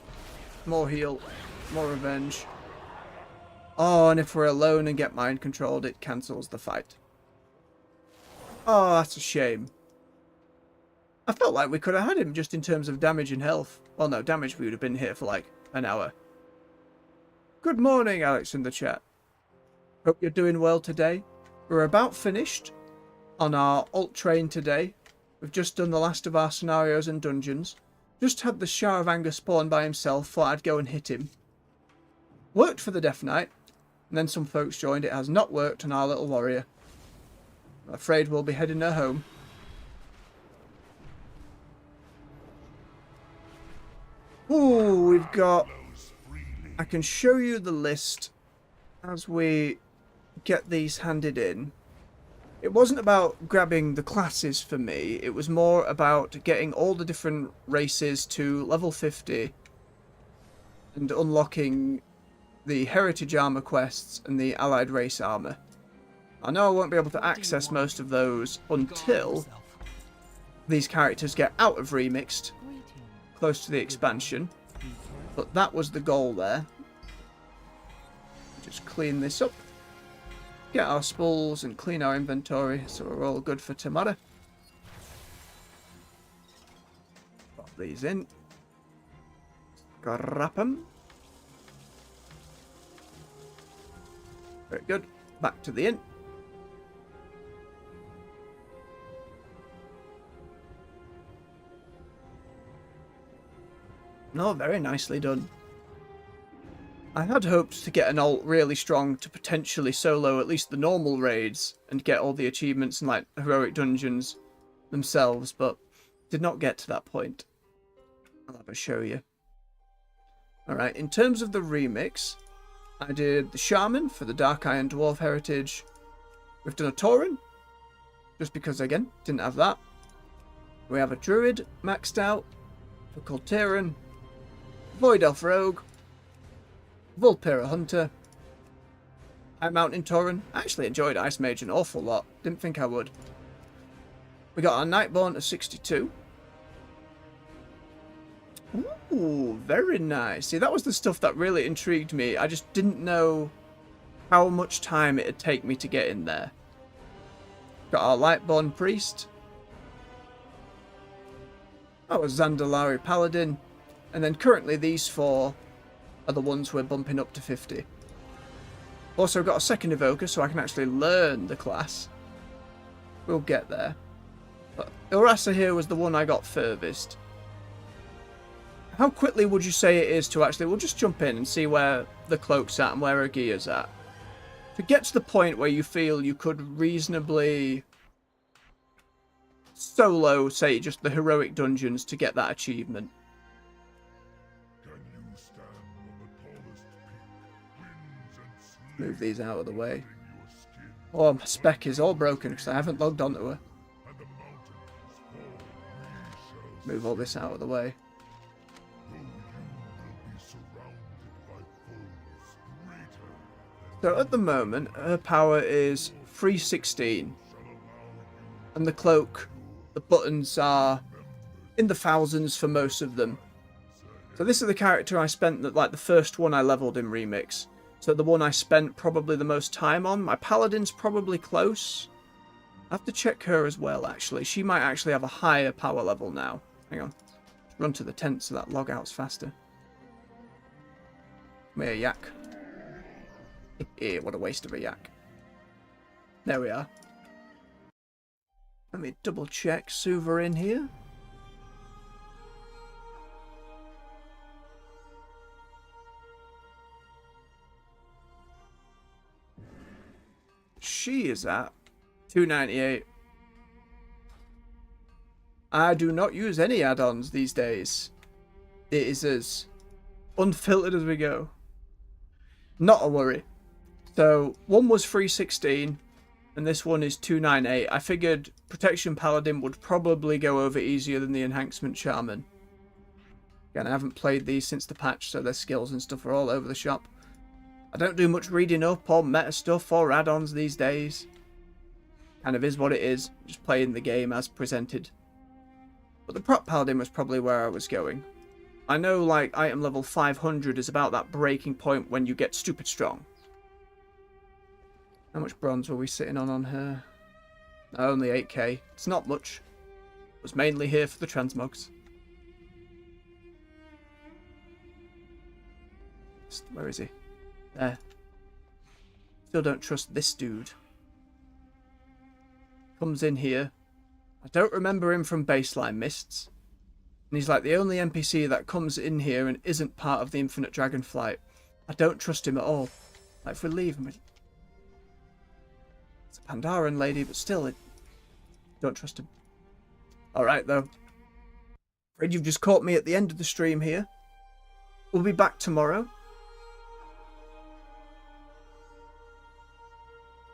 Speaker 1: more heal, more revenge. Oh, and if we're alone and get mind controlled, it cancels the fight. Oh, that's a shame. I felt like we could have had him just in terms of damage and health. Well, no, damage we would have been here for like an hour. Good morning, Alex in the chat. Hope you're doing well today. We're about finished on our alt train today. We've just done the last of our scenarios and dungeons. Just had the Shower of Anger spawn by himself, thought I'd go and hit him. Worked for the Death Knight, and then some folks joined. It has not worked on our little warrior. I'm afraid we'll be heading her home. Ooh, we've got... I can show you the list as we get these handed in. It wasn't about grabbing the classes for me. It was more about getting all the different races to level 50 and unlocking the Heritage Armor quests and the Allied Race Armor. I know I won't be able to access most of those until these characters get out of Remixed, close to the expansion, but that was the goal there. Just clean this up, get our spools and clean our inventory so we're all good for tomorrow. Pop these in, grab them. Very good, back to the inn. No, very nicely done. I had hoped to get an alt really strong to potentially solo at least the normal raids and get all the achievements and like heroic dungeons themselves, but did not get to that point. I'll have a show you. Alright, in terms of the remix, I did the Shaman for the Dark Iron Dwarf Heritage. We've done a Tauren, just because, again, didn't have that. We have a Druid maxed out for Kultiran, Void Elf Rogue, Vulpera Hunter, High Mountain Tauren. I actually enjoyed Ice Mage an awful lot. Didn't think I would. We got our Nightborn at 62. Ooh, very nice. See, that was the stuff that really intrigued me. I just didn't know how much time it'd take me to get in there. Got our Lightborn Priest. That was Zandalari Paladin. And then currently these four are the ones we're bumping up to 50. Also got a second Evoker so I can actually learn the class. We'll get there. But Urasa here was the one I got furthest. How quickly would you say it is to actually... We'll just jump in and see where the cloak's at and where her gear's at. To get to the point where you feel you could reasonably solo, say, just the heroic dungeons to get that achievement. Move these out of the way. Oh, my spec is all broken because I haven't logged onto her. Move all this out of the way. So at the moment, her power is 316. And the cloak, the buttons are in the thousands for most of them. So this is the character I spent, like the first one I leveled in Remix. So the one I spent probably the most time on. My Paladin's probably close. I have to check her as well, actually. She might actually have a higher power level now. Hang on. Run to the tent so that log out's faster. Come here, yak. What a waste of a yak. There we are. Let me double check Suva in here. She is at 298. I do not use any add-ons these days. It is as unfiltered as we go. Not a worry. So, one was 316, and this one is 298. I figured Protection Paladin would probably go over easier than the Enhancement Shaman. Again, I haven't played these since the patch, so their skills and stuff are all over the shop. I don't do much reading up or meta stuff or add-ons these days. Kind of is what it is, just playing the game as presented. But the Prot Paladin was probably where I was going. I know, like, item level 500 is about that breaking point when you get stupid strong. How much bronze were we sitting on her? Only 8k. It's not much. It was mainly here for the transmogs. Where is he? There. Still don't trust this dude. Comes in here. I don't remember him from Baseline Mists. And he's like the only NPC that comes in here and isn't part of the Infinite Dragonflight. I don't trust him at all. Like, if we leave him... It's a Pandaran lady, but still, don't trust him. Alright, though. Afraid you've just caught me at the end of the stream here. We'll be back tomorrow.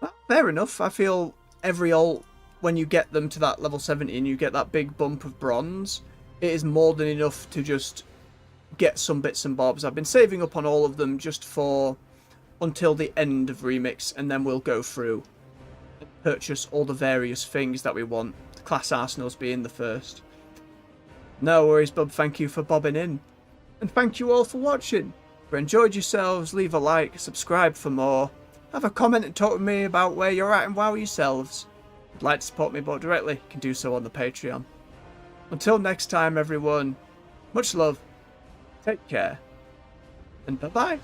Speaker 1: Well, fair enough. I feel every ult, when you get them to that level 70 and you get that big bump of bronze, it is more than enough to just get some bits and bobs. I've been saving up on all of them just for until the end of Remix, and then we'll go through and purchase all the various things that we want, the class arsenals being the first. No worries, Bub. Thank you for bobbing in. And thank you all for watching. If you enjoyed yourselves, leave a like, subscribe for more. Have a comment and talk with me about where you're at and WoW yourselves. If you'd like to support me more directly, you can do so on the Patreon. Until next time, everyone, much love, take care, and bye-bye.